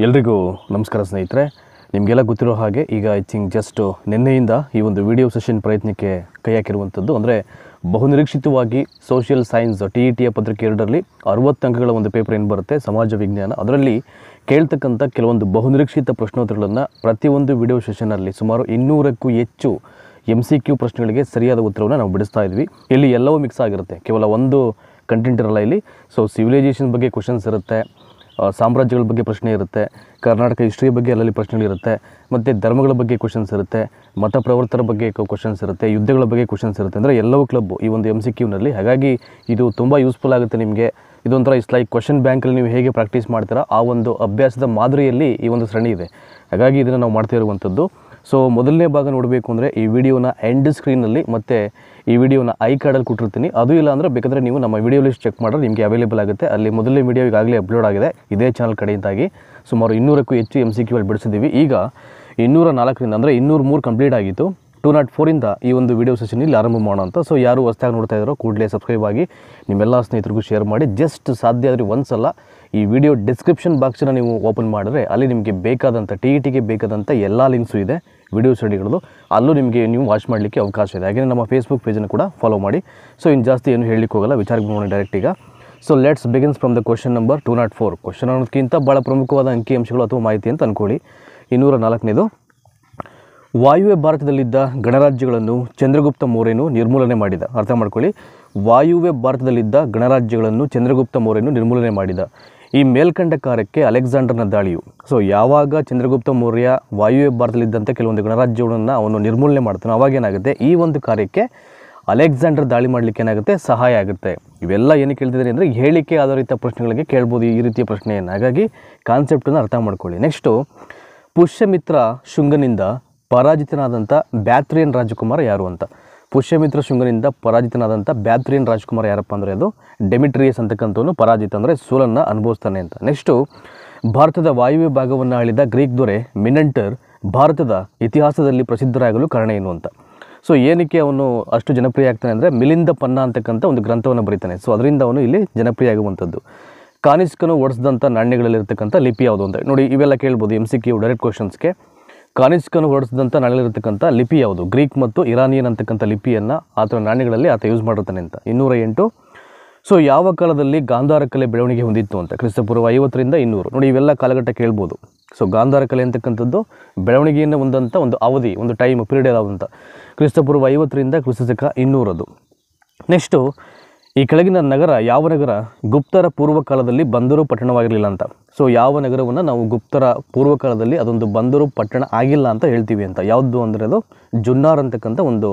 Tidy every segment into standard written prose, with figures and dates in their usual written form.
ಎಲ್ರಿಗೂ ನಮಸ್ಕಾರ ಸ್ನೇಹಿತರೆ. ನಿಮಗೆಲ್ಲ ಗೊತ್ತಿರೋ ಹಾಗೆ ಈಗ ಐ ಥಿಂಕ್ ಜಸ್ಟ್ ನಿನ್ನೆಯಿಂದ ಈ ಒಂದು ವಿಡಿಯೋ ಸೆಷನ್ ಪ್ರಯತ್ನಕ್ಕೆ ಕೈ ಹಾಕಿರುವಂಥದ್ದು. ಅಂದರೆ ಬಹುನಿರೀಕ್ಷಿತವಾಗಿ ಸೋಷಿಯಲ್ ಸೈನ್ಸ್ TETಯ ಪತ್ರಿಕೆ 2ರಲ್ಲಿ 60 ಅಂಕಗಳ ಒಂದು ಪೇಪರ್ ಏನು ಬರುತ್ತೆ ಸಮಾಜ ವಿಜ್ಞಾನ, ಅದರಲ್ಲಿ ಕೇಳ್ತಕ್ಕಂಥ ಕೆಲವೊಂದು ಬಹುನಿರೀಕ್ಷಿತ ಪ್ರಶ್ನೋತ್ತರಗಳನ್ನು ಪ್ರತಿಯೊಂದು ವಿಡಿಯೋ ಸೆಷನ್ನಲ್ಲಿ ಸುಮಾರು 200ಕ್ಕೂ ಹೆಚ್ಚು MCQ ಪ್ರಶ್ನೆಗಳಿಗೆ ಸರಿಯಾದ ಉತ್ತರವನ್ನು ನಾವು ಬಿಡಿಸ್ತಾ ಇದ್ವಿ. ಇಲ್ಲಿ ಎಲ್ಲವೂ ಮಿಕ್ಸ್ ಆಗಿರುತ್ತೆ, ಕೇವಲ ಒಂದು ಕಂಟೆಂಟ್ ಇರಲ್ಲ ಇಲ್ಲಿ. ಸೊ ಸಿವಿಲೈಸೇಷನ್ ಬಗ್ಗೆ ಕ್ವಶನ್ಸ್ ಇರುತ್ತೆ, ಸಾಮ್ರಾಜ್ಯಗಳ ಬಗ್ಗೆ ಪ್ರಶ್ನೆ ಇರುತ್ತೆ, ಕರ್ನಾಟಕ ಹಿಸ್ಟ್ರಿ ಬಗ್ಗೆ ಅಲ್ಲಲ್ಲಿ ಪ್ರಶ್ನೆಗಳಿರುತ್ತೆ, ಮತ್ತು ಧರ್ಮಗಳ ಬಗ್ಗೆ ಕ್ವಶನ್ಸ್ ಇರುತ್ತೆ, ಮತ ಪ್ರವರ್ತನ ಬಗ್ಗೆ ಕ್ವಶನ್ಸ್ ಇರುತ್ತೆ, ಯುದ್ಧಗಳ ಬಗ್ಗೆ ಕ್ವಶನ್ಸ್ ಇರುತ್ತೆ. ಅಂದರೆ ಎಲ್ಲವೂ ಕ್ಲಬ್ ಈ ಒಂದು MCQನಲ್ಲಿ. ಹಾಗಾಗಿ ಇದು ತುಂಬ ಯೂಸ್ಫುಲ್ ಆಗುತ್ತೆ ನಿಮಗೆ. ಇದೊಂಥರ ಇಟ್ಸ್ ಲೈಕ್ ಕ್ವಶನ್ ಬ್ಯಾಂಕಲ್ಲಿ ನೀವು ಹೇಗೆ ಪ್ರಾಕ್ಟೀಸ್ ಮಾಡ್ತೀರಾ ಆ ಒಂದು ಅಭ್ಯಾಸದ ಮಾದರಿಯಲ್ಲಿ ಈ ಒಂದು ಸರಣಿ ಇದೆ. ಹಾಗಾಗಿ ಇದನ್ನು ನಾವು ಮಾಡ್ತಾ ಇರುವಂಥದ್ದು. ಸೊ ಮೊದಲನೇ ಭಾಗ ನೋಡಬೇಕು ಅಂದರೆ ಈ ವಿಡಿಯೋನ ಎಂಡ್ ಸ್ಕ್ರೀನಲ್ಲಿ ಮತ್ತು ಈ ವಿಡಿಯೋನ ಐ ಕಾರ್ಡಲ್ಲಿ ಕೊಟ್ಟಿರ್ತೀನಿ. ಅದು ಇಲ್ಲ ಅಂದರೆ ಬೇಕಾದರೆ ನೀವು ನಮ್ಮ ವಿಡಿಯೋ ಲಿಸ್ಟ್ ಚೆಕ್ ಮಾಡಿದ್ರೆ ನಿಮಗೆ ಅವೈಲೇಬಲ್ ಆಗುತ್ತೆ. ಅಲ್ಲಿ ಮೊದಲನೇ ವಿಡಿಯೋ ಈಗಾಗಲೇ ಅಪ್ಲೋಡ್ ಆಗಿದೆ ಇದೇ ಚಾನಲ್ ಕಡೆಯಿಂದಾಗಿ. ಸುಮಾರು 200ಕ್ಕೂ ಹೆಚ್ಚು MCQಗಳು ಬಿಡಿಸಿದ್ದೀವಿ. ಈಗ 204ರಿಂದ ಅಂದರೆ 203 ಕಂಪ್ಲೀಟ್ ಆಗಿತ್ತು. 204ಇಂದ ಈ ಒಂದು ವಿಡಿಯೋ ಸೆಷನ್ ಇಲ್ಲಿ ಆರಂಭ ಮಾಡೋಣ ಅಂತ. ಸೊ ಯಾರು ಹೊಸದಾಗಿ ನೋಡ್ತಾ ಇದ್ದಾರೋ ಕೂಡಲೇ ಸಬ್ಸ್ಕ್ರೈಬ್ ಆಗಿ ನಿಮ್ಮೆಲ್ಲ ಸ್ನೇಹಿತರಿಗೂ ಶೇರ್ ಮಾಡಿ. ಜಸ್ಟ್ ಸಾಧ್ಯ ಆದರೆ ಒಂದ್ಸಲ ಈ ವಿಡಿಯೋ ಡಿಸ್ಕ್ರಿಪ್ಷನ್ ಬಾಕ್ಸನ್ನು ನೀವು ಓಪನ್ ಮಾಡಿದ್ರೆ ಅಲ್ಲಿ ನಿಮಗೆ ಬೇಕಾದಂಥ TETಗೆ ಬೇಕಾದಂಥ ಎಲ್ಲ ಲಿಂಕ್ಸು ಇದೆ, ವಿಡಿಯೋ ಸ್ಟಡಿಗಳದು. ಅಲ್ಲೂ ನಿಮಗೆ ನೀವು ವಾಚ್ ಮಾಡಲಿಕ್ಕೆ ಅವಕಾಶ ಇದೆ. ಹಾಗೆ ನಮ್ಮ ಫೇಸ್ಬುಕ್ ಪೇಜನ್ನು ಕೂಡ ಫಾಲೋ ಮಾಡಿ. ಸೊ ಇನ್ನು ಜಾಸ್ತಿ ಏನು ಹೇಳಲಿಕ್ಕೆ ಹೋಗಲ್ಲ, ವಿಚಾರಕ್ಕೆ ನೋಡಿ ಡೈರೆಕ್ಟ್ ಈಗ. So let's begins from the question number 204. Question ಅನ್ನೋದಕ್ಕಿಂತ ಭಾಳ ಪ್ರಮುಖವಾದ ಅಂಕಿಅಂಶಗಳು ಅಥವಾ ಮಾಹಿತಿ ಅಂತ ಅಂದ್ಕೊಳ್ಳಿ. 204ನೇದು, ವಾಯುವ್ಯ ಭಾರತದಲ್ಲಿದ್ದ ಗಣರಾಜ್ಯಗಳನ್ನು ಚಂದ್ರಗುಪ್ತ ಮೌರ್ಯನು ನಿರ್ಮೂಲನೆ ಮಾಡಿದ. ಅರ್ಥ ಮಾಡ್ಕೊಳ್ಳಿ, ವಾಯುವ್ಯ ಭಾರತದಲ್ಲಿದ್ದ ಗಣರಾಜ್ಯಗಳನ್ನು ಚಂದ್ರಗುಪ್ತ ಮೌರ್ಯನು ನಿರ್ಮೂಲನೆ ಮಾಡಿದ. ಈ ಮೇಲ್ಕಂಡ ಕಾರ್ಯಕ್ಕೆ ಅಲೆಕ್ಸಾಂಡರ್ನ ದಾಳಿಯು. ಸೊ ಯಾವಾಗ ಚಂದ್ರಗುಪ್ತ ಮೌರ್ಯ ವಾಯುವ್ಯ ಭಾರತದಲ್ಲಿದ್ದಂಥ ಕೆಲವೊಂದು ಗಣರಾಜ್ಯಗಳನ್ನು ಅವನು ನಿರ್ಮೂಲನೆ ಮಾಡ್ತಾನೆ, ಅವಾಗೇನಾಗುತ್ತೆ ಈ ಒಂದು ಕಾರ್ಯಕ್ಕೆ ಅಲೆಕ್ಸಾಂಡರ್ ದಾಳಿ ಮಾಡಲಿಕ್ಕೆ ಏನಾಗುತ್ತೆ ಸಹಾಯ ಆಗುತ್ತೆ. ಇವೆಲ್ಲ ಏನಕ್ಕೆ ಕೇಳ್ತಿದ್ದಾರೆ ಅಂದರೆ ಹೇಳಿಕೆ ಆಧಾರಿತ ಪ್ರಶ್ನೆಗಳಿಗೆ ಕೇಳ್ಬೋದು ಈ ರೀತಿಯ ಪ್ರಶ್ನೆಯನ್ನು. ಹಾಗಾಗಿ ಕಾನ್ಸೆಪ್ಟನ್ನು ಅರ್ಥ ಮಾಡ್ಕೊಳ್ಳಿ. ನೆಕ್ಸ್ಟು, ಪುಷ್ಯಮಿತ್ರ ಶುಂಗನಿಂದ ಪರಾಜಿತನಾದಂಥ ಬ್ಯಾಕ್ಟ್ರಿಯನ್ ರಾಜಕುಮಾರ ಯಾರು ಅಂತ. ಪುಷ್ಯಮಿತ್ರ ಶುಂಗನಿಂದ ಪರಾಜಿತನಾದಂಥ ಬ್ಯಾಕ್ಟ್ರಿಯನ್ ರಾಜಕುಮಾರ ಯಾರಪ್ಪ ಅಂದರೆ ಅದು ಡೆಮಿಟ್ರಿಯಸ್ ಅಂತಕ್ಕಂಥವನು ಪರಾಜಿತ ಅಂದರೆ ಸೋಲನ್ನು ಅನುಭವಿಸ್ತಾನೆ ಅಂತ. ನೆಕ್ಸ್ಟು, ಭಾರತದ ವಾಯುವ್ಯ ಭಾಗವನ್ನು ಆಳಿದ ಗ್ರೀಕ್ ದೊರೆ ಮಿನಂಟರ್ ಭಾರತದ ಇತಿಹಾಸದಲ್ಲಿ ಪ್ರಸಿದ್ಧರಾಗಲು ಕಾರಣ ಏನು ಅಂತ. ಸೊ ಏನಕ್ಕೆ ಅವನು ಅಷ್ಟು ಜನಪ್ರಿಯ ಆಗ್ತಾನೆ ಅಂದರೆ ಮಿಲಿಂದ ಪನ್ನ ಅಂತಕ್ಕಂಥ ಒಂದು ಗ್ರಂಥವನ್ನು ಬರೀತಾನೆ. ಸೊ ಅದರಿಂದ ಅವನು ಇಲ್ಲಿ ಜನಪ್ರಿಯ ಆಗುವಂಥದ್ದು. ಕಾನಿಸ್ಕನು ಹೊಡೆಸಿದಂಥ ನಾಣ್ಯಗಳಲ್ಲಿರ್ತಕ್ಕಂಥ ಲಿಪಿ ಯಾವುದು ಅಂತ ನೋಡಿ. ಇವೆಲ್ಲ ಕೇಳ್ಬೋದು MCQ ಡೈರೆಕ್ಟ್ ಕ್ವಶನ್ಸ್ಗೆ. ಕಾನಿಸ್ಕನು ಹೊರಡಿಸಿದಂಥ ನಾಣ್ಯಗಳಿರ್ತಕ್ಕಂಥ ಲಿಪಿ ಯಾವುದು? ಗ್ರೀಕ್ ಮತ್ತು ಇರಾನಿಯನ್ ಅಂತಕ್ಕಂಥ ಲಿಪಿಯನ್ನು ಆತನ ನಾಣ್ಯಗಳಲ್ಲಿ ಆತ ಯೂಸ್ ಮಾಡಿರ್ತಾನೆ ಅಂತ. 208. ಸೊ ಯಾವ ಕಾಲದಲ್ಲಿ ಗಾಂಧಾರ ಕಲೆ ಬೆಳವಣಿಗೆ ಹೊಂದಿತ್ತು ಅಂತ. ಕ್ರಿಸ್ತಪೂರ್ವ 50ರಿಂದ 200. ನೋಡಿ ಇವೆಲ್ಲ ಕಾಲಘಟ್ಟ ಕೇಳ್ಬೋದು. ಸೊ ಗಾಂಧಾರ ಕಲೆ ಅಂತಕ್ಕಂಥದ್ದು ಬೆಳವಣಿಗೆಯನ್ನು ಹೊಂದಂಥ ಒಂದು ಅವಧಿ, ಒಂದು ಟೈಮ್ ಪೀರಿಯಡ್ ಯಾವುದು ಅಂತ. ಕ್ರಿಸ್ತಪೂರ್ವ 50ರಿಂದ ಕ್ರಿಸ್ತಶಕ 200. ನೆಕ್ಸ್ಟು, ಈ ಕೆಳಗಿನ ನಗರ ಯಾವ ನಗರ ಗುಪ್ತರ ಪೂರ್ವಕಾಲದಲ್ಲಿ ಬಂದರು ಪಟ್ಟಣವಾಗಿರಲಿಲ್ಲ ಅಂತ. ಸೊ ಯಾವ ನಗರವನ್ನು ನಾವು ಗುಪ್ತರ ಪೂರ್ವಕಾಲದಲ್ಲಿ ಅದೊಂದು ಬಂದರು ಪಟ್ಟಣ ಆಗಿಲ್ಲ ಅಂತ ಹೇಳ್ತೀವಿ ಅಂತ. ಯಾವುದು ಅಂದರೆ ಅದು ಜುನ್ನಾರ್ ಅಂತಕ್ಕಂಥ ಒಂದು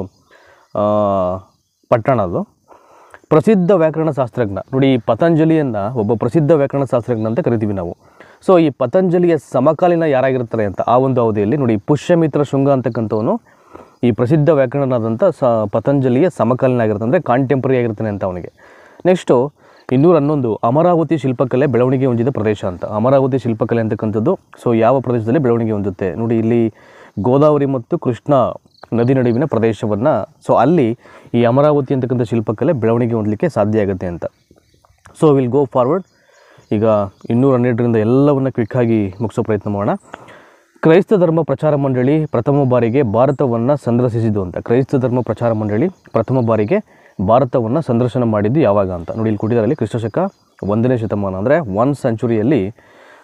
ಪಟ್ಟಣ. ಅದು ಪ್ರಸಿದ್ಧ ವ್ಯಾಕರಣ ಶಾಸ್ತ್ರಜ್ಞ. ನೋಡಿ ಈ ಪತಂಜಲಿಯನ್ನು ಒಬ್ಬ ಪ್ರಸಿದ್ಧ ವ್ಯಾಕರಣ ಶಾಸ್ತ್ರಜ್ಞ ಅಂತ ಕರಿತೀವಿ ನಾವು. ಸೊ ಈ ಪತಂಜಲಿಯ ಸಮಕಾಲೀನ ಯಾರಾಗಿರ್ತಾರೆ ಅಂತ ಆ ಒಂದು ಅವಧಿಯಲ್ಲಿ ನೋಡಿ ಪುಷ್ಯಮಿತ್ರ ಶುಂಗ ಅಂತಕ್ಕಂಥವನು ಈ ಪ್ರಸಿದ್ಧ ವ್ಯಾಕರಣನಾದಂಥ ಪತಂಜಲಿಯ ಸಮಕಾಲೀನ ಆಗಿರ್ತಾನೆ, ಅಂದರೆ ಕಾಂಟೆಂಪರರಿ ಆಗಿರ್ತಾನೆ ಅಂತ ಅವನಿಗೆ. ನೆಕ್ಸ್ಟು 211, ಅಮರಾವತಿ ಶಿಲ್ಪಕಲೆ ಬೆಳವಣಿಗೆ ಹೊಂದಿದ ಪ್ರದೇಶ ಅಂತ. ಅಮರಾವತಿ ಶಿಲ್ಪಕಲೆ ಅಂತಕ್ಕಂಥದ್ದು ಸೊ ಯಾವ ಪ್ರದೇಶದಲ್ಲಿ ಬೆಳವಣಿಗೆ ಹೊಂದುತ್ತೆ ನೋಡಿ, ಇಲ್ಲಿ ಗೋದಾವರಿ ಮತ್ತು ಕೃಷ್ಣ ನದಿ ನಡುವಿನ ಪ್ರದೇಶವನ್ನು, ಸೊ ಅಲ್ಲಿ ಈ ಅಮರಾವತಿ ಅಂತಕ್ಕಂಥ ಶಿಲ್ಪಕಲೆ ಬೆಳವಣಿಗೆ ಹೊಂದಲಿಕ್ಕೆ ಸಾಧ್ಯ ಆಗುತ್ತೆ ಅಂತ. So will go forward. ಈಗ 212ರಿಂದ ಎಲ್ಲವನ್ನು ಕ್ವಿಕ್ಕಾಗಿ ಮುಗಿಸೋ ಪ್ರಯತ್ನ ಮಾಡೋಣ. ಕ್ರೈಸ್ತ ಧರ್ಮ ಪ್ರಚಾರ ಮಂಡಳಿ ಪ್ರಥಮ ಬಾರಿಗೆ ಭಾರತವನ್ನು ಸಂದರ್ಶಿಸಿದ್ದು ಅಂತ. ಕ್ರೈಸ್ತ ಧರ್ಮ ಪ್ರಚಾರ ಮಂಡಳಿ ಪ್ರಥಮ ಬಾರಿಗೆ ಭಾರತವನ್ನು ಸಂದರ್ಶನ ಮಾಡಿದ್ದು ಯಾವಾಗ ಅಂತ ನೋಡಿ ಇಲ್ಲಿ ಕೊಟ್ಟಿದ್ದಾರಲ್ಲಿ ಕ್ರಿಸ್ತಶಕ 1ನೇ ಶತಮಾನ ಅಂದರೆ 1 ಸೆಂಚುರಿಯಲ್ಲಿ.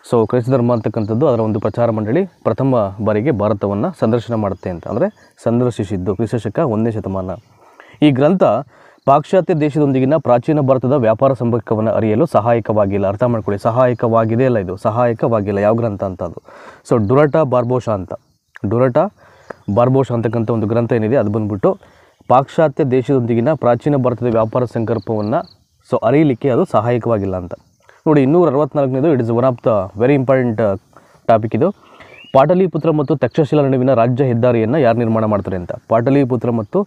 ಸೊ ಕ್ರೈಸ್ತ ಧರ್ಮ ಅಂತಕ್ಕಂಥದ್ದು ಅದರ ಒಂದು ಪ್ರಚಾರ ಮಂಡಳಿ ಪ್ರಥಮ ಬಾರಿಗೆ ಭಾರತವನ್ನು ಸಂದರ್ಶನ ಮಾಡುತ್ತೆ ಅಂತ, ಅಂದರೆ ಸಂದರ್ಶಿಸಿದ್ದು ಕ್ರಿಸ್ತಶಕ 1ನೇ ಶತಮಾನ. ಈ ಗ್ರಂಥ ಪಾಶ್ಚಾತ್ಯ ದೇಶದೊಂದಿಗಿನ ಪ್ರಾಚೀನ ಭಾರತದ ವ್ಯಾಪಾರ ಸಂಪರ್ಕವನ್ನು ಅರಿಯಲು ಸಹಾಯಕವಾಗಿಲ್ಲ. ಅರ್ಥ ಮಾಡ್ಕೊಳ್ಳಿ, ಸಹಾಯಕವಾಗಿದೆ ಅಲ್ಲ, ಇದು ಸಹಾಯಕವಾಗಿಲ್ಲ. ಯಾವ ಗ್ರಂಥ ಅಂತ ಅದು ಸೊ ಡುರಟಾ ಬಾರ್ಬೋಷಾ ಅಂತ. ಡುರಟಾ ಬಾರ್ಬೋಷಾ ಅಂತಕ್ಕಂಥ ಒಂದು ಗ್ರಂಥ ಏನಿದೆ ಅದು ಬಂದ್ಬಿಟ್ಟು ಪಾಶ್ಚಾತ್ಯ ದೇಶದೊಂದಿಗಿನ ಪ್ರಾಚೀನ ಭಾರತದ ವ್ಯಾಪಾರ ಸಂಕಲ್ಪವನ್ನು ಸೊ ಅರಿಯಲಿಕ್ಕೆ ಅದು ಸಹಾಯಕವಾಗಿಲ್ಲ ಅಂತ. ನೋಡಿ 264ನೇದು, it is one of the very important topic ಇದು. ಪಾಟಲಿಪುತ್ರ ಮತ್ತು ತಕ್ಷಶಿಲಾ ನಡುವಿನ ರಾಜ್ಯ ಹೆದ್ದಾರಿಯನ್ನು ಯಾರು ನಿರ್ಮಾಣ ಮಾಡ್ತಾರೆ ಅಂತ. ಪಾಟಲಿಪುತ್ರ ಮತ್ತು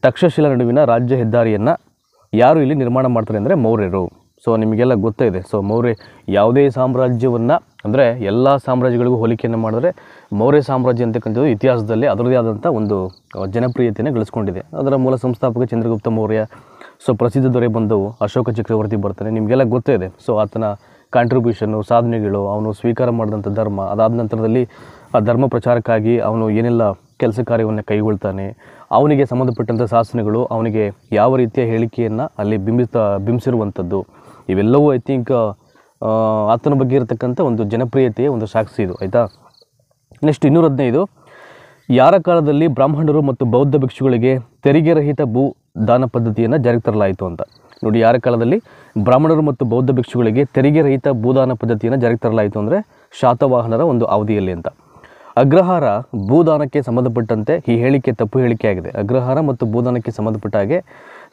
ತಕ್ಷಶಿಲಾ ನಡುವಿನ ರಾಜ್ಯ ಹೆದ್ದಾರಿಯನ್ನು ಯಾರು ಇಲ್ಲಿ ನಿರ್ಮಾಣ ಮಾಡ್ತಾರೆ ಅಂದರೆ ಮೌರ್ಯರು. ಸೊ ನಿಮಗೆಲ್ಲ ಗೊತ್ತೇ ಇದೆ. ಸೊ ಮೌರ್ಯ ಯಾವುದೇ ಸಾಮ್ರಾಜ್ಯವನ್ನು ಅಂದರೆ ಎಲ್ಲ ಸಾಮ್ರಾಜ್ಯಗಳಿಗೂ ಹೋಲಿಕೆಯನ್ನು ಮಾಡಿದ್ರೆ ಮೌರ್ಯ ಸಾಮ್ರಾಜ್ಯ ಅಂತಕ್ಕಂಥದ್ದು ಇತಿಹಾಸದಲ್ಲಿ ಅದರದೇ ಆದಂಥ ಒಂದು ಜನಪ್ರಿಯತೆಯನ್ನು ಗಳಿಸ್ಕೊಂಡಿದೆ. ಅದರ ಮೂಲ ಸಂಸ್ಥಾಪಕ ಚಂದ್ರಗುಪ್ತ ಮೌರ್ಯ. ಸೊ ಪ್ರಸಿದ್ಧ ದೊರೆ ಬಂದು ಅಶೋಕ ಚಕ್ರವರ್ತಿ ಬರ್ತಾನೆ, ನಿಮಗೆಲ್ಲ ಗೊತ್ತೇ ಇದೆ. ಸೊ ಆತನ ಕಾಂಟ್ರಿಬ್ಯೂಷನ್ನು, ಸಾಧನೆಗಳು, ಅವನು ಸ್ವೀಕಾರ ಮಾಡಿದಂಥ ಧರ್ಮ, ಅದಾದ ನಂತರದಲ್ಲಿ ಆ ಧರ್ಮ ಪ್ರಚಾರಕ್ಕಾಗಿ ಅವನು ಏನೆಲ್ಲ ಕೆಲಸ ಕಾರ್ಯವನ್ನು ಕೈಗೊಳ್ತಾನೆ, ಅವನಿಗೆ ಸಂಬಂಧಪಟ್ಟಂಥ ಶಾಸನಗಳು, ಅವನಿಗೆ ಯಾವ ರೀತಿಯ ಹೇಳಿಕೆಯನ್ನು ಅಲ್ಲಿ ಬಿಂಬಿಸಿರುವಂಥದ್ದು, ಇವೆಲ್ಲವೂ ಐ ಥಿಂಕ್ ಆತನ ಬಗ್ಗೆ ಇರತಕ್ಕಂಥ ಒಂದು ಜನಪ್ರಿಯತೆಯ ಒಂದು ಸಾಕ್ಷಿ ಇದು. ಆಯಿತಾ. ನೆಕ್ಸ್ಟ್ 215, ಯಾರ ಕಾಲದಲ್ಲಿ ಬ್ರಾಹ್ಮಣರು ಮತ್ತು ಬೌದ್ಧ ಭಿಕ್ಷುಗಳಿಗೆ ತೆರಿಗೆ ರಹಿತ ಭೂ ದಾನ ಪದ್ಧತಿಯನ್ನು ಜಾರಿಗೆ ತರಲಾಯಿತು ಅಂತ. ನೋಡಿ, ಯಾರ ಕಾಲದಲ್ಲಿ ಬ್ರಾಹ್ಮಣರು ಮತ್ತು ಬೌದ್ಧ ಭಿಕ್ಷುಗಳಿಗೆ ತೆರಿಗೆ ರಹಿತ ಭೂದಾನ ಪದ್ಧತಿಯನ್ನು ಜಾರಿಗೆ ತರಲಾಯಿತು ಅಂದರೆ ಶಾತವಾಹನರ ಒಂದು ಅವಧಿಯಲ್ಲಿ ಅಂತ. ಅಗ್ರಹಾರ ಭೂದಾನಕ್ಕೆ ಸಂಬಂಧಪಟ್ಟಂತೆ ಈ ಹೇಳಿಕೆ ತಪ್ಪು ಹೇಳಿಕೆ ಆಗಿದೆ. ಅಗ್ರಹಾರ ಮತ್ತು ಭೂದಾನಕ್ಕೆ ಸಂಬಂಧಪಟ್ಟ ಹಾಗೆ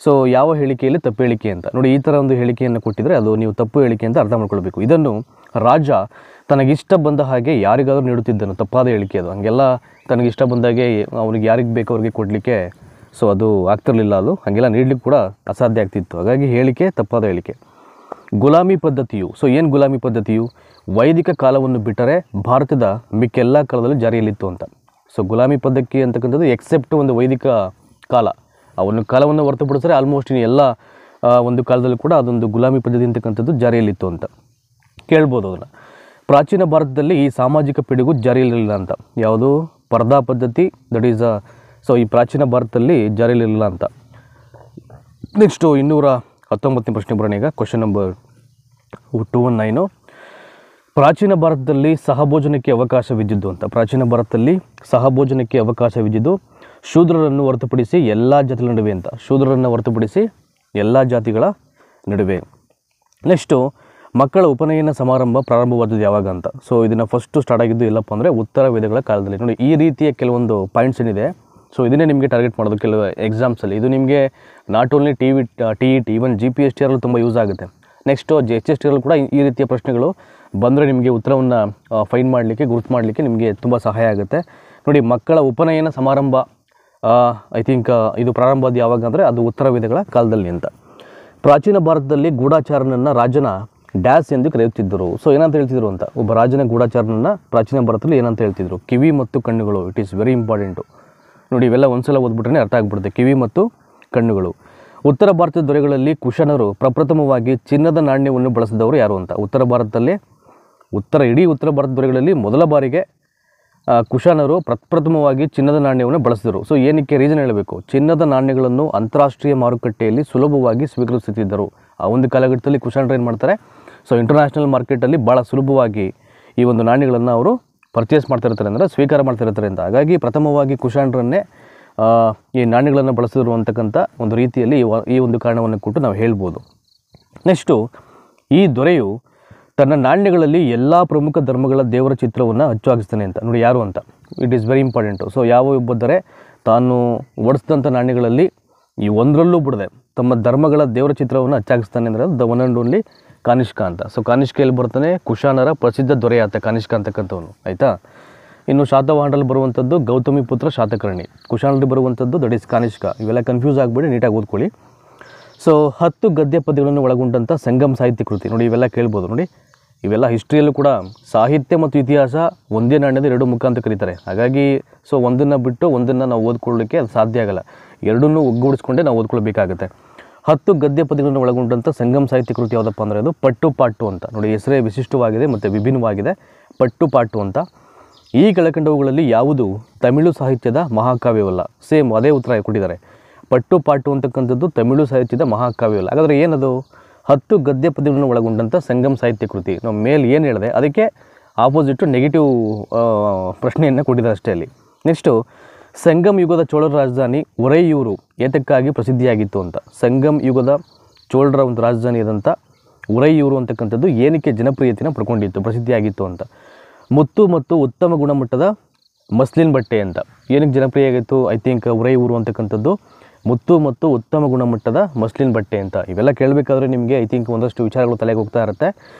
ಸೊ ಯಾವ ಹೇಳಿಕೆಯಲ್ಲಿ ತಪ್ಪು ಹೇಳಿಕೆ ಅಂತ ನೋಡಿ, ಈ ಥರ ಒಂದು ಹೇಳಿಕೆಯನ್ನು ಕೊಟ್ಟಿದ್ದರೆ ಅದು ನೀವು ತಪ್ಪು ಹೇಳಿಕೆ ಅಂತ ಅರ್ಥ ಮಾಡ್ಕೊಳ್ಬೇಕು. ಇದನ್ನು ರಾಜ ತನಗಿಷ್ಟ ಬಂದ ಹಾಗೆ ಯಾರಿಗಾದರೂ ನೀಡುತ್ತಿದ್ದನು, ತಪ್ಪಾದ ಹೇಳಿಕೆ ಅದು. ಹಾಗೆಲ್ಲ ತನಗಿಷ್ಟ ಬಂದಾಗೆ ಅವನಿಗೆ ಯಾರಿಗೆ ಬೇಕು ಅವ್ರಿಗೆ ಕೊಡಲಿಕ್ಕೆ ಸೊ ಅದು ಆಗ್ತಿರಲಿಲ್ಲ, ಅದು ಹಾಗೆಲ್ಲ ನೀಡಲಿಕ್ಕೆ ಕೂಡ ಅಸಾಧ್ಯ ಆಗ್ತಿತ್ತು. ಹಾಗಾಗಿ ಹೇಳಿಕೆ ತಪ್ಪಾದ ಹೇಳಿಕೆ. ಗುಲಾಮಿ ಪದ್ಧತಿಯು, ಸೊ ಏನು ಗುಲಾಮಿ ಪದ್ಧತಿಯು? ವೈದಿಕ ಕಾಲವನ್ನು ಬಿಟ್ಟರೆ ಭಾರತದ ಮಿಕ್ಕೆಲ್ಲ ಕಾಲದಲ್ಲಿ ಜಾರಿಯಲ್ಲಿತ್ತು ಅಂತ. ಸೊ ಗುಲಾಮಿ ಪದ್ಧತಿ ಅಂತಕ್ಕಂಥದ್ದು ಎಕ್ಸೆಪ್ಟ್ ಒಂದು ವೈದಿಕ ಕಾಲ, ಆ ಒಂದು ಕಾಲವನ್ನು ಹೊರತುಪಡಿಸಿದ್ರೆ ಆಲ್ಮೋಸ್ಟ್ ಇನ್ನು ಎಲ್ಲ ಒಂದು ಕಾಲದಲ್ಲೂ ಕೂಡ ಅದೊಂದು ಗುಲಾಮಿ ಪದ್ಧತಿ ಅಂತಕ್ಕಂಥದ್ದು ಜಾರಿಯಲ್ಲಿತ್ತು ಅಂತ ಕೇಳ್ಬೋದು ಅದನ್ನು. ಪ್ರಾಚೀನ ಭಾರತದಲ್ಲಿ ಈ ಸಾಮಾಜಿಕ ಪಿಡುಗು ಜಾರಿಯಲ್ಲಿರಲಿಲ್ಲ ಅಂತ. ಯಾವುದು? ಪರ್ದಾ ಪದ್ಧತಿ, ದಟ್ ಈಸ್ ಸೊ ಈ ಪ್ರಾಚೀನ ಭಾರತದಲ್ಲಿ ಜಾರಿಯಲ್ಲಿರಲಿಲ್ಲ ಅಂತ. ನೆಕ್ಸ್ಟು 219ನೇ ಪ್ರಶ್ನೆ ಬರೋಣ ಈಗ. Question number 219. ಪ್ರಾಚೀನ ಭಾರತದಲ್ಲಿ ಸಹಭೋಜನಕ್ಕೆ ಅವಕಾಶವಿದ್ದಿದ್ದು ಅಂತ. ಪ್ರಾಚೀನ ಭಾರತದಲ್ಲಿ ಸಹಭೋಜನಕ್ಕೆ ಅವಕಾಶವಿದ್ದಿದ್ದು ಶೂದ್ರರನ್ನು ಹೊರತುಪಡಿಸಿ ಎಲ್ಲ ಜಾತಿಗಳ ನಡುವೆ ಅಂತ. ಶೂದ್ರರನ್ನು ಹೊರತುಪಡಿಸಿ ಎಲ್ಲ ಜಾತಿಗಳ ನಡುವೆ. ನೆಕ್ಸ್ಟು ಮಕ್ಕಳ ಉಪನಯನ ಸಮಾರಂಭ ಪ್ರಾರಂಭವಾದದ್ದು ಯಾವಾಗ ಅಂತ. ಸೊ ಇದನ್ನು ಫಸ್ಟು ಸ್ಟಾರ್ಟ್ ಆಗಿದ್ದು ಎಲ್ಲಪ್ಪ ಅಂದರೆ ಉತ್ತರ ವೇದಗಳ ಕಾಲದಲ್ಲಿ. ನೋಡಿ, ಈ ರೀತಿಯ ಕೆಲವೊಂದು ಪಾಯಿಂಟ್ಸ್ ಏನಿದೆ, ಸೊ ಇದನ್ನೇ ನಿಮಗೆ ಟಾರ್ಗೆಟ್ ಮಾಡೋದು ಕೆಲವು ಎಕ್ಸಾಮ್ಸಲ್ಲಿ. ಇದು ನಿಮಗೆ not only TET even GPST ಅಲ್ಲೂ ತುಂಬ ಯೂಸ್ ಆಗುತ್ತೆ. ನೆಕ್ಸ್ಟು HST ಅಲ್ಲೂ ಕೂಡ ಈ ರೀತಿಯ ಪ್ರಶ್ನೆಗಳು ಬಂದರೆ ನಿಮಗೆ ಉತ್ತರವನ್ನು ಫೈಂಡ್ ಮಾಡಲಿಕ್ಕೆ, ಗುರುತು ಮಾಡಲಿಕ್ಕೆ ನಿಮಗೆ ತುಂಬ ಸಹಾಯ ಆಗುತ್ತೆ. ನೋಡಿ, ಮಕ್ಕಳ ಉಪನಯನ ಸಮಾರಂಭ ಐ ಥಿಂಕ್ ಇದು ಪ್ರಾರಂಭ ಆದ ಯಾವಾಗ ಅಂದರೆ ಅದು ಉತ್ತರ ವೇದಗಳ ಕಾಲದಲ್ಲಿ ಅಂತ. ಪ್ರಾಚೀನ ಭಾರತದಲ್ಲಿ ಗೂಢಾಚಾರನನ್ನು ರಾಜನ ಡ್ಯಾಸ್ ಎಂದು ಕರೆಯುತ್ತಿದ್ದರು. ಸೊ ಏನಂತ ಹೇಳ್ತಿದ್ರು ಅಂತ, ಒಬ್ಬ ರಾಜನ ಗೂಢಾಚಾರನನ್ನು ಪ್ರಾಚೀನ ಭಾರತದಲ್ಲಿ ಏನಂತ ಹೇಳ್ತಿದ್ರು? ಕಿವಿ ಮತ್ತು ಕಣ್ಣುಗಳು. It is very important. ನೋಡಿ, ಇವೆಲ್ಲ ಒಂದ್ಸಲ ಓದ್ಬಿಟ್ರೆ ಅರ್ಥ ಆಗ್ಬಿಡುತ್ತೆ. ಕಿವಿ ಮತ್ತು ಕಣ್ಣುಗಳು. ಉತ್ತರ ಭಾರತದ ದೊರೆಗಳಲ್ಲಿ ಕುಶನರು ಪ್ರಪ್ರಥಮವಾಗಿ ಚಿನ್ನದ ನಾಣ್ಯವನ್ನು ಬಳಸಿದವರು ಯಾರು ಅಂತ. ಇಡೀ ಉತ್ತರ ಭಾರತದ ದೊರೆಗಳಲ್ಲಿ ಮೊದಲ ಬಾರಿಗೆ ಕುಶಾನರು ಪ್ರಪ್ರಥಮವಾಗಿ ಚಿನ್ನದ ನಾಣ್ಯವನ್ನು ಬಳಸಿದರು. ಸೊ ಏನಕ್ಕೆ ರೀಸನ್ ಹೇಳಬೇಕು? ಚಿನ್ನದ ನಾಣ್ಯಗಳನ್ನು ಅಂತಾರಾಷ್ಟ್ರೀಯ ಮಾರುಕಟ್ಟೆಯಲ್ಲಿ ಸುಲಭವಾಗಿ ಸ್ವೀಕರಿಸುತ್ತಿದ್ದರು. ಆ ಒಂದು ಕಾಲಘಟ್ಟದಲ್ಲಿ ಕುಶಾನರು ಏನು ಮಾಡ್ತಾರೆ, ಸೊ ಇಂಟರ್ನ್ಯಾಷನಲ್ ಮಾರ್ಕೆಟಲ್ಲಿ ಭಾಳ ಸುಲಭವಾಗಿ ಈ ಒಂದು ನಾಣ್ಯಗಳನ್ನು ಅವರು ಪರ್ಚೇಸ್ ಮಾಡ್ತಿರ್ತಾರೆ, ಅಂದರೆ ಸ್ವೀಕಾರ ಮಾಡ್ತಿರ್ತಾರೆ ಅಂತ. ಹಾಗಾಗಿ ಪ್ರಥಮವಾಗಿ ಕುಶಾನರನ್ನೇ ಈ ನಾಣ್ಯಗಳನ್ನು ಬಳಸಿದ್ರು ಅಂತಕ್ಕಂಥ ಒಂದು ರೀತಿಯಲ್ಲಿ ಈ ಒಂದು ಕಾರಣವನ್ನು ಕೊಟ್ಟು ನಾವು ಹೇಳ್ಬೋದು. ನೆಕ್ಸ್ಟು, ಈ ದೊರೆಯು ತನ್ನ ನಾಣ್ಯಗಳಲ್ಲಿ ಎಲ್ಲ ಪ್ರಮುಖ ಧರ್ಮಗಳ ದೇವರ ಚಿತ್ರವನ್ನು ಅಚ್ಚು ಹಾಕಿಸ್ತಾನೆ ಅಂತ. ನೋಡಿ, ಯಾರು ಅಂತ, it is very important. So ಯಾವ ಒಬ್ಬ ದೊರೆ ತಾನು ಓಡಿಸಿದಂಥ ನಾಣ್ಯಗಳಲ್ಲಿ ಈ ಒಂದರಲ್ಲೂ ಬಿಡದೆ ತಮ್ಮ ಧರ್ಮಗಳ ದೇವರ ಚಿತ್ರವನ್ನು ಅಚ್ಚಾಗಿಸ್ತಾನೆ ಅಂದರೆ the one and only Kanishka ಅಂತ. ಸೊ ಕಾನಿಷ್ಕ ಎಲ್ಲಿ ಬರ್ತಾನೆ? ಕುಶಾನರ ಪ್ರಸಿದ್ಧ ದೊರೆ ಆತ ಕಾನಿಷ್ಕ ಅಂತಕ್ಕಂಥವನು. ಆಯಿತಾ. ಇನ್ನು ಶಾತವಾಹನರಲ್ಲಿ ಬರುವಂಥದ್ದು ಗೌತಮಿ ಪುತ್ರ ಶಾತಕರ್ಣಿ. ಕುಶಾನರಲ್ಲಿ ಬರುವಂಥದ್ದು ದಟ್ ಈಸ್ ಕಾನಿಷ್ಕ. ಇವೆಲ್ಲ ಕನ್ಫ್ಯೂಸ್ ಆಗಿಬಿಡಿ, ನೀಟಾಗಿ ಓದ್ಕೊಳ್ಳಿ. ಸೊ 10 ಗದ್ಯ ಪದ್ಯಗಳನ್ನು ಒಳಗೊಂಡಂಥ ಸಂಗಮ್ ಸಾಹಿತ್ಯ ಕೃತಿ. ನೋಡಿ, ಇವೆಲ್ಲ ಕೇಳ್ಬೋದು. ನೋಡಿ, ಇವೆಲ್ಲ ಹಿಸ್ಟ್ರಿಯಲ್ಲೂ ಕೂಡ ಸಾಹಿತ್ಯ ಮತ್ತು ಇತಿಹಾಸ ಒಂದೇ ನಾಣ್ಯದ 2 ಮುಖ ಅಂತ ಕರೀತಾರೆ. ಹಾಗಾಗಿ ಸೊ ಒಂದನ್ನು ಬಿಟ್ಟು ಒಂದನ್ನು ನಾವು ಓದ್ಕೊಳ್ಳಲಿಕ್ಕೆ ಅದು ಸಾಧ್ಯ ಆಗಲ್ಲ. ಎರಡನ್ನೂ ಒಗ್ಗೂಡಿಸ್ಕೊಂಡೇ ನಾವು ಓದ್ಕೊಳ್ಬೇಕಾಗುತ್ತೆ. 10 ಗದ್ಯ ಪದ್ಯಗಳನ್ನು ಒಳಗೊಂಡಂಥ ಸಂಗಮ್ ಸಾಹಿತ್ಯ ಕೃತಿ ಯಾವುದಪ್ಪ ಅಂದರೆ ಅದು ಪಟ್ಟು ಪಾಟು ಅಂತ. ನೋಡಿ, ಹೆಸರೇ ವಿಶಿಷ್ಟವಾಗಿದೆ ಮತ್ತು ವಿಭಿನ್ನವಾಗಿದೆ, ಪಟ್ಟು ಪಾಟು ಅಂತ. ಈ ಕೆಳಕಂಡವುಗಳಲ್ಲಿ ಯಾವುದು ತಮಿಳು ಸಾಹಿತ್ಯದ ಮಹಾಕಾವ್ಯವಲ್ಲ? ಸೇಮ್ ಅದೇ ಉತ್ತರ ಕೊಟ್ಟಿದ್ದಾರೆ. ಪಟ್ಟು ಪಾಟು ಅಂತಕ್ಕಂಥದ್ದು ತಮಿಳು ಸಾಹಿತ್ಯದ ಮಹಾಕಾವ್ಯವಲ್ಲ. ಹಾಗಾದರೆ ಏನದು? 10 ಗದ್ಯ ಪದ್ಯಗಳನ್ನು ಒಳಗೊಂಡಂಥ ಸಂಗಮ್ ಸಾಹಿತ್ಯ ಕೃತಿ. ನಾವು ಮೇಲೆ ಏನು ಹೇಳಿದೆ ಅದಕ್ಕೆ ಆಪೋಸಿಟ್ಟು ನೆಗೆಟಿವ್ ಪ್ರಶ್ನೆಯನ್ನು ಕೊಟ್ಟಿದ್ದಾರೆ ಅಷ್ಟೇ ಅಲ್ಲಿ. ನೆಕ್ಸ್ಟು, ಸಂಗಮ್ ಯುಗದ ಚೋಳರ ರಾಜಧಾನಿ ಉರೈಯೂರು ಏತಕ್ಕಾಗಿ ಪ್ರಸಿದ್ಧಿಯಾಗಿತ್ತು ಅಂತ. ಸಂಗಮ್ ಯುಗದ ಚೋಳರ ಒಂದು ರಾಜಧಾನಿಯಾದಂಥ ಉರೈಯೂರು ಅಂತಕ್ಕಂಥದ್ದು ಏನಕ್ಕೆ ಜನಪ್ರಿಯತೆಯನ್ನು ಪಡ್ಕೊಂಡಿತ್ತು, ಪ್ರಸಿದ್ಧಿಯಾಗಿತ್ತು ಅಂತ. ಮುತ್ತು ಮತ್ತು ಉತ್ತಮ ಗುಣಮಟ್ಟದ ಮಸ್ಲಿನ್ ಬಟ್ಟೆ ಅಂತ. ಏನಕ್ಕೆ ಜನಪ್ರಿಯ ಆಗಿತ್ತು? ಐ ಥಿಂಕ್ ಉರೈಯೂರು ಅಂತಕ್ಕಂಥದ್ದು ಮುತ್ತು ಮತ್ತು ಉತ್ತಮ ಗುಣಮಟ್ಟದ ಮಸ್ಲಿನ್ ಬಟ್ಟೆ ಅಂತ. ಇವೆಲ್ಲ ಕೇಳಬೇಕಾದ್ರೆ ನಿಮಗೆ ಐ ಥಿಂಕ್ ಒಂದಷ್ಟು ವಿಚಾರಗಳು ತಲೆಗೆ ಹೋಗ್ತಾ ಇರುತ್ತೆ.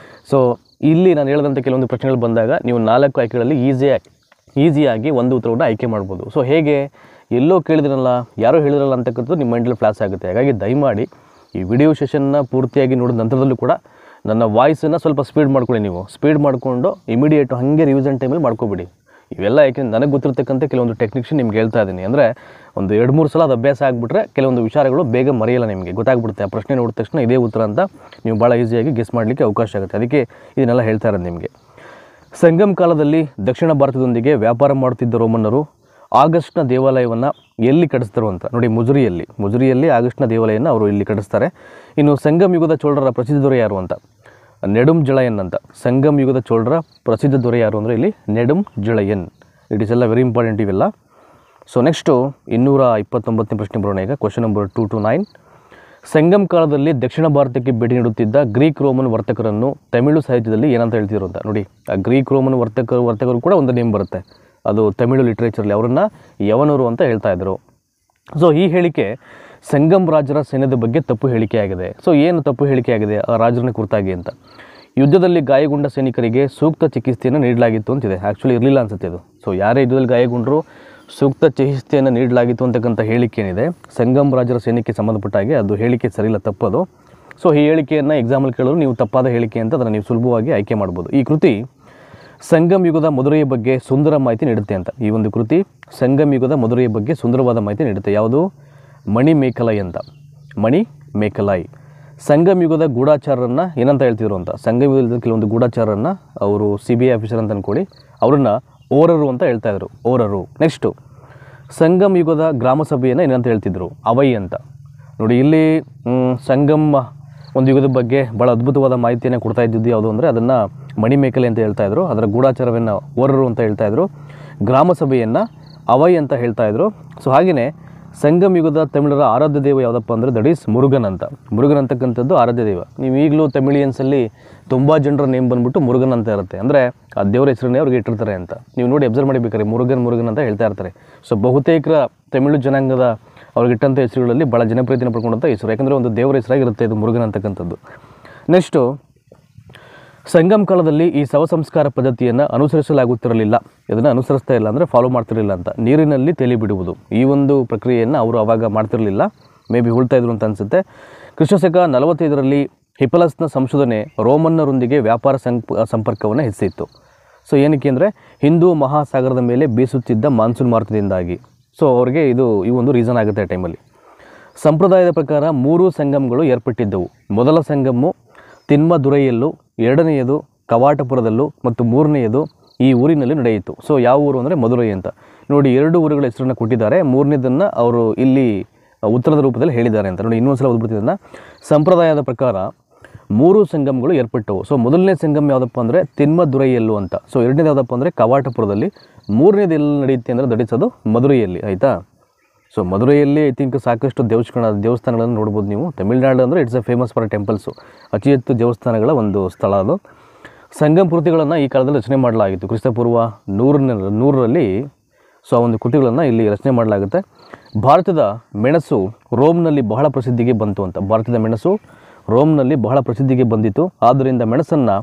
ಸೊ ಇಲ್ಲಿ ನಾನು ಹೇಳಿದಂಥ ಕೆಲವೊಂದು ಪ್ರಶ್ನೆಗಳು ಬಂದಾಗ ನೀವು 4 ಆಯ್ಕೆಗಳಲ್ಲಿ ಈಸಿಯಾಗಿ ಒಂದು ಉತ್ತರವನ್ನು ಆಯ್ಕೆ ಮಾಡ್ಬೋದು. ಸೊ ಹೇಗೆ? ಎಲ್ಲೋ ಕೇಳಿದ್ರಲ್ಲ, ಯಾರೋ ಹೇಳಿದ್ರಲ್ಲ ಅಂತಕ್ಕಂಥದ್ದು ನಿಮ್ಮ ಮೈಂಡಲ್ಲಿ ಫ್ಲಾಶ್ ಆಗುತ್ತೆ. ಹಾಗಾಗಿ ದಯಮಾಡಿ ಈ ವಿಡಿಯೋ ಸೆಷನ್ನ ಪೂರ್ತಿಯಾಗಿ ನೋಡಿದ ನಂತರದಲ್ಲೂ ಕೂಡ ನನ್ನ ವಾಯ್ಸನ್ನು ಸ್ವಲ್ಪ ಸ್ಪೀಡ್ ಮಾಡ್ಕೊಳ್ಳಿ. ನೀವು ಸ್ಪೀಡ್ ಮಾಡಿಕೊಂಡು ಇಮಿಡಿಯೇಟು ಹಾಗೆ ರಿವಿಷನ್ ಟೈಮಲ್ಲಿ ಮಾಡ್ಕೊಬಿಡಿ. ಇವೆಲ್ಲ ಯಾಕೆಂದ್ರೆ ನನಗೆ ಗೊತ್ತಿರ್ತಕ್ಕಂಥ ಕೆಲವೊಂದು ಟೆಕ್ನಿಕ್ಸ್ ನಿಮ್ಗೆ ಹೇಳ್ತಾ ಇದ್ದೀನಿ. ಅಂದರೆ ಒಂದು 2-3 ಸಲ ಅದು ಅಭ್ಯಾಸ ಆಗಿಬಿಟ್ರೆ ಕೆಲವೊಂದು ವಿಚಾರಗಳು ಬೇಗ ಮರೆಯಲ್ಲ, ನಿಮಗೆ ಗೊತ್ತಾಗ್ಬಿಡುತ್ತೆ. ಆ ಪ್ರಶ್ನೆ ನೋಡಿದ ತಕ್ಷಣ ಇದೇ ಉತ್ತರ ಅಂತ ನೀವು ಭಾಳ ಈಸಿಯಾಗಿ ಗೆಸ್ ಮಾಡಲಿಕ್ಕೆ ಅವಕಾಶ ಆಗುತ್ತೆ. ಅದಕ್ಕೆ ಇದನ್ನೆಲ್ಲ ಹೇಳ್ತಾ ಇರೋದು ನಿಮಗೆ. ಸಂಗಮ್ ಕಾಲದಲ್ಲಿ ದಕ್ಷಿಣ ಭಾರತದೊಂದಿಗೆ ವ್ಯಾಪಾರ ಮಾಡುತ್ತಿದ್ದ ರೋಮನ್ನರು ಆಗಸ್ಟ್ನ ದೇವಾಲಯವನ್ನು ಎಲ್ಲಿ ಕಟ್ಟಿಸ್ತಾರೆ ಅಂತ ನೋಡಿ, ಮುಜುರಿಯಲ್ಲಿ ಆಗಸ್ಟ್ನ ದೇವಾಲಯನ ಅವರು ಇಲ್ಲಿ ಕಟ್ಟಿಸ್ತಾರೆ. ಇನ್ನು ಸಂಗಮ್ ಯುಗದ ಚೋಳರ ಪ್ರಸಿದ್ಧ ದೊರೆ ಯಾರು ಅಂತ, ನೆಡುಮ್ ಜಳಯನ್ ಅಂತ. ಸಂಗಮ್ ಯುಗದ ಚೋಳರ ಪ್ರಸಿದ್ಧ ದೊರೆ ಯಾರು ಅಂದರೆ ಇಲ್ಲಿ ನೆಡುಮ್ ಜಳಯನ್. ಇಟ್ ಈಸ್ ಎಲ್ಲ ವೆರಿ ಇಂಪಾರ್ಟೆಂಟ್ ಇವೆಲ್ಲ. ಸೊ ನೆಕ್ಸ್ಟು 229ನೇ ಪ್ರಶ್ನೆ ಬರೋಣ. ಈಗ ಕ್ವಶನ್ ನಂಬರ್ 2 to 9. ಸಂಗಮ್ ಕಾಲದಲ್ಲಿ ದಕ್ಷಿಣ ಭಾರತಕ್ಕೆ ಭೇಟಿ ನೀಡುತ್ತಿದ್ದ ಗ್ರೀಕ್ ರೋಮನ್ ವರ್ತಕರನ್ನು ತಮಿಳು ಸಾಹಿತ್ಯದಲ್ಲಿ ಏನಂತ ಹೇಳ್ತಿದ್ರು ಅಂತ ನೋಡಿ. ಆ ಗ್ರೀಕ್ ರೋಮನ್ ವರ್ತಕರು ಕೂಡ ಒಂದು ನೇಮ್ ಬರುತ್ತೆ, ಅದು ತಮಿಳು ಲಿಟ್ರೇಚರಲ್ಲಿ ಅವರನ್ನು ಯವನರು ಅಂತ ಹೇಳ್ತಾ ಇದ್ರು. ಸೊ ಈ ಹೇಳಿಕೆ ಸಂಗಮ್ ರಾಜರ ಸೈನ್ಯದ ಬಗ್ಗೆ ತಪ್ಪು ಹೇಳಿಕೆಯಾಗಿದೆ. ಸೊ ಏನು ತಪ್ಪು ಹೇಳಿಕೆಯಾಗಿದೆ ಆ ರಾಜರನ್ನ ಕುರಿತಾಗಿ ಅಂತ, ಯುದ್ಧದಲ್ಲಿ ಗಾಯಗೊಂಡ ಸೈನಿಕರಿಗೆ ಸೂಕ್ತ ಚಿಕಿತ್ಸೆಯನ್ನು ನೀಡಲಾಗಿತ್ತು ಅಂತಿದೆ. ಆ್ಯಕ್ಚುಲಿ ಇರಲಿಲ್ಲ ಅನ್ಸುತ್ತೆ ಇದು. ಸೊ ಯಾರೇ ಯುದ್ಧದಲ್ಲಿ ಗಾಯಗೊಂಡರೂ ಸೂಕ್ತ ಚಿಕಿತ್ಸೆಯನ್ನು ನೀಡಲಾಗಿತ್ತು ಅಂತಕ್ಕಂಥ ಹೇಳಿಕೆ ಏನಿದೆ ಸಂಗಮ್ ರಾಜರ ಸೈನ್ಯಕ್ಕೆ ಸಂಬಂಧಪಟ್ಟ ಹಾಗೆ, ಅದು ಹೇಳಿಕೆ ಸರಿಯಿಲ್ಲ, ತಪ್ಪದು. ಸೊ ಈ ಹೇಳಿಕೆಯನ್ನು ಎಕ್ಸಾಮಲ್ಲಿ ಕೇಳೋರು ನೀವು ತಪ್ಪಾದ ಹೇಳಿಕೆ ಅಂತ ಅದನ್ನು ನೀವು ಸುಲಭವಾಗಿ ಆಯ್ಕೆ ಮಾಡ್ಬೋದು. ಈ ಕೃತಿ ಸಂಗಮ್ ಯುಗದ ಮಧುರೆಯ ಬಗ್ಗೆ ಸುಂದರ ಮಾಹಿತಿ ನೀಡುತ್ತೆ ಅಂತ. ಈ ಒಂದು ಕೃತಿ ಸಂಗಮ್ ಯುಗದ ಮಧುರೆಯ ಬಗ್ಗೆ ಸುಂದರವಾದ ಮಾಹಿತಿ ನೀಡುತ್ತೆ. ಯಾವುದು? ಮಣಿ ಮೇಕಲೈ ಅಂತ. ಮಣಿ ಮೇಕಲೈ. ಸಂಗಮ್ ಯುಗದ ಗೂಢಾಚಾರರನ್ನು ಏನಂತ ಹೇಳ್ತಿದ್ರು ಅಂತ, ಸಂಗಮ್ ಯುಗದ ಕೆಲವೊಂದು ಗೂಢಾಚಾರರನ್ನು ಅವರು CBI ಆಫೀಸರ್ ಅಂತ ಅಂದ್ಕೊಳ್ಳಿ, ಅವರನ್ನು ಓರರು ಅಂತ ಹೇಳ್ತಾಯಿದ್ರು, ಓರರು. ನೆಕ್ಸ್ಟು ಸಂಗಮ್ ಯುಗದ ಗ್ರಾಮ ಸಭೆಯನ್ನು ಏನಂತ ಹೇಳ್ತಿದ್ರು, ಅವೈ ಅಂತ. ನೋಡಿ ಇಲ್ಲಿ ಸಂಗಮ್ ಒಂದು ಯುಗದ ಬಗ್ಗೆ ಭಾಳ ಅದ್ಭುತವಾದ ಮಾಹಿತಿಯನ್ನು ಕೊಡ್ತಾ ಇದ್ದಿದ್ದು ಯಾವುದು ಅಂದರೆ ಅದನ್ನು ಮಣಿಮೇಕಲೆ ಅಂತ ಹೇಳ್ತಾಯಿದ್ರು, ಅದರ ಗೂಢಾಚಾರವನ್ನು ಓರರು ಅಂತ ಹೇಳ್ತಾಯಿದ್ರು, ಗ್ರಾಮ ಸಭೆಯನ್ನು ಅವೈ ಅಂತ ಹೇಳ್ತಾಯಿದ್ರು. ಸೊ ಹಾಗೆಯೇ ಸಂಗಮ್ ಯುಗದ ತಮಿಳರ ಆರಾಧ್ಯ ದೇವ ಯಾವುದಪ್ಪ ಅಂದರೆ ದಟ್ ಈಸ್ ಮುರುಗನ್ ಅಂತ. ಮುರುಗನ್ ಅಂತಕ್ಕಂಥದ್ದು ಆರಾಧ್ಯ ದೇವ. ನೀವು ಈಗಲೂ ತಮಿಳಿಯನ್ಸಲ್ಲಿ ತುಂಬ ಜನರ ನೇಮ್ ಬಂದುಬಿಟ್ಟು ಮುರುಗನ್ ಅಂತ ಇರುತ್ತೆ, ಅಂದರೆ ಆ ದೇವರ ಹೆಸರನ್ನೇ ಅವ್ರಿಗೆ ಇಟ್ಟಿರ್ತಾರೆ ಅಂತ. ನೀವು ನೋಡಿ ಅಬ್ಸರ್ವ್ ಮಾಡಿಬೇಕಾರೆ ಮುರುಗನ್ ಅಂತ ಹೇಳ್ತಾ ಇರ್ತಾರೆ. ಸೊ ಬಹುತೇಕ ತಮಿಳು ಜನಾಂಗದ ಅವ್ರಿಗೆ ಇಟ್ಟಂಥ ಹೆಸರುಗಳಲ್ಲಿ ಭಾಳ ಜನಪ್ರಿಯತೆಯನ್ನು ಪಡ್ಕೊಂಡಂಥ ಹೆಸರು, ಯಾಕಂದರೆ ಒಂದು ದೇವರ ಹೆಸರಾಗಿರುತ್ತೆ ಇದು ಮುರುಗನ್ ಅಂತಕ್ಕಂಥದ್ದು. ನೆಕ್ಸ್ಟು ಸಂಗಮ್ ಕಾಲದಲ್ಲಿ ಈ ಶವ ಸಂಸ್ಕಾರ ಪದ್ಧತಿಯನ್ನು ಅನುಸರಿಸಲಾಗುತ್ತಿರಲಿಲ್ಲ. ಇದನ್ನು ಅನುಸರಿಸ್ತಾ ಇಲ್ಲ ಅಂದರೆ ಫಾಲೋ ಮಾಡ್ತಿರಲಿಲ್ಲ ಅಂತ. ನೀರಿನಲ್ಲಿ ತೇಲಿ ಬಿಡುವುದು, ಈ ಒಂದು ಪ್ರಕ್ರಿಯೆಯನ್ನು ಅವರು ಆವಾಗ ಮಾಡ್ತಿರಲಿಲ್ಲ, ಮೇ ಬಿ ಉಳ್ತಾ ಇದ್ರು ಅಂತ ಅನಿಸುತ್ತೆ. ಕ್ರಿಸ್ತಶಕ 45ರಲ್ಲಿ ಹಿಪಲಸ್ನ ಸಂಶೋಧನೆ ರೋಮನ್ನರೊಂದಿಗೆ ವ್ಯಾಪಾರ ಸಂಪರ್ಕವನ್ನು ಹೆಚ್ಚಿಸಿತ್ತು. ಸೊ ಏನಕ್ಕೆ ಅಂದರೆ ಹಿಂದೂ ಮಹಾಸಾಗರದ ಮೇಲೆ ಬೀಸುತ್ತಿದ್ದ ಮಾನ್ಸೂನ್ ಮಾರುತದಿಂದಾಗಿ. ಸೊ ಅವ್ರಿಗೆ ಈ ಒಂದು ರೀಸನ್ ಆಗುತ್ತೆ ಆ ಟೈಮಲ್ಲಿ. ಸಂಪ್ರದಾಯದ ಪ್ರಕಾರ 3 ಸಂಗಮಗಳು ಏರ್ಪಟ್ಟಿದ್ದವು. ಮೊದಲ ಸಂಗಮವು ತಿನ್ಮದುರೈಯಲ್ಲೂ, ಎರಡನೆಯದು ಕವಾಟಪುರದಲ್ಲೂ ಮತ್ತು ಮೂರನೆಯದು ಈ ಊರಿನಲ್ಲಿ ನಡೆಯಿತು. ಸೊ ಯಾವ ಊರು ಅಂದರೆ ಮಧುರೈ ಅಂತ. ನೋಡಿ 2 ಊರುಗಳ ಹೆಸರನ್ನು ಕೊಟ್ಟಿದ್ದಾರೆ, ಮೂರನೇದನ್ನು ಅವರು ಇಲ್ಲಿ ಉತ್ತರದ ರೂಪದಲ್ಲಿ ಹೇಳಿದ್ದಾರೆ ಅಂತ. ನೋಡಿ ಇನ್ನೊಂದು ಸಲ ಓದ್ಬಿಡ್ತಿದ್ದನ್ನು. ಸಂಪ್ರದಾಯದ ಪ್ರಕಾರ 3 ಸಂಗಮಗಳು ಏರ್ಪಟ್ಟವು. ಸೊ ಮೊದಲನೇ ಸಂಗಮ ಯಾವುದಪ್ಪ ಅಂದರೆ ತಿನ್ಮದುರೈಯಲ್ಲೂ ಅಂತ. ಸೊ ಎರಡನೇದು ಯಾವುದಪ್ಪ ಅಂದರೆ ಕವಾಟಪುರದಲ್ಲಿ, ಮೂರನೇದು ಎಲ್ಲಿ ನಡೆಯುತ್ತೆ ಅಂದರೆ ದಡಿಸೋದು ಮಧುರೈಯಲ್ಲಿ, ಆಯಿತಾ. ಸೊ ಮಧುರೈಯಲ್ಲಿ ಐ ಥಿಂಕ್ ಸಾಕಷ್ಟು ದೇವಸ್ಥಾನಗಳನ್ನು ನೋಡ್ಬೋದು ನೀವು. ತಮಿಳುನಾಡು ಅಂದರೆ it's A famous for temples, ಅತಿ ಹೆಚ್ಚು ದೇವಸ್ಥಾನಗಳ ಒಂದು ಸ್ಥಳ ಅದು. ಸಂಗಮ ಕೃತಿಗಳನ್ನು ಈ ಕಾಲದಲ್ಲಿ ರಚನೆ ಮಾಡಲಾಗಿತ್ತು. ಕ್ರಿಸ್ತಪೂರ್ವ 100ರಲ್ಲಿ ಸೊ ಆ ಒಂದು ಕೃತಿಗಳನ್ನು ಇಲ್ಲಿ ರಚನೆ ಮಾಡಲಾಗುತ್ತೆ. ಭಾರತದ ಮೆಣಸು ರೋಮ್ನಲ್ಲಿ ಬಹಳ ಪ್ರಸಿದ್ಧಿಗೆ ಬಂತು ಅಂತ. ಭಾರತದ ಮೆಣಸು ರೋಮ್ನಲ್ಲಿ ಬಹಳ ಪ್ರಸಿದ್ಧಿಗೆ ಬಂದಿತ್ತು. ಆದ್ದರಿಂದ ಮೆಣಸನ್ನು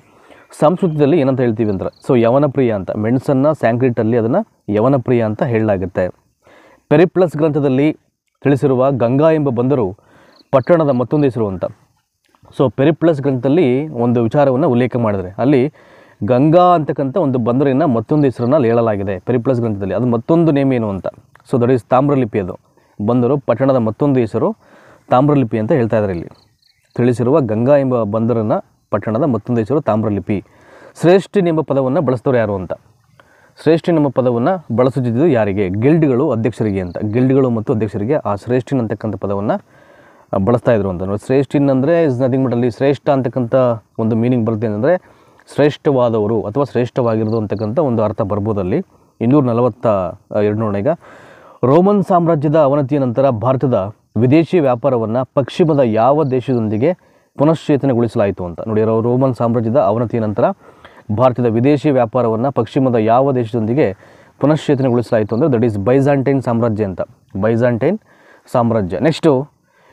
ಸಂಸ್ಕೃತದಲ್ಲಿ ಏನಂತ ಹೇಳ್ತೀವಿ ಅಂದರೆ ಸೊ ಯವನಪ್ರಿಯ ಅಂತ. ಮೆಣಸನ್ನು ಸ್ಯಾಂಕ್ರಿಟಲ್ಲಿ ಅದನ್ನು ಯವನಪ್ರಿಯ ಅಂತ ಹೇಳಲಾಗುತ್ತೆ. ಪೆರಿಪ್ಲಸ್ ಗ್ರಂಥದಲ್ಲಿ ತಿಳಿಸಿರುವ ಗಂಗಾ ಎಂಬ ಬಂದರು ಪಟ್ಟಣದ ಮತ್ತೊಂದು ಹೆಸರು ಅಂತ. ಸೊ ಪೆರಿಪ್ಲಸ್ ಗ್ರಂಥದಲ್ಲಿ ಒಂದು ವಿಚಾರವನ್ನು ಉಲ್ಲೇಖ ಮಾಡಿದರೆ ಅಲ್ಲಿ ಗಂಗಾ ಅಂತಕ್ಕಂಥ ಒಂದು ಬಂದರಿನ ಮತ್ತೊಂದು ಹೆಸರನ್ನು ಹೇಳಲಾಗಿದೆ ಪೆರಿಪ್ಲಸ್ ಗ್ರಂಥದಲ್ಲಿ. ಅದು ಮತ್ತೊಂದು ನೇಮ್ ಏನು ಅಂತ. So that is Tamralipti. ಅದು ಬಂದರು ಪಟ್ಟಣದ ಮತ್ತೊಂದು ಹೆಸರು ತಾಮ್ರಲಿಪಿ ಅಂತ ಹೇಳ್ತಾ ಇದ್ದಾರೆ ಇಲ್ಲಿ. ತಿಳಿಸಿರುವ ಗಂಗಾ ಎಂಬ ಬಂದರಿನ ಪಟ್ಟಣದ ಮತ್ತೊಂದು ಹೆಸರು ತಾಮ್ರಲಿಪಿ. ಶ್ರೇಷ್ಠಿನ್ ಎಂಬ ಪದವನ್ನು ಬಳಸಿದವರು ಯಾರು ಅಂತ. ಶ್ರೇಷ್ಠಿನ್ ಎಂಬ ಪದವನ್ನು ಬಳಸುತ್ತಿದ್ದು ಯಾರಿಗೆ? ಗಿಲ್ಡ್ಗಳು ಅಧ್ಯಕ್ಷರಿಗೆ ಅಂತ. ಗಿಲ್ಡ್ಗಳು ಮತ್ತು ಅಧ್ಯಕ್ಷರಿಗೆ ಆ ಶ್ರೇಷ್ಠಿನ್ ಅಂತಕ್ಕಂಥ ಪದವನ್ನು ಬಳಸ್ತಾ ಇದ್ರು ಅಂತ. ನೋಡಿ ಶ್ರೇಷ್ಠಿನ್ ಅಂದರೆ ಇಸ್ ನಥಿಂಗ್ ಬಟ್ ಅಲ್ಲಿ ಶ್ರೇಷ್ಠ ಅಂತಕ್ಕಂಥ ಒಂದು ಮೀನಿಂಗ್ ಬರುತ್ತೆ ಅಂದರೆ ಶ್ರೇಷ್ಠವಾದವರು ಅಥವಾ ಶ್ರೇಷ್ಠವಾಗಿರೋದು ಅಂತಕ್ಕಂಥ ಒಂದು ಅರ್ಥ ಬರ್ಬೋದಲ್ಲಿ. 242 ನೋಡೋಣ ಈಗ. ರೋಮನ್ ಸಾಮ್ರಾಜ್ಯದ ಅವನತಿಯ ನಂತರ ಭಾರತದ ವಿದೇಶಿ ವ್ಯಾಪಾರವನ್ನು ಪಶ್ಚಿಮದ ಯಾವ ದೇಶದೊಂದಿಗೆ ಪುನಶ್ಚೇತನಗೊಳಿಸಲಾಯಿತು ಅಂತ. ನೋಡಿ ರೋಮನ್ ಸಾಮ್ರಾಜ್ಯದ ಅವನತಿಯ ನಂತರ ಭಾರತದ ವಿದೇಶಿ ವ್ಯಾಪಾರವನ್ನು ಪಶ್ಚಿಮದ ಯಾವ ದೇಶದೊಂದಿಗೆ ಪುನಶ್ಚೇತನಗೊಳಿಸಲಾಯಿತು ಅಂದರೆ ದಟ್ ಈಸ್ ಬೈಜಾಂಟೈನ್ ಸಾಮ್ರಾಜ್ಯ ಅಂತ. ಬೈಜಾಂಟೈನ್ ಸಾಮ್ರಾಜ್ಯ. ನೆಕ್ಸ್ಟು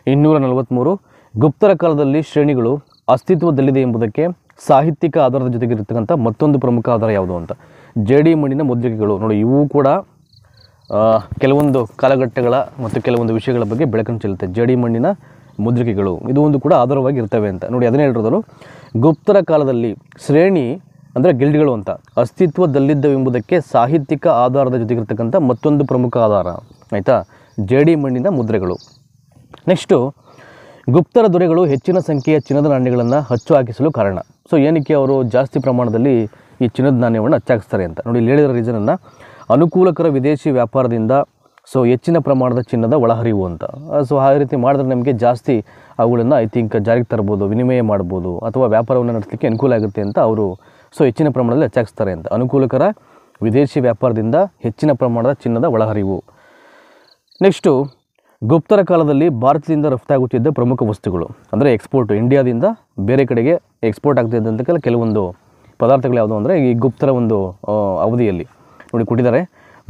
243 ಗುಪ್ತರ ಕಾಲದಲ್ಲಿ ಶ್ರೇಣಿಗಳು ಅಸ್ತಿತ್ವದಲ್ಲಿದೆ ಎಂಬುದಕ್ಕೆ ಸಾಹಿತ್ಯಿಕ ಆಧಾರದ ಜೊತೆಗೆ ಇರತಕ್ಕಂಥ ಮತ್ತೊಂದು ಪ್ರಮುಖ ಆಧಾರ ಯಾವುದು ಅಂತ. ಜೇಡಿ ಮಣ್ಣಿನ ಮುದ್ರಿಕೆಗಳು. ನೋಡಿ ಇವು ಕೂಡ ಕೆಲವೊಂದು ಕಾಲಘಟ್ಟಗಳ ಮತ್ತು ಕೆಲವೊಂದು ವಿಷಯಗಳ ಬಗ್ಗೆ ಬೆಳಕನ್ನು ಚೆಲ್ಲುತ್ತೆ. ಜೇಡಿ ಮಣ್ಣಿನ ಮುದ್ರಿಕೆಗಳು ಇದು ಒಂದು ಕೂಡ ಆಧಾರವಾಗಿ ಇರ್ತವೆ ಅಂತ. ನೋಡಿ ಅದನ್ನೇ ಹೇಳಿರೋದು. ಗುಪ್ತರ ಕಾಲದಲ್ಲಿ ಶ್ರೇಣಿ ಅಂದರೆ ಗಿಲ್ಡ್ಗಳು ಅಂತ ಅಸ್ತಿತ್ವದಲ್ಲಿದ್ದವೆಂಬುದಕ್ಕೆ ಸಾಹಿತ್ಯಿಕ ಆಧಾರದ ಜೊತೆಗಿರ್ತಕ್ಕಂಥ ಮತ್ತೊಂದು ಪ್ರಮುಖ ಆಧಾರ ಆಯಿತಾ. ಜೇಡಿ ಮಣ್ಣಿನ ಮುದ್ರೆಗಳು. ನೆಕ್ಸ್ಟು ಗುಪ್ತರ ದೊರೆಗಳು ಹೆಚ್ಚಿನ ಸಂಖ್ಯೆಯ ಚಿನ್ನದ ನಾಣ್ಯಗಳನ್ನು ಅಚ್ಚು ಹಾಕಿಸಲು ಕಾರಣ. ಸೊ ಏನಕ್ಕೆ ಅವರು ಜಾಸ್ತಿ ಪ್ರಮಾಣದಲ್ಲಿ ಈ ಚಿನ್ನದ ನಾಣ್ಯವನ್ನು ಅಚ್ಚಾಕಿಸ್ತಾರೆ ಅಂತ ನೋಡಿ, ಇಲ್ಲಿ ಹೇಳಿರೋ ರೀಸನನ್ನು ಅನುಕೂಲಕರ ವಿದೇಶಿ ವ್ಯಾಪಾರದಿಂದ ಸೊ ಹೆಚ್ಚಿನ ಪ್ರಮಾಣದ ಚಿನ್ನದ ಒಳಹರಿವು ಅಂತ. ಸೊ ಆ ರೀತಿ ಮಾಡಿದ್ರೆ ನಮಗೆ ಜಾಸ್ತಿ ಅವುಗಳನ್ನು ಐ ಥಿಂಕ್ ಜಾರಿಗೆ ತರ್ಬೋದು, ವಿನಿಮಯ ಮಾಡ್ಬೋದು, ಅಥವಾ ವ್ಯಾಪಾರವನ್ನು ನಡೆಸಲಿಕ್ಕೆ ಅನುಕೂಲ ಆಗುತ್ತೆ ಅಂತ ಅವರು ಸೊ ಹೆಚ್ಚಿನ ಪ್ರಮಾಣದಲ್ಲಿ ಅಚ್ಚಾಕಿಸ್ತಾರೆ ಅಂತ. ಅನುಕೂಲಕರ ವಿದೇಶಿ ವ್ಯಾಪಾರದಿಂದ ಹೆಚ್ಚಿನ ಪ್ರಮಾಣದ ಚಿನ್ನದ ಒಳಹರಿವು. ನೆಕ್ಸ್ಟು ಗುಪ್ತರ ಕಾಲದಲ್ಲಿ ಭಾರತದಿಂದ ರಫ್ತಾಗುತ್ತಿದ್ದ ಪ್ರಮುಖ ವಸ್ತುಗಳು ಅಂದರೆ ಎಕ್ಸ್ಪೋರ್ಟು, ಇಂಡಿಯಾದಿಂದ ಬೇರೆ ಕಡೆಗೆ ಎಕ್ಸ್ಪೋರ್ಟ್ ಆಗ್ತಿದ್ದಂಥ ಕೆಲವೊಂದು ಪದಾರ್ಥಗಳು ಯಾವುದು ಅಂದರೆ ಈ ಗುಪ್ತರ ಒಂದು ಅವಧಿಯಲ್ಲಿ ನೋಡಿ ಕೊಟ್ಟಿದ್ದಾರೆ.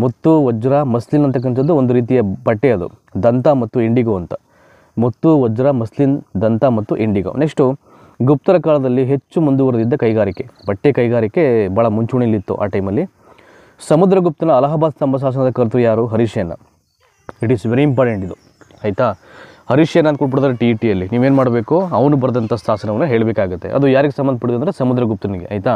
ಮುತ್ತು, ವಜ್ರ, ಮಸ್ಲಿನ್ ಅಂತಕ್ಕಂಥದ್ದು ಒಂದು ರೀತಿಯ ಬಟ್ಟೆ, ಅದು ದಂತ ಮತ್ತು ಇಂಡಿಗೋ ಅಂತ. ಮುತ್ತು, ವಜ್ರ, ಮಸ್ಲಿನ್, ದಂತ ಮತ್ತು ಇಂಡಿಗೋ. ನೆಕ್ಸ್ಟು ಗುಪ್ತರ ಕಾಲದಲ್ಲಿ ಹೆಚ್ಚು ಮುಂದುವರೆದಿದ್ದ ಕೈಗಾರಿಕೆ, ಬಟ್ಟೆ ಕೈಗಾರಿಕೆ ಭಾಳ ಮುಂಚೂಣಿಯಲ್ಲಿತ್ತು ಆ ಟೈಮಲ್ಲಿ. ಸಮುದ್ರಗುಪ್ತನ ಅಲಹಾಬಾದ್ ಸ್ತಂಭ ಶಾಸನದ ಕರ್ತೃ ಯಾರು? ಹರಿಶೇನ. ಇಟ್ ಈಸ್ ವೆರಿ ಇಂಪಾರ್ಟೆಂಟ್ ಇದು ಆಯಿತಾ. ಹರಿಶೇನ ಅಂತ ಕೊಟ್ಬಿಡ್ತಾರೆ TETಯಲ್ಲಿ. ನೀವೇನು ಮಾಡಬೇಕು, ಅವನು ಬರೆದಂಥ ಶಾಸನವನ್ನು ಹೇಳಬೇಕಾಗುತ್ತೆ. ಅದು ಯಾರಿಗೆ ಸಂಬಂಧಪಟ್ಟಿದೆ ಅಂದರೆ ಸಮುದ್ರಗುಪ್ತನಿಗೆ ಆಯಿತಾ.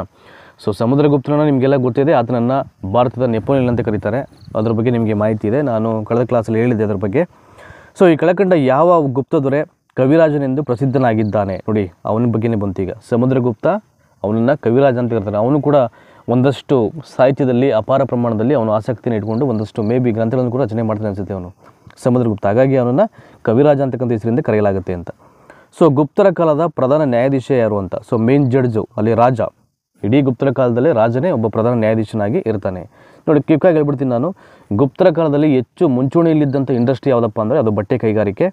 ಸೊ ಸಮುದ್ರಗುಪ್ತನ ನಿಮಗೆಲ್ಲ ಗೊತ್ತಿದೆ, ಆತನನ್ನು ಭಾರತದ ನೆಪೋಲಿಯನ್ ಅಂತ ಕರೀತಾರೆ. ಅದ್ರ ಬಗ್ಗೆ ನಿಮಗೆ ಮಾಹಿತಿ ಇದೆ, ನಾನು ಕಳೆದ ಕ್ಲಾಸಲ್ಲಿ ಹೇಳಿದ್ದೆ ಅದ್ರ ಬಗ್ಗೆ. ಸೊ ಈ ಕೆಳಕಂಡ ಯಾವ ಗುಪ್ತ ದೊರೆ ಕವಿರಾಜನೆಂದು ಪ್ರಸಿದ್ಧನಾಗಿದ್ದಾನೆ ನೋಡಿ, ಅವನ ಬಗ್ಗೆನೇ ಬಂತೀಗ. ಸಮುದ್ರಗುಪ್ತ, ಅವನನ್ನು ಕವಿರಾಜ ಅಂತ ಕರೀತಾರೆ. ಅವನು ಕೂಡ ಒಂದಷ್ಟು ಸಾಹಿತ್ಯದಲ್ಲಿ ಅಪಾರ ಪ್ರಮಾಣದಲ್ಲಿ ಅವನು ಆಸಕ್ತಿಯನ್ನು ಇಟ್ಕೊಂಡು ಒಂದಷ್ಟು ಗ್ರಂಥಗಳನ್ನು ಕೂಡ ರಚನೆ ಮಾಡ್ತಾನೆ ಅನಿಸುತ್ತೆ ಅವನು ಸಮುದ್ರಗುಪ್ತ. ಹಾಗಾಗಿ ಅವನನ್ನು ಕವಿರಾಜ ಅಂತಕ್ಕಂಥ ಹೆಸರಿಂದ ಕರೆಯಲಾಗುತ್ತೆ ಅಂತ. ಸೊ ಗುಪ್ತರ ಕಾಲದ ಪ್ರಧಾನ ನ್ಯಾಯಾಧೀಶ ಯಾರು ಅಂತ. ಸೊ ಮೇನ್ ಜಡ್ಜು ಅಲ್ಲಿ ರಾಜ, ಇಡೀ ಗುಪ್ತರ ಕಾಲದಲ್ಲಿ ರಾಜನೇ ಒಬ್ಬ ಪ್ರಧಾನ ನ್ಯಾಯಾಧೀಶನಾಗಿ ಇರ್ತಾನೆ. ನೋಡಿ ಕ್ವಿಕ್ಕಾಗಿ ಹೇಳ್ಬಿಡ್ತೀನಿ ನಾನು. ಗುಪ್ತರ ಕಾಲದಲ್ಲಿ ಹೆಚ್ಚು ಮುಂಚೂಣಿಯಲ್ಲಿದ್ದಂಥ ಇಂಡಸ್ಟ್ರಿ ಯಾವುದಪ್ಪ ಅಂದರೆ ಅದು ಬಟ್ಟೆ ಕೈಗಾರಿಕೆ.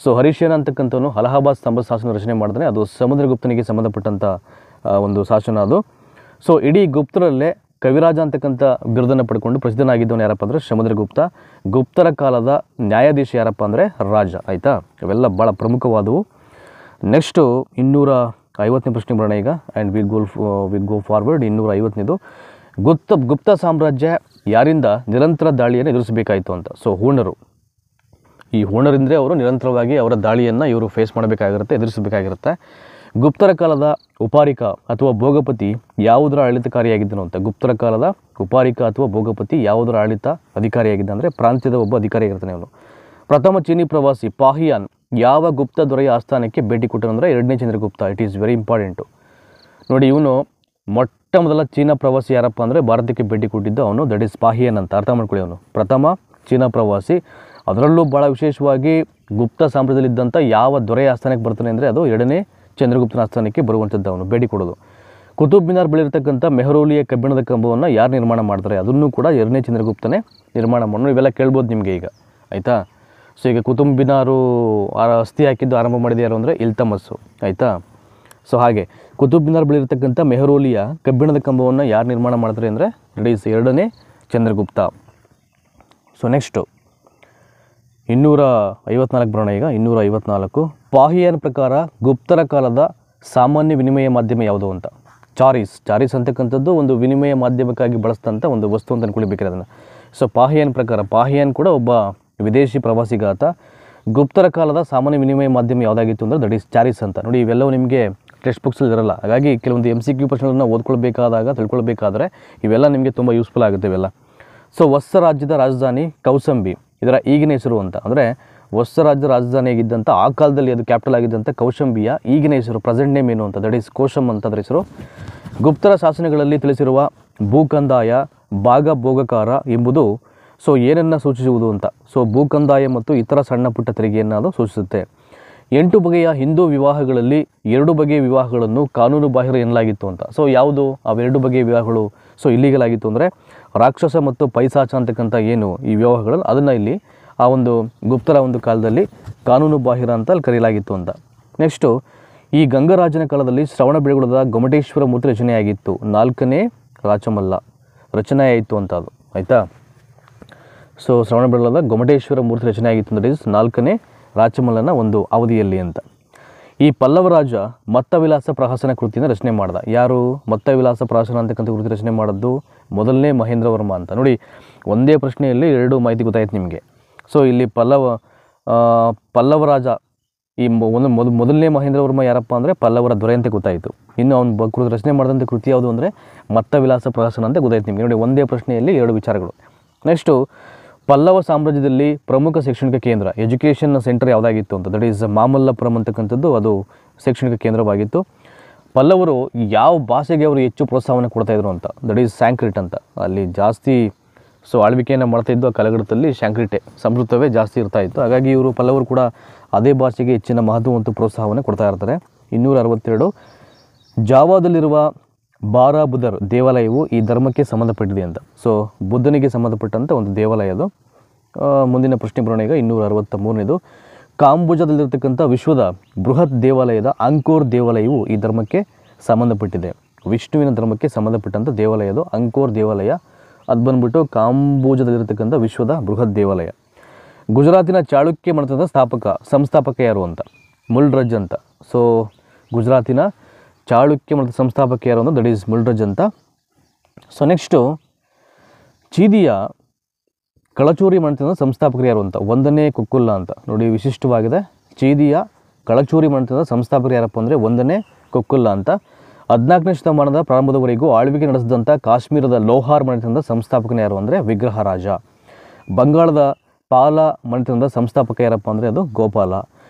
ಸೊ ಹರಿಶೇನ ಅಂತಕ್ಕಂಥವನು ಅಲಹಾಬಾದ್ ಸ್ತಂಭ ಶಾಸನ ರಚನೆ ಮಾಡ್ತಾನೆ, ಅದು ಸಮುದ್ರಗುಪ್ತನಿಗೆ ಸಂಬಂಧಪಟ್ಟಂಥ ಒಂದು ಶಾಸನ ಅದು. ಸೊ ಇಡೀ ಗುಪ್ತರಲ್ಲೇ ಕವಿರಾಜ ಅಂತಕ್ಕಂಥ ಬಿರುದನ್ನು ಪಡ್ಕೊಂಡು ಪ್ರಸಿದ್ಧನಾಗಿದ್ದವನು ಯಾರಪ್ಪ ಅಂದರೆ ಸಮುದ್ರಗುಪ್ತ. ಗುಪ್ತರ ಕಾಲದ ನ್ಯಾಯಾಧೀಶ ಯಾರಪ್ಪ ಅಂದರೆ ರಾಜ ಆಯಿತಾ. ಇವೆಲ್ಲ ಭಾಳ ಪ್ರಮುಖವಾದವು. ನೆಕ್ಸ್ಟು 250ನೇ ಪ್ರಶ್ನೆ ಬರೋಣ ಈಗ. And will go forward. 250ನೇದು ಗುಪ್ತ ಸಾಮ್ರಾಜ್ಯ ಯಾರಿಂದ ನಿರಂತರ ದಾಳಿಯನ್ನು ಎದುರಿಸಬೇಕಾಯಿತು ಅಂತ. ಸೊ ಹೂಣರು. ಈ ಹೂಣರಿಂದರೆ ಅವರು ನಿರಂತರವಾಗಿ ಅವರ ದಾಳಿಯನ್ನು ಇವರು ಫೇಸ್ ಮಾಡಬೇಕಾಗಿರುತ್ತೆ, ಎದುರಿಸಬೇಕಾಗಿರುತ್ತೆ. ಗುಪ್ತರ ಕಾಲದ ಉಪಾರಿಕ ಅಥವಾ ಭೋಗಪತಿ ಯಾವುದರ ಆಡಳಿತಕಾರಿಯಾಗಿದ್ದನು ಅಂತ. ಗುಪ್ತರ ಕಾಲದ ಉಪಾರಿಕ ಅಥವಾ ಭೋಗಪತಿ ಯಾವುದರ ಆಡಳಿತ ಅಧಿಕಾರಿಯಾಗಿದ್ದ ಅಂದರೆ ಪ್ರಾಂತ್ಯದ ಒಬ್ಬ ಅಧಿಕಾರಿಯಾಗಿರ್ತಾನೆ ಅವನು. ಪ್ರಥಮ ಚೀನಿ ಪ್ರವಾಸಿ ಪಾಹಿಯಾನ್ ಯಾವ ಗುಪ್ತ ದೊರೆಯ ಆಸ್ಥಾನಕ್ಕೆ ಭೇಟಿ ಕೊಟ್ಟನು ಅಂದರೆ 2ನೇ Chandragupta. It is very important ನೋಡಿ. ಇವನು ಮೊಟ್ಟ ಮೊದಲ ಚೀನಾ ಪ್ರವಾಸಿ ಯಾರಪ್ಪ ಅಂದರೆ ಭಾರತಕ್ಕೆ ಭೇಟಿ ಕೊಟ್ಟಿದ್ದು ಅವನು, ದಟ್ ಈಸ್ ಪಾಹಿಯಾನ್ ಅಂತ ಅರ್ಥ ಮಾಡ್ಕೊಳ್ಳಿ. ಅವನು ಪ್ರಥಮ ಚೀನಾ ಪ್ರವಾಸಿ. ಅದರಲ್ಲೂ ಭಾಳ ವಿಶೇಷವಾಗಿ ಗುಪ್ತ ಸಾಮ್ರಾಜ್ಯದಲ್ಲಿದ್ದಂಥ ಯಾವ ದೊರೆಯ ಆಸ್ಥಾನಕ್ಕೆ ಬರ್ತಾನೆ ಅಂದರೆ ಅದು 2ನೇ ಚಂದ್ರಗುಪ್ತನ ಆಸ್ಥಾನಕ್ಕೆ ಬರುವಂಥದ್ದು ಅವನು ಭೇಟಿ ಕೊಡೋದು. ಕುತುಬ್ ಮಿನಾರ್ ಬಳಿರ್ತಕ್ಕಂಥ ಮೆಹರೌಲಿಯ ಕಬ್ಬಿಣದ ಕಂಬವನ್ನು ಯಾರು ನಿರ್ಮಾಣ ಮಾಡ್ತಾರೆ? ಅದನ್ನು ಕೂಡ 2ನೇ ಚಂದ್ರಗುಪ್ತನೇ ನಿರ್ಮಾಣ ಮಾಡೋಣ. ಇವೆಲ್ಲ ಕೇಳ್ಬೋದು ನಿಮಗೆ ಈಗ ಆಯಿತಾ. ಸೊ ಈಗ ಕುತುಬ್ ಮಿನಾರು ಅಸ್ಥಿ ಹಾಕಿದ್ದು ಆರಂಭ ಮಾಡಿದ ಯಾರು ಅಂದರೆ ಇಲ್ತಮಸ್ಸು ಆಯಿತಾ. ಸೊ ಹಾಗೆ ಕುತುಬ್ ಮಿನಾರ್ ಬಳಿರ್ತಕ್ಕಂಥ ಮೆಹರೌಲಿಯ ಕಬ್ಬಿಣದ ಕಂಬವನ್ನು ಯಾರು ನಿರ್ಮಾಣ ಮಾಡ್ತಾರೆ ಅಂದರೆ ಇಟ್ ಈಸ್ 2ನೇ ಚಂದ್ರಗುಪ್ತ. ಸೊ ನೆಕ್ಸ್ಟು 254 ಬರೋಣ ಈಗ. 254 ಪಾಹಿಯಾನ್ ಪ್ರಕಾರ ಗುಪ್ತರ ಕಾಲದ ಸಾಮಾನ್ಯ ವಿನಿಮಯ ಮಾಧ್ಯಮ ಯಾವುದು ಅಂತ. ಚಾರೀಸ್ ಅಂತಕ್ಕಂಥದ್ದು ಒಂದು ವಿನಿಮಯ ಮಾಧ್ಯಮಕ್ಕಾಗಿ ಬಳಸಿದಂಥ ಒಂದು ವಸ್ತು ಅಂತ ಅನ್ಕೊಳ್ಬೇಕಾದ್ರೆ ಅದನ್ನು. ಸೊ ಪಾಹಿಯಾನ್ ಪ್ರಕಾರ, ಪಾಹಿಯಾನ್ ಕೂಡ ಒಬ್ಬ ವಿದೇಶಿ ಪ್ರವಾಸಿಗಾತ. ಗುಪ್ತರ ಕಾಲದ ಸಾಮಾನ್ಯ ವಿನಿಮಯ ಮಾಧ್ಯಮ ಯಾವುದಾಗಿತ್ತು ಅಂದರೆ ದಟ್ ಈಸ್ ಚಾರೀಸ್ ಅಂತ. ನೋಡಿ ಇವೆಲ್ಲವೂ ನಿಮಗೆ ಟೆಕ್ಸ್ಟ್ ಬುಕ್ಸಲ್ಲಿ ಇರಲ್ಲ, ಹಾಗಾಗಿ ಕೆಲವೊಂದು MCQ ಪ್ರಶ್ನೆಗಳನ್ನ ಓದ್ಕೊಳ್ಬೇಕಾದಾಗ ತಿಳ್ಕೊಳ್ಬೇಕಾದ್ರೆ ಇವೆಲ್ಲ ನಿಮಗೆ ತುಂಬ ಯೂಸ್ಫುಲ್ ಆಗುತ್ತೆ ಇವೆಲ್ಲ. ಸೊ ಹೊಸ ರಾಜ್ಯದ ರಾಜಧಾನಿ ಕೌಸಂಬಿ, ಇದರ ಈಗಿನ ಹೆಸರು ಅಂತ. ಅಂದರೆ ಹೊಸ ರಾಜ್ಯದ ರಾಜಧಾನಿಯಾಗಿದ್ದಂಥ ಆ ಕಾಲದಲ್ಲಿ ಅದು ಕ್ಯಾಪಿಟಲ್ ಆಗಿದ್ದಂಥ ಕೌಶಂಬಿಯ ಈಗಿನ ಹೆಸರು ಪ್ರೆಸೆಂಟ್ ನೇಮ್ ಏನು ಅಂತ, ದಟ್ ಈಸ್ ಕೋಶಮ್ ಅಂತ ಅದರ ಹೆಸರು. ಗುಪ್ತರ ಶಾಸನಗಳಲ್ಲಿ ತಿಳಿಸಿರುವ ಭೂಕಂದಾಯ ಭಾಗಭೋಗಕಾರ ಎಂಬುದು ಸೊ ಏನನ್ನು ಸೂಚಿಸುವುದು ಅಂತ. ಸೊ ಭೂಕಂದಾಯ ಮತ್ತು ಇತರ ಸಣ್ಣ ಪುಟ್ಟ ತೆರಿಗೆಯನ್ನು ಅದು ಸೂಚಿಸುತ್ತೆ. 8 ಬಗೆಯ ಹಿಂದೂ ವಿವಾಹಗಳಲ್ಲಿ 2 ಬಗೆಯ ವಿವಾಹಗಳನ್ನು ಕಾನೂನು ಬಾಹಿರ ಎನ್ನಲಾಗಿತ್ತು ಅಂತ. ಸೊ ಯಾವುದು ಅವೆರಡು ಬಗೆಯ ವಿವಾಹಗಳು ಸೊ ಇಲ್ಲಿಗಲ್ ಆಗಿತ್ತು ಅಂದರೆ ರಾಕ್ಷಸ ಮತ್ತು ಪೈಸಾಚ ಅಂತಕ್ಕಂಥ ಏನು ಈ ವಿವಾಹಗಳು ಅದನ್ನು ಇಲ್ಲಿ ಆ ಒಂದು ಗುಪ್ತರ ಒಂದು ಕಾಲದಲ್ಲಿ ಕಾನೂನು ಬಾಹಿರ ಅಂತ ಅಲ್ಲಿ ಕರೆಯಲಾಗಿತ್ತು ಅಂತ. ನೆಕ್ಸ್ಟು ಈ ಗಂಗರಾಜನ ಕಾಲದಲ್ಲಿ ಶ್ರವಣಬೆಳಗೊಳದ ಗೊಮಟೇಶ್ವರ ಮೂರ್ತಿ ರಚನೆಯಾಗಿತ್ತು. 4ನೇ ರಾಚಮಲ್ಲ ರಚನೆ ಆಯಿತು ಅಂತ ಅದು ಆಯಿತಾ. ಸೊ ಶ್ರವಣಬೆಳಗೊಳದ ಗೊಮಟೇಶ್ವರ ಮೂರ್ತಿ ರಚನೆ ಆಗಿತ್ತು ಅಂದರೆ 4ನೇ ರಾಚಮಲ್ಲನ ಒಂದು ಅವಧಿಯಲ್ಲಿ ಅಂತ. ಈ ಪಲ್ಲವ ರಾಜ ಮತ್ತವಿಲಾಸ ಪ್ರಹಸನ ಕೃತಿಯನ್ನು ರಚನೆ ಮಾಡ್ದ. ಯಾರು ಮತ್ತವಿಲಾಸ ಪ್ರಹಸನ ಅಂತಕ್ಕಂಥ ಕೃತಿ ರಚನೆ ಮಾಡಿದ್ದು? ಮೊದಲನೇ ಮಹೇಂದ್ರ ವರ್ಮ ಅಂತ. ನೋಡಿ ಒಂದೇ ಪ್ರಶ್ನೆಯಲ್ಲಿ 2 ಮಾಹಿತಿ ಗೊತ್ತಾಯ್ತು ನಿಮಗೆ. ಸೊ ಇಲ್ಲಿ ಪಲ್ಲವ ರಾಜ ಈ ಮೊದಲನೇ ಮಹೇಂದ್ರ ವರ್ಮ ಯಾರಪ್ಪ ಅಂದರೆ ಪಲ್ಲವರ ದೊರೆ ಅಂತ ಗೊತ್ತಾಯಿತು. ಇನ್ನು ಅವನು ರಚನೆ ಮಾಡಿದಂಥ ಕೃತಿ ಯಾವುದು ಅಂದರೆ ಮತ್ತವಿಲಾಸ ಪ್ರಹಸನ ಅಂತ ಗೊತ್ತಾಯ್ತು ನಿಮಗೆ. ನೋಡಿ, ಒಂದೇ ಪ್ರಶ್ನೆಯಲ್ಲಿ 2 ವಿಚಾರಗಳು. ನೆಕ್ಸ್ಟು, ಪಲ್ಲವ ಸಾಮ್ರಾಜ್ಯದಲ್ಲಿ ಪ್ರಮುಖ ಶೈಕ್ಷಣಿಕ ಕೇಂದ್ರ ಎಜುಕೇಷನ್ ಸೆಂಟರ್ ಯಾವುದಾಗಿತ್ತು ಅಂತ, ದಟ್ ಈಸ್ ಮಾಮಲ್ಲಪುರಂ ಅಂತಕ್ಕಂಥದ್ದು ಅದು ಶೈಕ್ಷಣಿಕ ಕೇಂದ್ರವಾಗಿತ್ತು. ಪಲ್ಲವರು ಯಾವ ಭಾಷೆಗೆ ಅವರು ಹೆಚ್ಚು ಪ್ರೋತ್ಸಾಹವನ್ನು ಕೊಡ್ತಾಯಿದ್ರು ಅಂತ, ದಟ್ ಈಸ್ ಸ್ಯಾಂಕ್ರಿಟ್ ಅಂತ. ಅಲ್ಲಿ ಜಾಸ್ತಿ ಆಳ್ವಿಕೆಯನ್ನು ಮಾಡ್ತಾಯಿದ್ದು ಆ ಕಾಲಘಟ್ಟದಲ್ಲಿ ಸ್ಯಾಂಕ್ರಿಟೆ, ಸಂಸ್ಕೃತವೇ ಜಾಸ್ತಿ ಇರ್ತಾಯಿತ್ತು. ಹಾಗಾಗಿ ಇವರು ಪಲ್ಲವರು ಕೂಡ ಅದೇ ಭಾಷೆಗೆ ಹೆಚ್ಚಿನ ಮಹತ್ವ ಮತ್ತು ಪ್ರೋತ್ಸಾಹವನ್ನು ಕೊಡ್ತಾ ಇರ್ತಾರೆ. 262, ಜಾವಾದಲ್ಲಿರುವ ಬಾರಾಬುದರ್ ದೇವಾಲಯವು ಈ ಧರ್ಮಕ್ಕೆ ಸಂಬಂಧಪಟ್ಟಿದೆ ಅಂತ. ಸೊ ಬುದ್ಧನಿಗೆ ಸಂಬಂಧಪಟ್ಟಂಥ ಒಂದು ದೇವಾಲಯ ಅದು. ಮುಂದಿನ ಪ್ರಶ್ನೆ ಬರೋಣ ಈಗ 263ನೇದು. ಕಾಂಬೋಜದಲ್ಲಿರ್ತಕ್ಕಂಥ ವಿಶ್ವದ ಬೃಹತ್ ದೇವಾಲಯದ ಅಂಕೋರ್ ದೇವಾಲಯವು ಈ ಧರ್ಮಕ್ಕೆ ಸಂಬಂಧಪಟ್ಟಿದೆ. ವಿಷ್ಣುವಿನ ಧರ್ಮಕ್ಕೆ ಸಂಬಂಧಪಟ್ಟಂಥ ದೇವಾಲಯ ಅದು ಅಂಕೋರ್ ದೇವಾಲಯ. ಅದು ಬಂದ್ಬಿಟ್ಟು ಕಾಂಬೋಜದಲ್ಲಿರ್ತಕ್ಕಂಥ ವಿಶ್ವದ ಬೃಹತ್ ದೇವಾಲಯ. ಗುಜರಾತಿನ ಚಾಳುಕ್ಯ ಮನೆತನದ ಸಂಸ್ಥಾಪಕ ಯಾರು ಅಂತ, ಮುಲ್ಡ್ರಜ್ ಅಂತ. ಸೊ ಗುಜರಾತಿನ ಚಾಳುಕ್ಯ ಮನೆತನದ ಸಂಸ್ಥಾಪಕ ಯಾರು ಅಂತ, ದಟ್ ಈಸ್ ಮುಲ್ಡ್ರಜ್ ಅಂತ. ಸೊ ನೆಕ್ಸ್ಟು, ಚೀದಿಯ ಕಳಚೂರಿ ಮನೆತನದ ಸಂಸ್ಥಾಪಕರು ಯಾರು ಅಂತ, 1ನೇ ಕುಕ್ಕುಲ್ಲ ಅಂತ. ನೋಡಿ, ವಿಶಿಷ್ಟವಾಗಿದೆ. ಚೀದಿಯ ಕಳಚೂರಿ ಮನೆತನದ ಸಂಸ್ಥಾಪಕರು ಯಾರಪ್ಪ ಅಂದರೆ 1ನೇ ಕುಕ್ಕುಲ್ಲ ಅಂತ. 14ನೇ ಶತಮಾನದ ಪ್ರಾರಂಭದವರೆಗೂ ಆಳ್ವಿಕೆ ನಡೆಸಿದಂಥ ಕಾಶ್ಮೀರದ ಲೋಹಾರ್ ಮನೆತನದ ಸಂಸ್ಥಾಪಕನ ಯಾರು ಅಂದರೆ ವಿಗ್ರಹರಾಜ. ಬಂಗಾಳದ ಪಾಲ ಮನೆತನದ ಸಂಸ್ಥಾಪಕ ಯಾರಪ್ಪ ಅಂದರೆ ಅದು ಗೋಪಾಲ.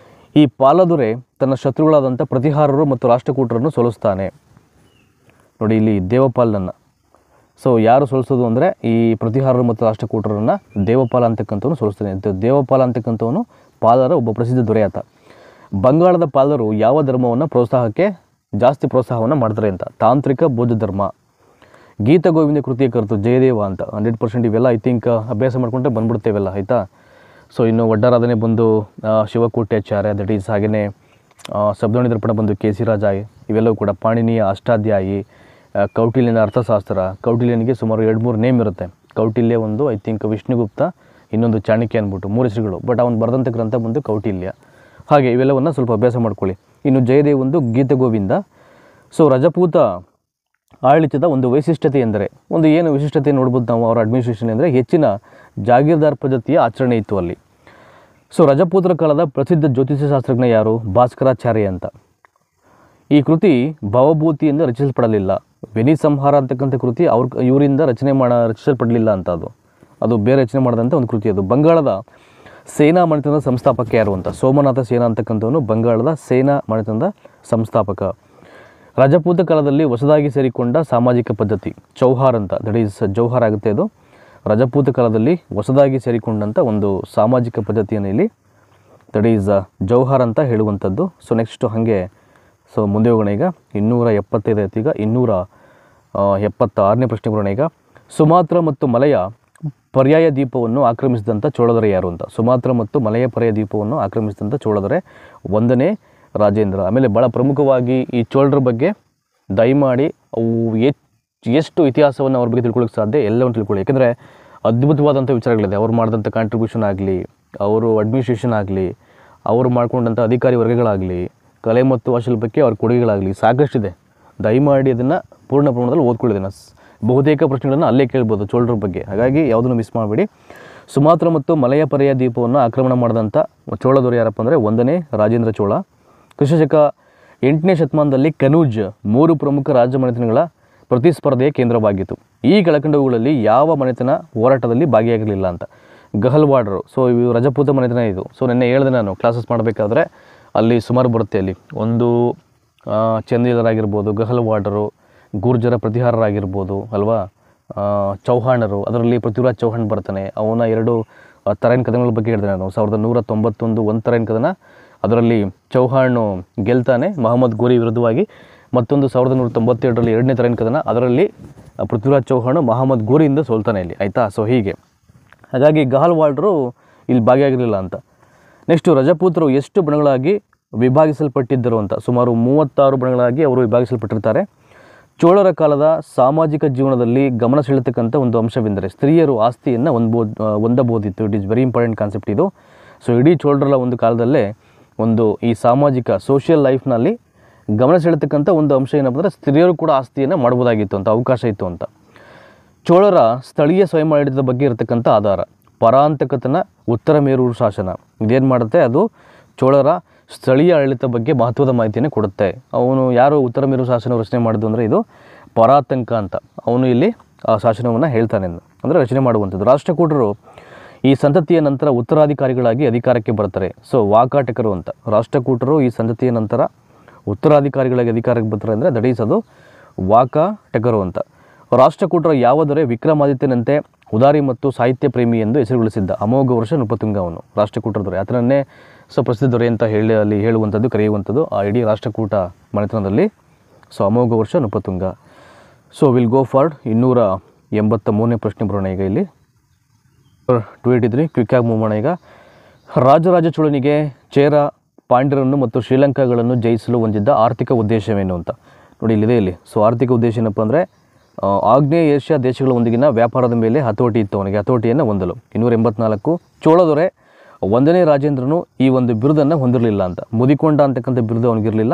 ಈ ಪಾಲದೊರೆ ತನ್ನ ಶತ್ರುಗಳಾದಂಥ ಪ್ರತಿಹಾರರು ಮತ್ತು ರಾಷ್ಟ್ರಕೂಟರನ್ನು ಸೋಲಿಸ್ತಾನೆ. ನೋಡಿ, ಇಲ್ಲಿ ದೇವಪಾಲನನ್ನು. ಸೊ ಯಾರು ಸೋಲಿಸೋದು ಅಂದರೆ ಈ ಪ್ರತಿಹಾರರು ಮತ್ತು ರಾಷ್ಟ್ರಕೂಟರನ್ನು ದೇವಪಾಲ ಅಂತಕ್ಕಂಥವನು ಸೋಲಿಸ್ತಾನೆ. ದೇವಪಾಲ ಅಂತಕ್ಕಂಥವನು ಪಾಲರ ಒಬ್ಬ ಪ್ರಸಿದ್ಧ ದೊರೆ ಆತ. ಬಂಗಾಳದ ಪಾಲರು ಯಾವ ಧರ್ಮವನ್ನು ಜಾಸ್ತಿ ಪ್ರೋತ್ಸಾಹವನ್ನು ಮಾಡ್ತಾರೆ ಅಂತ, ತಾಂತ್ರಿಕ ಬೌದ್ಧ ಧರ್ಮ. ಗೀತ ಗೋವಿಂದ ಕೃತಿಯ ಕರೆತು ಜಯದೇವ ಅಂತ. 100% ಇವೆಲ್ಲ ಐ ಥಿಂಕ್ ಅಭ್ಯಾಸ ಮಾಡಿಕೊಂಡ್ರೆ ಬಂದ್ಬಿಡ್ತೇವೆಲ್ಲ, ಆಯಿತಾ. ಸೊ ಇನ್ನು ಒಡ್ಡರಾಧನೆ ಬಂದು ಶಿವಕೋಟ್ಯಾಚಾರ್ಯ, ದಟ್ ಈಸ್ ಹಾಗೆಯೇ ಶಬ್ದೋಣಿ ದರ್ಪಣ ಬಂದು ಕೆ.ಸಿ. ರಾಜ. ಇವೆಲ್ಲವೂ ಕೂಡ ಪಾಣಿನಿಯ ಅಷ್ಟಾಧ್ಯಾಯಿ, ಕೌಟಿಲ್ಯನ ಅರ್ಥಶಾಸ್ತ್ರ. ಕೌಟಿಲ್ಯನಿಗೆ ಸುಮಾರು 2-3 ನೇಮ್ ಇರುತ್ತೆ. ಕೌಟಿಲ್ಯ ಒಂದು, ಐ ಥಿಂಕ್ ವಿಷ್ಣುಗುಪ್ತ, ಇನ್ನೊಂದು ಚಾಣಕ್ಯ ಅಂದ್ಬಿಟ್ಟು 3 ಹೆಸರುಗಳು. ಬಟ್ ಅವನು ಬರೆದಂಥ ಗ್ರಂಥ ಬಂದು ಕೌಟಿಲ್ಯ. ಹಾಗೆ ಇವೆಲ್ಲವನ್ನು ಸ್ವಲ್ಪ ಅಭ್ಯಾಸ ಮಾಡ್ಕೊಳ್ಳಿ. ಇನ್ನು ಜಯದೇವ್ ಒಂದು ಗೀತ ಗೋವಿಂದ. ಸೊ ರಜಪೂತ ಆಡಳಿತದ ಒಂದು ವೈಶಿಷ್ಟ್ಯತೆ ಎಂದರೆ, ಏನು ವಿಶಿಷ್ಟತೆ ನೋಡ್ಬೋದು ನಾವು ಅವರ ಅಡ್ಮಿನಿಸ್ಟ್ರೇಷನ್ ಅಂದರೆ, ಹೆಚ್ಚಿನ ಜಾಗೀರ್ದಾರ್ ಪದ್ಧತಿಯ ಆಚರಣೆ ಇತ್ತು ಅಲ್ಲಿ. ಸೊ ರಜಪೂತರ ಕಾಲದ ಪ್ರಸಿದ್ಧ ಜ್ಯೋತಿಷ್ಯ ಶಾಸ್ತ್ರಜ್ಞ ಯಾರು, ಭಾಸ್ಕರಾಚಾರ್ಯ ಅಂತ. ಈ ಕೃತಿ ಭವಭೂತಿಯಿಂದ ರಚಿಸಲ್ಪಡಲಿಲ್ಲ. ವೆನಿ ಸಂಹಾರ ಅಂತಕ್ಕಂಥ ಕೃತಿ ಇವರಿಂದ ರಚಿಸಲ್ಪಡಲಿಲ್ಲ ಅಂತ. ಅದು ಬೇರೆ ರಚನೆ ಮಾಡಿದಂಥ ಒಂದು ಕೃತಿ ಅದು. ಬಂಗಾಳದ ಸೇನಾ ಮನೆತನದ ಸಂಸ್ಥಾಪಕ ಯಾರು ಅಂತ, ಸೋಮನಾಥ ಸೇನಾ ಅಂತಕ್ಕಂಥವನು ಬಂಗಾಳದ ಸೇನಾ ಮನೆತನದ ಸಂಸ್ಥಾಪಕ. ರಜಪೂತ ಕಾಲದಲ್ಲಿ ಹೊಸದಾಗಿ ಸೇರಿಕೊಂಡ ಸಾಮಾಜಿಕ ಪದ್ಧತಿ ಚೌಹಾರ್ ಅಂತ, ದಟ್ ಈಸ್ ಜೌಹಾರ್ ಆಗುತ್ತೆ ಅದು. ರಜಪೂತ ಕಾಲದಲ್ಲಿ ಹೊಸದಾಗಿ ಸೇರಿಕೊಂಡಂಥ ಒಂದು ಸಾಮಾಜಿಕ ಪದ್ಧತಿಯನ್ನು ಇಲ್ಲಿ ದಟ್ ಈಸ್ ಜೌಹಾರ್ ಅಂತ ಹೇಳುವಂಥದ್ದು. ಸೊ ನೆಕ್ಸ್ಟು ಹಾಗೆ ಮುಂದೆ ಹೋಗೋಣ. ಈಗ 275 ಆಯ್ತು. ಈಗ 276ನೇ ಪ್ರಶ್ನೆ ಬರೋಣ. ಈಗ ಸುಮಾತ್ರ ಮತ್ತು ಮಲಯ ಪರ್ಯಾಯ ದ್ವೀಪವನ್ನು ಆಕ್ರಮಿಸಿದಂಥ ಚೋಳದೊರೆ ಯಾರು ಅಂತ. ಸುಮಾತ್ರ ಮತ್ತು ಮಲಯ ಪರ್ಯಾಯ ದ್ವೀಪವನ್ನು ಆಕ್ರಮಿಸಿದಂಥ ಚೋಳದೊರೆ 1ನೇ ರಾಜೇಂದ್ರ. ಆಮೇಲೆ ಭಾಳ ಪ್ರಮುಖವಾಗಿ ಈ ಚೋಳರ ಬಗ್ಗೆ ದಯಮಾಡಿ ಅವು ಎಷ್ಟು ಇತಿಹಾಸವನ್ನು ಅವ್ರ ಬಗ್ಗೆ ತಿಳ್ಕೊಳ್ಳೋಕ್ಕೆ ಸಾಧ್ಯ ಎಲ್ಲವನ್ನು ತಿಳ್ಕೊಳ್ಳಿ. ಯಾಕೆಂದರೆ ಅದ್ಭುತವಾದಂಥ ವಿಚಾರಗಳಿದೆ. ಅವ್ರು ಮಾಡಿದಂಥ ಕಾಂಟ್ರಿಬ್ಯೂಷನ್ ಆಗಲಿ, ಅವರು ಅಡ್ಮಿನಿಸ್ಟ್ರೇಷನ್ ಆಗಲಿ, ಅವರು ಮಾಡ್ಕೊಂಡಂಥ ಅಧಿಕಾರಿ ವರ್ಗಗಳಾಗಲಿ, ಕಲೆ ಮತ್ತು ವಾಸ್ತುಶಿಲ್ಪಕ್ಕೆ ಅವ್ರ ಕೊಡುಗೆಗಳಾಗಲಿ ಸಾಕಷ್ಟಿದೆ. ದಯಮಾಡಿ ಅದನ್ನು ಪೂರ್ಣ ಪ್ರಮಾಣದಲ್ಲಿ ಓದ್ಕೊಳ್ಳಿದ್ದೇನೆ. ಬಹುತೇಕ ಪ್ರಶ್ನೆಗಳನ್ನು ಅಲ್ಲೇ ಕೇಳ್ಬೋದು ಚೋಳರ ಬಗ್ಗೆ. ಹಾಗಾಗಿ ಯಾವುದನ್ನು ಮಿಸ್ ಮಾಡಬೇಡಿ. ಸುಮಾತ್ರ ಮತ್ತು ಮಲಯ ಪರ್ಯಾಯ ದ್ವೀಪವನ್ನು ಆಕ್ರಮಣ ಮಾಡಿದಂಥ ಚೋಳದೊರೆ ಯಾರಪ್ಪ ಅಂದರೆ 1ನೇ ರಾಜೇಂದ್ರ ಚೋಳ. ಕ್ರಿಸ್ತಶಕ 8ನೇ ಶತಮಾನದಲ್ಲಿ ಕನೂಜ್ 3 ಪ್ರಮುಖ ರಾಜ್ಯ ಮನೆತನಗಳ ಪ್ರತಿಸ್ಪರ್ಧೆಯ ಕೇಂದ್ರವಾಗಿತ್ತು. ಈ ಕೆಳಕಂಡವುಗಳಲ್ಲಿ ಯಾವ ಮನೆತನ ಹೋರಾಟದಲ್ಲಿ ಭಾಗಿಯಾಗಿರಲಿಲ್ಲ ಅಂತ. ಗಹಲ್ವಾಡರು. ಸೊ ಇವು ರಜಪೂತ ಮನೆತನ ಇದು. ಸೊ ನಿನ್ನೆ ಹೇಳಿದೆ ನಾನು ಕ್ಲಾಸಸ್ ಮಾಡಬೇಕಾದ್ರೆ ಅಲ್ಲಿ ಸುಮಾರು ಬರುತ್ತೆ. ಅಲ್ಲಿ ಒಂದು ಚಂದೇಲರಾಗಿರ್ಬೋದು, ಗಹಲ್ವಾಡರು, ಗುರ್ಜರ ಪ್ರತಿಹಾರರಾಗಿರ್ಬೋದು ಅಲ್ವಾ, ಚೌಹಾಣರು. ಅದರಲ್ಲಿ ಪೃಥ್ವಿರಾಜ್ ಚೌಹಾಣ್ ಬರ್ತಾನೆ. ಅವನ 2 ತರೈನ್ ಕದನಗಳ ಬಗ್ಗೆ ಹೇಳಿದೆ ನಾನು. 1191 ಒಂದು ತರೈನ್ ಕದನ, ಅದರಲ್ಲಿ ಚೌಹಾಣ್ ಗೆಲ್ತಾನೆ ಮಹಮ್ಮದ್ ಗೋರಿ ವಿರುದ್ಧವಾಗಿ. ಮತ್ತೊಂದು 1192ರಲ್ಲಿ 2ನೇ ತರೈನ್ ಕದನ, ಅದರಲ್ಲಿ ಪೃಥ್ವಿರಾಜ್ ಚೌಹಾಣ್ ಮಹಮ್ಮದ್ ಗೋರಿಯಿಂದ ಸೋಲ್ತಾನೆ ಇಲ್ಲಿ, ಆಯಿತಾ. ಸೊ ಹೀಗೆ ಹಾಗಾಗಿ ಗಹಲ್ವಾಡ್ರು ಇಲ್ಲಿ ಭಾಗಿಯಾಗಿರಲಿಲ್ಲ ಅಂತ. ನೆಕ್ಸ್ಟು ರಜಪೂತರು ಎಷ್ಟು ಬಣಗಳಾಗಿ ವಿಭಾಗಿಸಲ್ಪಟ್ಟಿದ್ದರು ಅಂತ. ಸುಮಾರು 36 ಬಣಗಳಾಗಿ ಅವರು ವಿಭಾಗಿಸಲ್ಪಟ್ಟಿರ್ತಾರೆ. ಚೋಳರ ಕಾಲದ ಸಾಮಾಜಿಕ ಜೀವನದಲ್ಲಿ ಗಮನ ಸೆಳೆತಕ್ಕಂಥ ಒಂದು ಅಂಶವೆಂದರೆ ಸ್ತ್ರೀಯರು ಆಸ್ತಿಯನ್ನು ಹೊಂದಬಹುದಿತ್ತು. It is very important concept ಇದು. ಸೊ ಇಡೀ ಚೋಳರ ಒಂದು ಕಾಲದಲ್ಲೇ ಈ ಸಾಮಾಜಿಕ ಸೋಷಿಯಲ್ ಲೈಫ್ನಲ್ಲಿ ಗಮನ ಸೆಳೆತಕ್ಕಂಥ ಒಂದು ಅಂಶ ಏನಪ್ಪ ಅಂದರೆ ಸ್ತ್ರೀಯರು ಕೂಡ ಆಸ್ತಿಯನ್ನು ಮಾಡ್ಬೋದಾಗಿತ್ತು ಅಂತ, ಅವಕಾಶ ಇತ್ತು ಅಂತ. ಚೋಳರ ಸ್ಥಳೀಯ ಸ್ವಯಮಾಡಳಿತದ ಬಗ್ಗೆ ಇರತಕ್ಕಂಥ ಆಧಾರ ಪರಾಂತಕತನ ಉತ್ತರ ಮೇರೂರು ಶಾಸನ. ಇದೇನು ಮಾಡುತ್ತೆ, ಅದು ಚೋಳರ ಸ್ಥಳೀಯ ಆಡಳಿತ ಬಗ್ಗೆ ಮಹತ್ವದ ಮಾಹಿತಿಯನ್ನು ಕೊಡುತ್ತೆ. ಅವನು ಯಾರು ಉತ್ತರ ಮೇರು ಶಾಸನ ರಚನೆ ಮಾಡಿದ್ದು ಅಂದರೆ ಇದು ಪರಾತಂಕ ಅಂತ. ಅವನು ಇಲ್ಲಿ ಆ ಶಾಸನವನ್ನು ಹೇಳ್ತಾನೆ ಅಂದರೆ ರಚನೆ ಮಾಡುವಂಥದ್ದು. ರಾಷ್ಟ್ರಕೂಟರು ಈ ಸಂತತಿಯ ನಂತರ ಉತ್ತರಾಧಿಕಾರಿಗಳಾಗಿ ಅಧಿಕಾರಕ್ಕೆ ಬರ್ತಾರೆ. ಸೊ ವಾಕಾಟಕರು ಅಂತ. ರಾಷ್ಟ್ರಕೂಟರು ಈ ಸಂತತಿಯ ನಂತರ ಉತ್ತರಾಧಿಕಾರಿಗಳಾಗಿ ಅಧಿಕಾರಕ್ಕೆ ಬರ್ತಾರೆ ಅಂದರೆ ದಟ್ ಈಸ್ ಅದು ವಾಕಾಟಕರು ಅಂತ. ರಾಷ್ಟ್ರಕೂಟರ ಯಾವ ದೊರೆ ವಿಕ್ರಮಾದಿತ್ಯನಂತೆ ಉದಾರಿ ಮತ್ತು ಸಾಹಿತ್ಯ ಪ್ರೇಮಿ ಎಂದು ಹೆಸರುಗೊಳಿಸಿದ್ದ ಅಮೋಘ ವರ್ಷ ನೃಪತುಂಗ. ಅವನು ರಾಷ್ಟ್ರಕೂಟರ ದೊರೆ, ಆತನನ್ನೇ ಪ್ರಸಿದ್ಧ ದೊರೆ ಅಂತ ಅಲ್ಲಿ ಹೇಳುವಂಥದ್ದು, ಕರೆಯುವಂಥದ್ದು ಆ ಇಡೀ ರಾಷ್ಟ್ರಕೂಟ ಮನೆತನದಲ್ಲಿ. So Amoghavarsha Nripatunga. So will go forward 283ನೇ ಪ್ರಶ್ನೆ ಬರೋಣ ಈಗ. ಇಲ್ಲಿ 283 ಕ್ವಿಕ್ಕಾಗಿ ಮೂವ್ ಮಾಡೋಣ ಈಗ. ರಾಜರಾಜ ಚೋಳನಿಗೆ ಚೇರ, ಪಾಂಡ್ಯರನ್ನು ಮತ್ತು ಶ್ರೀಲಂಕಾಗಳನ್ನು ಜಯಿಸಲು ಹೊಂದಿದ್ದ ಆರ್ಥಿಕ ಉದ್ದೇಶವೇನು ಅಂತ ನೋಡಿ ಇಲ್ಲಿದೆ ಇಲ್ಲಿ. ಸೊ ಆರ್ಥಿಕ ಉದ್ದೇಶ ಏನಪ್ಪ ಅಂದರೆ ಆಗ್ನೇಯ ಏಷ್ಯಾ ದೇಶಗಳೊಂದಿಗಿನ ವ್ಯಾಪಾರದ ಮೇಲೆ ಹತೋಟಿ ಇತ್ತು ಅವನಿಗೆ, ಹತೋಟಿಯನ್ನು ಹೊಂದಲು. 284 ಚೋಳ ದೊರೆ 1ನೇ ರಾಜೇಂದ್ರನು ಈ ಒಂದು ಬಿರುದನ್ನು ಹೊಂದಿರಲಿಲ್ಲ ಅಂತ. ಮುದಿಕೊಂಡ ಅಂತಕ್ಕಂಥ ಬಿರುದು ಅವನಿಗಿರಲಿಲ್ಲ.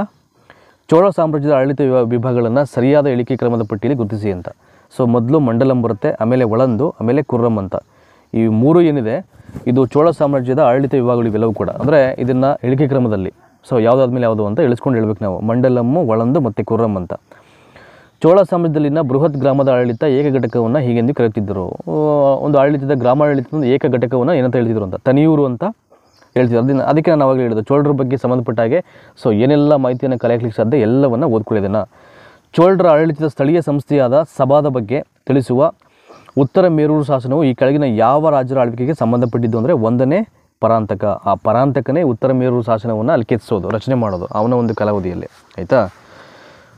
ಚೋಳ ಸಾಮ್ರಾಜ್ಯದ ಆಡಳಿತ ವಿಭಾಗಗಳನ್ನು ಸರಿಯಾದ ಇಳಿಕೆ ಕ್ರಮದ ಪಟ್ಟಿಯಲ್ಲಿ ಗುರುತಿಸಿ ಅಂತ. ಸೊ ಮೊದಲು ಮಂಡಲಂ ಬರುತ್ತೆ, ಆಮೇಲೆ ಒಳಂದು, ಆಮೇಲೆ ಕುರ್ರಂ ಅಂತ. ಈ 3 ಏನಿದೆ ಇದು ಚೋಳ ಸಾಮ್ರಾಜ್ಯದ ಆಡಳಿತ ವಿಭಾಗಗಳು ಇವೆಲ್ಲವೂ ಕೂಡ. ಅಂದರೆ ಇದನ್ನು ಇಳಿಕೆ ಕ್ರಮದಲ್ಲಿ ಸೊ ಯಾವುದಾದ್ಮೇಲೆ ಯಾವುದು ಅಂತ ಇಳಿಸ್ಕೊಂಡು ಹೇಳ್ಬೇಕು ನಾವು. ಮಂಡಲಮ್ಮು, ಒಳಂದು ಮತ್ತು ಕುರ್ರಂ ಅಂತ. ಚೋಳ ಸಾಮ್ರಾಜ್ಯದಲ್ಲಿನ ಬೃಹತ್ ಗ್ರಾಮದ ಆಡಳಿತ ಏಕ ಘಟಕವನ್ನು ಹೀಗೆಂದು ಕರೆಯುತ್ತಿದ್ದರು. ಒಂದು ಆಡಳಿತದ ಗ್ರಾಮಾಡಳಿತದ ಏಕ ಘಟಕವನ್ನು ಏನಂತ ಹೇಳ್ತಿದ್ರು ಅಂತ, ತನಿಯೂರು ಅಂತ ಹೇಳ್ತಿದ್ರು. ಅದಕ್ಕೆ ನಾನು ಅವಾಗಲೇ ಹೇಳಿದೆ ಚೋಳರ ಬಗ್ಗೆ ಸಂಬಂಧಪಟ್ಟ ಹಾಗೆ ಸೊ ಏನೆಲ್ಲ ಮಾಹಿತಿಯನ್ನು ಕಲೆಯಲಿಕ್ಕೆ ಸಾಧ್ಯ ಎಲ್ಲವನ್ನು ಓದ್ಕೊಳ್ಳಿದ್ದೇನೆ. ಚೋಳರ ಆಡಳಿತದ ಸ್ಥಳೀಯ ಸಂಸ್ಥೆಯಾದ ಸಭಾದ ಬಗ್ಗೆ ತಿಳಿಸುವ ಉತ್ತರ ಮೇರೂರು ಶಾಸನವು ಈ ಕೆಳಗಿನ ಯಾವ ರಾಜರ ಆಳ್ವಿಕೆಗೆ ಸಂಬಂಧಪಟ್ಟಿದ್ದು ಅಂದರೆ 1ನೇ ಪರಾಂತಕ. ಆ ಪರಾಂತಕನೇ ಉತ್ತರ ಮೇರೂರು ಶಾಸನವನ್ನು ಅಲ್ಲಿ ಕೆತ್ತಿಸೋದು, ರಚನೆ ಮಾಡೋದು ಅವನ ಒಂದು ಕಾಲಾವಧಿಯಲ್ಲಿ, ಆಯಿತಾ.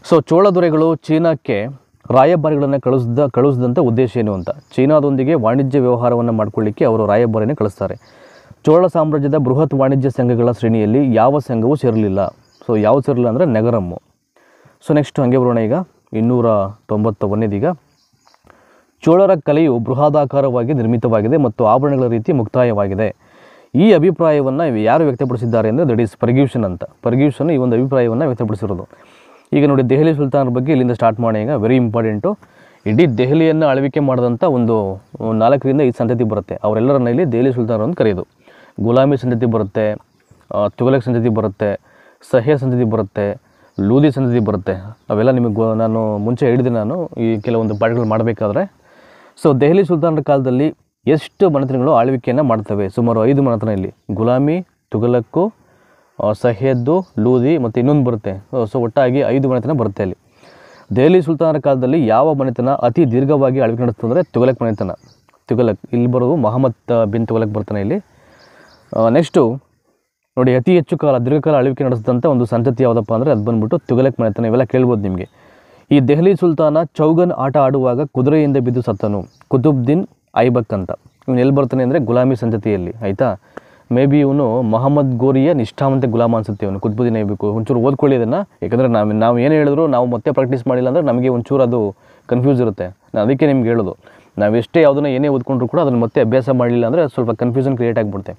ಸೊ ಚೋಳ ದೊರೆಗಳು ಚೀನಾಕ್ಕೆ ರಾಯಭಾರಿಗಳನ್ನು ಕಳಿಸಿದಂಥ ಉದ್ದೇಶ ಏನು ಅಂತ. ಚೀನಾದೊಂದಿಗೆ ವಾಣಿಜ್ಯ ವ್ಯವಹಾರವನ್ನು ಮಾಡಿಕೊಳ್ಳಿಕ್ಕೆ ಅವರು ರಾಯಭಾರಿನೇ ಕಳಿಸ್ತಾರೆ. ಚೋಳ ಸಾಮ್ರಾಜ್ಯದ ಬೃಹತ್ ವಾಣಿಜ್ಯ ಸಂಘಗಳ ಶ್ರೇಣಿಯಲ್ಲಿ ಯಾವ ಸಂಘವೂ ಸೇರಲಿಲ್ಲ. ಸೊ ಯಾವ ಸೇರಲಿಲ್ಲ ಅಂದರೆ ನಗರಮ್ಮು. ಸೊ ನೆಕ್ಸ್ಟ್ ಹಾಗೆ ಬರೋಣ ಈಗ 291 ಚೋಳರ ಕಲೆಯು ಬೃಹದಾಕಾರವಾಗಿ ನಿರ್ಮಿತವಾಗಿದೆ ಮತ್ತು ಆಭರಣಗಳ ರೀತಿ ಮುಕ್ತಾಯವಾಗಿದೆ. ಈ ಅಭಿಪ್ರಾಯವನ್ನು ಯಾರು ವ್ಯಕ್ತಪಡಿಸಿದ್ದಾರೆ ಅಂದರೆ ದಟ್ ಈಸ್ ಫರ್ಗ್ಯೂಸನ್ ಅಂತ. ಫರ್ಗ್ಯೂಸನ್ ಈ ಒಂದು ಅಭಿಪ್ರಾಯವನ್ನು ವ್ಯಕ್ತಪಡಿಸಿರೋದು. ಈಗ ನೋಡಿ ದೆಹಲಿ ಸುಲ್ತಾನರ ಬಗ್ಗೆ ಇಲ್ಲಿಂದ ಸ್ಟಾರ್ಟ್ ಮಾಡೋಣ ಈಗ. Very important. ಇಡೀ ದೆಹಲಿಯನ್ನು ಆಳ್ವಿಕೆ ಮಾಡಿದಂಥ ಒಂದು 4ರಿಂದ 5 ಸಂತತಿ ಬರುತ್ತೆ. ಅವರೆಲ್ಲರನ್ನ ಇಲ್ಲಿ ದೆಹಲಿ ಸುಲ್ತಾನರು ಅಂತ ಕರೆಯೋದು. ಗುಲಾಮಿ ಸಂತತಿ ಬರುತ್ತೆ, ತುಘಲಕ್ ಸಂತತಿ ಬರುತ್ತೆ, ಸಹ್ಯ ಸಂತತಿ ಬರುತ್ತೆ, ಲೂದಿ ಸಂತತಿ ಬರುತ್ತೆ. ಅವೆಲ್ಲ ನಿಮಗೆ ನಾನು ಮುಂಚೆ ಹೇಳಿದೆ ನಾನು ಈ ಕೆಲವೊಂದು ಪಾಠಗಳು ಮಾಡಬೇಕಾದ್ರೆ. ಸೊ ದೆಹಲಿ ಸುಲ್ತಾನರ ಕಾಲದಲ್ಲಿ ಎಷ್ಟು ಮನೆತನಗಳು ಆಳ್ವಿಕೆಯನ್ನು ಮಾಡ್ತವೆ? ಸುಮಾರು 5 ಮನೆತನ ಇಲ್ಲಿ. ಗುಲಾಮಿ, ತುಘಲಕ್ಕು, ಸಹ್ಯದ್ದು, ಲೂದಿ ಮತ್ತು ಇನ್ನೊಂದು ಬರುತ್ತೆ. ಸೊ ಒಟ್ಟಾಗಿ 5 ಮನೆತನ ಬರುತ್ತೆ ಅಲ್ಲಿ. ದೆಹಲಿ ಸುಲ್ತಾನರ ಕಾಲದಲ್ಲಿ ಯಾವ ಮನೆತನ ಅತಿ ದೀರ್ಘವಾಗಿ ಆಳ್ವಿಕೆ ನಡೆಸ್ತದೆ ಅಂದರೆ ತುಘಲಕ್ ಮನೆತನ. ತುಘಲಕ್ ಇಲ್ಲಿ ಬರೋದು ಮೊಹಮ್ಮದ್ ಬಿನ್ ತುಘಲಕ್ ಬರ್ತಾನೆ ಇಲ್ಲಿ. ನೆಕ್ಸ್ಟು ನೋಡಿ ಅತಿ ಹೆಚ್ಚು ಕಾಲ ದೀರ್ಘಕಾಲ ಆಳ್ವಿಕೆ ನಡೆಸಿದಂಥ ಒಂದು ಸಂತತಿ ಯಾವುದಪ್ಪ ಅಂದರೆ ಅದು ಬಂದುಬಿಟ್ಟು ತುಘಲಕ್ ಮನೆತನ. ಇವೆಲ್ಲ ಕೇಳ್ಬೋದು ನಿಮಗೆ. ಈ ದೆಹಲಿ ಸುಲ್ತಾನ ಚೌಗನ್ ಆಟ ಆಡುವಾಗ ಕುದುರೆಯಿಂದ ಬಿದ್ದು ಸತ್ತನು. ಕುತುಬ್ದೀನ್ ಐಬಕ್ ಅಂತ. ಇವನು ಎಲ್ಲಿ ಬರ್ತಾನೆ ಅಂದರೆ ಗುಲಾಮಿ ಸಂತತಿಯಲ್ಲಿ, ಆಯಿತಾ. ಮೇ ಬಿ ಇವನು ಮೊಹಮ್ಮದ್ ಗೋರಿಯ ನಿಷ್ಠಾವಂತ ಗುಲಾಮ ಅನಿಸುತ್ತೆ ಇವನು. ಕುತುಬುದ್ದೀನ್ ಐಬಕ್. ಒಂಚೂರು ಓದ್ಕೊಳ್ಳಿ ಅದನ್ನು, ಯಾಕಂದರೆ ನಾವು ಏನು ಹೇಳಿದ್ರು ನಾವು ಮತ್ತೆ ಪ್ರಾಕ್ಟೀಸ್ ಮಾಡಿಲ್ಲ ಅಂದರೆ ನಮಗೆ ಒಂಚೂರು ಅದು ಕನ್ಫ್ಯೂಸ್ ಇರುತ್ತೆ. ನಾನು ಅದಕ್ಕೆ ನಿಮ್ಗೆ ಹೇಳೋದು, ನಾವು ಎಷ್ಟೇ ಯಾವುದನ್ನು ಏನೇ ಓದ್ಕೊಂಡ್ರು ಕೂಡ ಅದನ್ನು ಮತ್ತೆ ಅಭ್ಯಾಸ ಮಾಡಲಿಲ್ಲ ಅಂದರೆ ಸ್ವಲ್ಪ ಕನ್ಫ್ಯೂಷನ್ ಕ್ರಿಯೇಟ್ ಆಗಿಬಿಡುತ್ತೆ.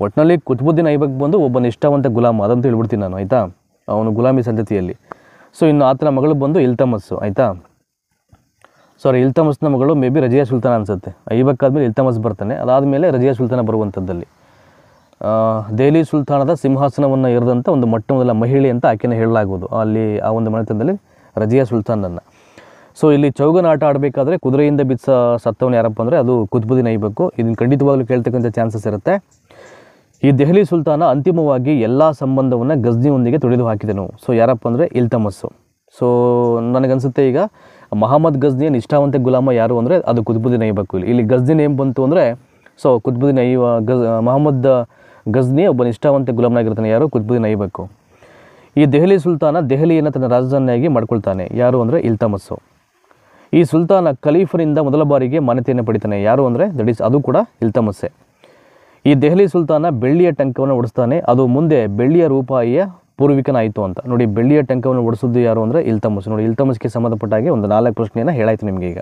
ಒಟ್ಟಿನಲ್ಲಿ ಕುತುಬುದ್ದೀನ್ ಐಬಕ್ ಬಂದು ಒಬ್ಬ ನಿಷ್ಠಾವಂತ ಗುಲಾಮ ಅದಂತ ಹೇಳ್ಬಿಡ್ತೀನಿ ನಾನು, ಆಯಿತಾ. ಅವನು ಗುಲಾಮಿ ಸಂತತಿಯಲ್ಲಿ. ಸೊ ಇನ್ನು ಆತನ ಮಗಳು ಬಂದು ಇಲ್ತಮಸ್ಸು, ಆಯಿತಾ. ಸಾರಿ, ಇಲ್ತಮಸ್ನ ಮಗಳು ಮೇ ಬಿ ರಜಿಯಾ ಸುಲ್ತಾನ ಅನಿಸುತ್ತೆ. ಐಬಕ್ ಆದಮೇಲೆ ಇಲ್ತಮಸ್ ಬರ್ತಾನೆ, ಅದಾದಮೇಲೆ ರಜಿಯಾ ಸುಲ್ತಾನ ಬರುವಂಥದ್ದಲ್ಲಿ. ದೆಹಲಿ ಸುಲ್ತಾನದ ಸಿಂಹಾಸನವನ್ನು ಏರಿದಂಥ ಒಂದು ಮೊಟ್ಟ ಮೊದಲ ಮಹಿಳೆ ಅಂತ ಆಕೆನ ಹೇಳಲಾಗುವುದು ಅಲ್ಲಿ ಆ ಒಂದು ಮನೆತನದಲ್ಲಿ ರಜಿಯಾ ಸುಲ್ತಾನನ್ನು. ಸೊ ಇಲ್ಲಿ ಚೌಗನ್ ಆಟ ಆಡಬೇಕಾದ್ರೆ ಕುದುರೆಯಿಂದ ಬಿದ್ದ ಸತ್ತವನು ಯಾರಪ್ಪ ಅಂದರೆ ಅದು ಕುತುಬುದ್ದೀನ್ ಐಬಕ್. ಇದನ್ನು ಖಂಡಿತವಾಗ್ಲೂ ಕೇಳ್ತಕ್ಕಂಥ ಚಾನ್ಸಸ್ ಇರುತ್ತೆ. ಈ ದೆಹಲಿ ಸುಲ್ತಾನ ಅಂತಿಮವಾಗಿ ಎಲ್ಲ ಸಂಬಂಧವನ್ನು ಗಜ್ನಿಯೊಂದಿಗೆ ತೊಡೆದು ಹಾಕಿದನು. ಸೊ ಯಾರಪ್ಪ ಅಂದರೆ ಇಲ್ತಮಸ್ಸು. ಸೊ ನನಗನ್ಸುತ್ತೆ ಈಗ ಮಹಮ್ಮದ್ ಗಜ್ನಿಯ ನಿಷ್ಠಾವಂತ ಗುಲಾಮ ಯಾರು ಅಂದರೆ ಅದು ಕುತುಬುದ್ದೀನ್ ಐಬಕ್. ಇಲ್ಲಿ ಗಜ್ನಿ ನೇಮ್ ಬಂತು ಅಂದರೆ ಸೊ ಕುತುಬುದ್ದೀನ್ ಮೊಹಮ್ಮದ್ ಗಜ್ನಿ ಒಬ್ಬ ನಿಷ್ಠಾವಂತ ಗುಲಾಮನಾಗಿರ್ತಾನೆ. ಯಾರು? ಕುತುಬುದ್ದೀನ್ ಐಬಕ್. ಈ ದೆಹಲಿ ಸುಲ್ತಾನ ದೆಹಲಿಯನ್ನು ತನ್ನ ರಾಜಧಾನಿಯಾಗಿ ಮಾಡ್ಕೊಳ್ತಾನೆ. ಯಾರು ಅಂದರೆ ಇಲ್ತಮಸ್ಸು. ಈ ಸುಲ್ತಾನ ಖಲೀಫನಿಂದ ಮೊದಲ ಬಾರಿಗೆ ಮಾನ್ಯತೆಯನ್ನು ಪಡಿತಾನೆ. ಯಾರು ಅಂದರೆ ದಟ್ ಈಸ್ ಅದು ಕೂಡ ಇಲ್ತಮಸ್ಸೆ. ಈ ದೆಹಲಿ ಸುಲ್ತಾನ ಬೆಳ್ಳಿಯ ಟಂಕವನ್ನು ಓಡಿಸ್ತಾನೆ. ಅದು ಮುಂದೆ ಬೆಳ್ಳಿಯ ರೂಪಾಯಿಯ ಪೂರ್ವಿಕನಾಯಿತು ಅಂತ. ನೋಡಿ ಬೆಳ್ಳಿಯ ಟಂಕವನ್ನು ಓಡಿಸೋದು ಯಾರು ಅಂದರೆ ಇಲ್ತಮಸ್. ನೋಡಿ ಇಲ್ತಮಸ್ಗೆ ಸಂಬಂಧಪಟ್ಟ ಹಾಗೆ ಒಂದು 4 ಪ್ರಶ್ನೆಯನ್ನು ಹೇಳಾಯಿತು ನಿಮಗೆ ಈಗ.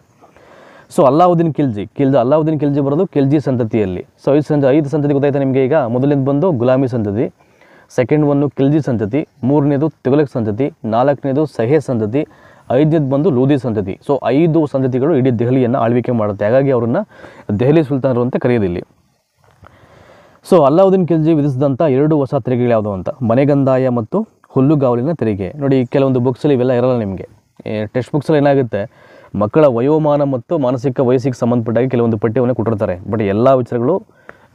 ಸೊ ಅಲ್ಲಾವುದ್ದೀನ್ ಅಲ್ಲಾವುದ್ದೀನ್ ಖಿಲ್ಜಿ ಬರೋದು ಖಿಲ್ಜಿ ಸಂತತಿಯಲ್ಲಿ. ಸೊ 5 ಸಂತತಿ ಗೊತ್ತಾಯ್ತಾ ನಿಮಗೆ ಈಗ. ಮೊದಲನೇದು ಬಂದು ಗುಲಾಮಿ ಸಂತತಿ, ಸೆಕೆಂಡ್ ಒಂದು ಖಿಲ್ಜಿ ಸಂತತಿ, 3ನೇದು ತುಘಲಕ್ ಸಂತತಿ, 4ನೇದು ಸಹೇ ಸಂತತಿ, 5ನೇದು ಬಂದು ಲೂದಿ ಸಂತತಿ. ಸೊ 5 ಸಂತತಿಗಳು ಇಡೀ ದೆಹಲಿಯನ್ನು ಆಳ್ವಿಕೆ ಮಾಡುತ್ತೆ. ಹಾಗಾಗಿ ಅವರನ್ನು ದೆಹಲಿ ಸುಲ್ತಾನರು ಅಂತ ಕರೆಯೋದಿಲ್ಲಿ. ಸೊ ಅಲ್ಲಾವುದ್ದೀನ್ ಖಿಲ್ಜಿ ವಿಧಿಸಿದಂಥ 2 ಹೊಸ ತೆರಿಗೆಗಳು ಯಾವುದು ಅಂತ, ಮನೆಗಂದಾಯ ಮತ್ತು ಹುಲ್ಲುಗಾವಲಿನ ತೆರಿಗೆ. ನೋಡಿ ಕೆಲವೊಂದು ಬುಕ್ಸಲ್ಲಿ ಇವೆಲ್ಲ ಇರಲ್ಲ ನಿಮಗೆ. ಟೆಕ್ಸ್ಟ್ ಬುಕ್ಸಲ್ಲಿ ಏನಾಗುತ್ತೆ, ಮಕ್ಕಳ ವಯೋಮಾನ ಮತ್ತು ಮಾನಸಿಕ ವಯಸ್ಸಿಗೆ ಸಂಬಂಧಪಟ್ಟಾಗಿ ಕೆಲವೊಂದು ಪಠ್ಯವನ್ನು ಕೊಟ್ಟಿರ್ತಾರೆ. ಬಟ್ ಎಲ್ಲ ವಿಚಾರಗಳು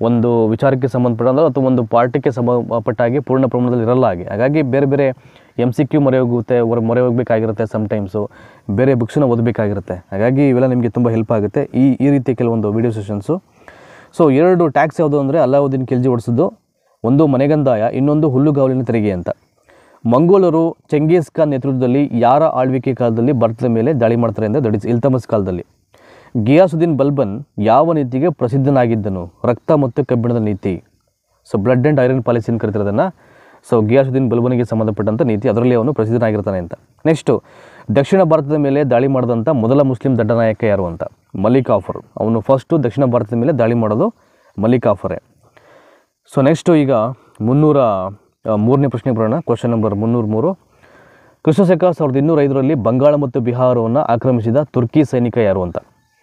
ಒಂದು ವಿಚಾರಕ್ಕೆ ಸಂಬಂಧಪಟ್ಟ ಅಥವಾ ಒಂದು ಪಾಠಕ್ಕೆ ಸಂಬಂಧಪಟ್ಟಾಗಿ ಪೂರ್ಣ ಪ್ರಮಾಣದಲ್ಲಿ ಇರಲ್ಲ. ಹಾಗಾಗಿ ಬೇರೆ ಬೇರೆ MCQ ಮೊರೆ ಹೋಗಬೇಕಾಗಿರುತ್ತೆ, ಸಮ್ಟೈಮ್ಸು ಬೇರೆ ಬುಕ್ಸನ್ನ ಓದಬೇಕಾಗಿರುತ್ತೆ. ಹಾಗಾಗಿ ಇವೆಲ್ಲ ನಿಮಗೆ ತುಂಬ ಹೆಲ್ಪ್ ಆಗುತ್ತೆ ಈ ರೀತಿಯ ಕೆಲವೊಂದು ವೀಡಿಯೋ ಸೆಷನ್ಸು. ಸೊ 2 ಟ್ಯಾಕ್ಸ್ ಯಾವುದು ಅಂದರೆ ಅಲ್ಲಾವುದ್ದೀನ್ ಖಿಲ್ಜಿ ಹೊಡಿಸಿದ್ದು, ಒಂದು ಮನೆಗಂದಾಯ, ಇನ್ನೊಂದು ಹುಲ್ಲುಗಾವಲಿನ ತೆರಿಗೆ ಅಂತ. ಮಂಗೋಲರು ಚೆಂಗೀಸ್ ಖಾನ್ ನೇತೃತ್ವದಲ್ಲಿ ಯಾರ ಆಳ್ವಿಕೆ ಕಾಲದಲ್ಲಿ ಭಾರತದ ಮೇಲೆ ದಾಳಿ ಮಾಡ್ತಾರೆ ಅಂದರೆ ದಟ್ ಇಸ್ ಇಲ್ತಮಸ್ ಕಾಲದಲ್ಲಿ. ಗಿಯಾಸುದ್ದೀನ್ ಬಲ್ಬನ್ ಯಾವ ನೀತಿಗೆ ಪ್ರಸಿದ್ಧನಾಗಿದ್ದನು? ರಕ್ತ ಮತ್ತು ಕಬ್ಬಿಣದ ನೀತಿ. So blood and iron policy ಅಂತ ಕರಿತಿರೋದನ್ನು. ಸೊ ಗಿಯಾಸುದ್ದೀನ್ ಬಲ್ಬನಿಗೆ ಸಂಬಂಧಪಟ್ಟಂಥ ನೀತಿ, ಅದರಲ್ಲಿ ಅವನು ಪ್ರಸಿದ್ಧನಾಗಿರ್ತಾನೆ ಅಂತ. ನೆಕ್ಸ್ಟು, ದಕ್ಷಿಣ ಭಾರತದ ಮೇಲೆ ದಾಳಿ ಮಾಡಿದಂಥ ಮೊದಲ ಮುಸ್ಲಿಂ ದಂಡನಾಯಕ ಯಾರು ಅಂತ, ಮಲಿಕ್ ಕಾಫರ್. ಅವನು ಫಸ್ಟು ದಕ್ಷಿಣ ಭಾರತದ ಮೇಲೆ ದಾಳಿ ಮಾಡೋದು ಮಲಿಕ್ ಕಾಫರೇ. ಸೊ ನೆಕ್ಸ್ಟು ಈಗ 303ನೇ ಪ್ರಶ್ನೆ ಬರೋಣ. Question number 303. ಕ್ರಿಸ್ತಶಕ 1205ರಲ್ಲಿ ಬಂಗಾಳ ಮತ್ತು ಬಿಹಾರವನ್ನು ಆಕ್ರಮಿಸಿದ ತುರ್ಕಿ ಸೈನಿಕ ಯಾರು ಅಂತ,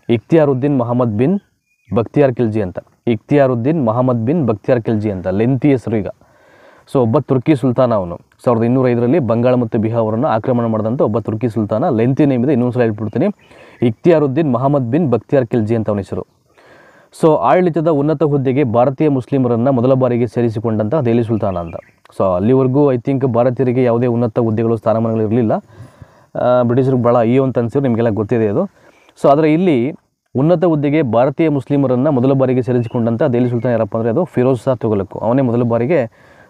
ಇಖ್ತಿಯಾರುದ್ದೀನ್ ಮೊಹಮ್ಮದ್ ಬಿನ್ ಬಕ್ತಿಯಾರ್ ಖಿಲ್ಜಿ ಅಂತ. ಇಖ್ತಿಯಾರುದ್ದೀನ್ ಮೊಹಮ್ಮದ್ ಬಿನ್ ಬಕ್ತಿಯಾರ್ ಖಿಲ್ಜಿ ಅಂತ ಲೆಂತಿ ಹೆಸರು. ಈಗ ಸೊ ಒಬ್ಬ ತುರ್ಕಿ ಸುಲ್ತಾನ ಅವನು. 1205ರಲ್ಲಿ ಬಂಗಾಳ ಮತ್ತು ಬಿಹಾರವನ್ನು ಆಕ್ರಮಣ ಮಾಡಿದಂಥ ಒಬ್ಬ ತುರ್ಕಿ ಸುಲ್ತಾನ. ಲೆಂತಿ ನೇಮ್ ಇದೆ, ಇನ್ನೊಂದು ಸಲ ಹೇಳ್ಬಿಡ್ತೀನಿ. ಇಖ್ತಿಯಾರುದ್ದೀನ್ ಮೊಹಮ್ಮದ್ ಬಿನ್ ಬಕ್ತಿಯಾರ್ ಖಿಲ್ಜಿ ಅಂತ ಅವನ ಹೆಸರು. ಸೊ ಆಡಳಿತದ ಉನ್ನತ ಹುದ್ದೆಗೆ ಭಾರತೀಯ ಮುಸ್ಲಿಮರನ್ನು ಮೊದಲ ಬಾರಿಗೆ ಸೇರಿಸಿಕೊಂಡಂಥ ದೆಹಲಿ ಸುಲ್ತಾನ ಅಂತ. ಸೊ ಅಲ್ಲಿವರೆಗೂ ಐ ಥಿಂಕ್ ಭಾರತೀಯರಿಗೆ ಯಾವುದೇ ಉನ್ನತ ಹುದ್ದೆಗಳು ಸ್ಥಾನಮಾನಗಳು ಇರಲಿಲ್ಲ. ಬ್ರಿಟಿಷರಿಗೆ ಭಾಳ ಅಂತ ಅನಿಸಿದ್ರು, ನಿಮಗೆಲ್ಲ ಗೊತ್ತಿದೆ ಅದು. ಸೊ ಆದರೆ ಇಲ್ಲಿ ಉನ್ನತ ಹುದ್ದೆಗೆ ಭಾರತೀಯ ಮುಸ್ಲಿಮರನ್ನು ಮೊದಲ ಬಾರಿಗೆ ಸೇರಿಸಿಕೊಂಡಂಥ ದೆಹಲಿ ಸುಲ್ತಾನ ಯಾರಪ್ಪ ಅಂದರೆ ಅದು ಫಿರೋಜ್ ಶಾ ತುಘಲಕ್. ಅವನೇ ಮೊದಲ ಬಾರಿಗೆ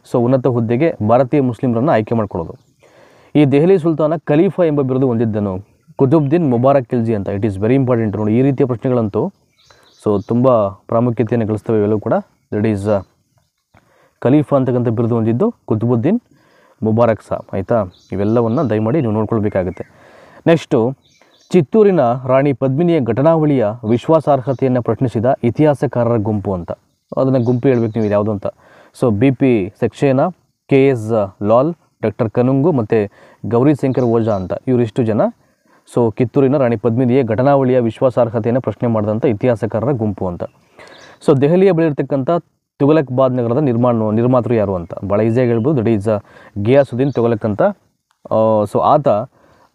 ಸೊ ಉನ್ನತ ಹುದ್ದೆಗೆ ಭಾರತೀಯ ಮುಸ್ಲಿಮರನ್ನು ಆಯ್ಕೆ ಮಾಡ್ಕೊಳ್ಳೋದು. ಈ ದೆಹಲಿ ಸುಲ್ತಾನ ಖಲೀಫಾ ಎಂಬ ಬಿರುದು ಹೊಂದಿದ್ದನು, ಕುತುಬ್ದೀನ್ ಮುಬಾರಕ್ ಖಿಲ್ಜಿ ಅಂತ. ಇಟ್ ಈಸ್ ವೆರಿ ಇಂಪಾರ್ಟೆಂಟ್ ನೋಡಿ, ಈ ರೀತಿಯ ಪ್ರಶ್ನೆಗಳಂತೂ ಸೊ ತುಂಬ ಪ್ರಾಮುಖ್ಯತೆಯನ್ನು ಗಳಿಸ್ತವೆ ಇವೆಲ್ಲವೂ ಕೂಡ. ದಟ್ ಈಸ್ ಖಲೀಫಾ ಅಂತಕ್ಕಂಥ ಬಿರುದು ಹೊಂದಿದ್ದು ಕುತುಬುದ್ದೀನ್ ಮುಬಾರಕ್ ಶಾ. ಆಯಿತಾ, ಇವೆಲ್ಲವನ್ನು ದಯಮಾಡಿ ನೀವು ನೋಡ್ಕೊಳ್ಬೇಕಾಗುತ್ತೆ. ನೆಕ್ಸ್ಟು, ಚಿತ್ತೂರಿನ ರಾಣಿ ಪದ್ಮಿನಿಯ ಘಟನಾವಳಿಯ ವಿಶ್ವಾಸಾರ್ಹತೆಯನ್ನು ಪ್ರಶ್ನಿಸಿದ ಇತಿಹಾಸಕಾರರ ಗುಂಪು ಅಂತ. ಅದನ್ನು ಗುಂಪು ಹೇಳ್ಬೇಕು ನೀವು ಯಾವುದು ಅಂತ. So BP Saxena, KS Lal, doctor Kanungo ಮತ್ತು ಗೌರಿಶಂಕರ್ ಓಜಾ ಅಂತ ಇವರಿಷ್ಟು ಜನ ಸೊ ಕಿತ್ತೂರಿನ ರಾಣಿ ಪದ್ಮಿನಿಯ ಘಟನಾವಳಿಯ ವಿಶ್ವಾಸಾರ್ಹತೆಯನ್ನು ಪ್ರಶ್ನೆ ಮಾಡಿದಂಥ ಇತಿಹಾಸಕಾರರ ಗುಂಪು ಅಂತ. ಸೊ ದೆಹಲಿಯ ಬಳಿ ಇರತಕ್ಕಂಥ ತುಘಲಕ್ಬಾದ್ ನಗರದ ನಿರ್ಮಾತೃ ಯಾರು ಅಂತ ಭಾಳ ಈಸಿಯಾಗಿ ಹೇಳ್ಬೋದು. ದಟ್ ಈಸ್ ಗಿಯಾಸುದ್ದೀನ್ ತುಘಲಕ್ ಅಂತ. ಸೊ ಆತ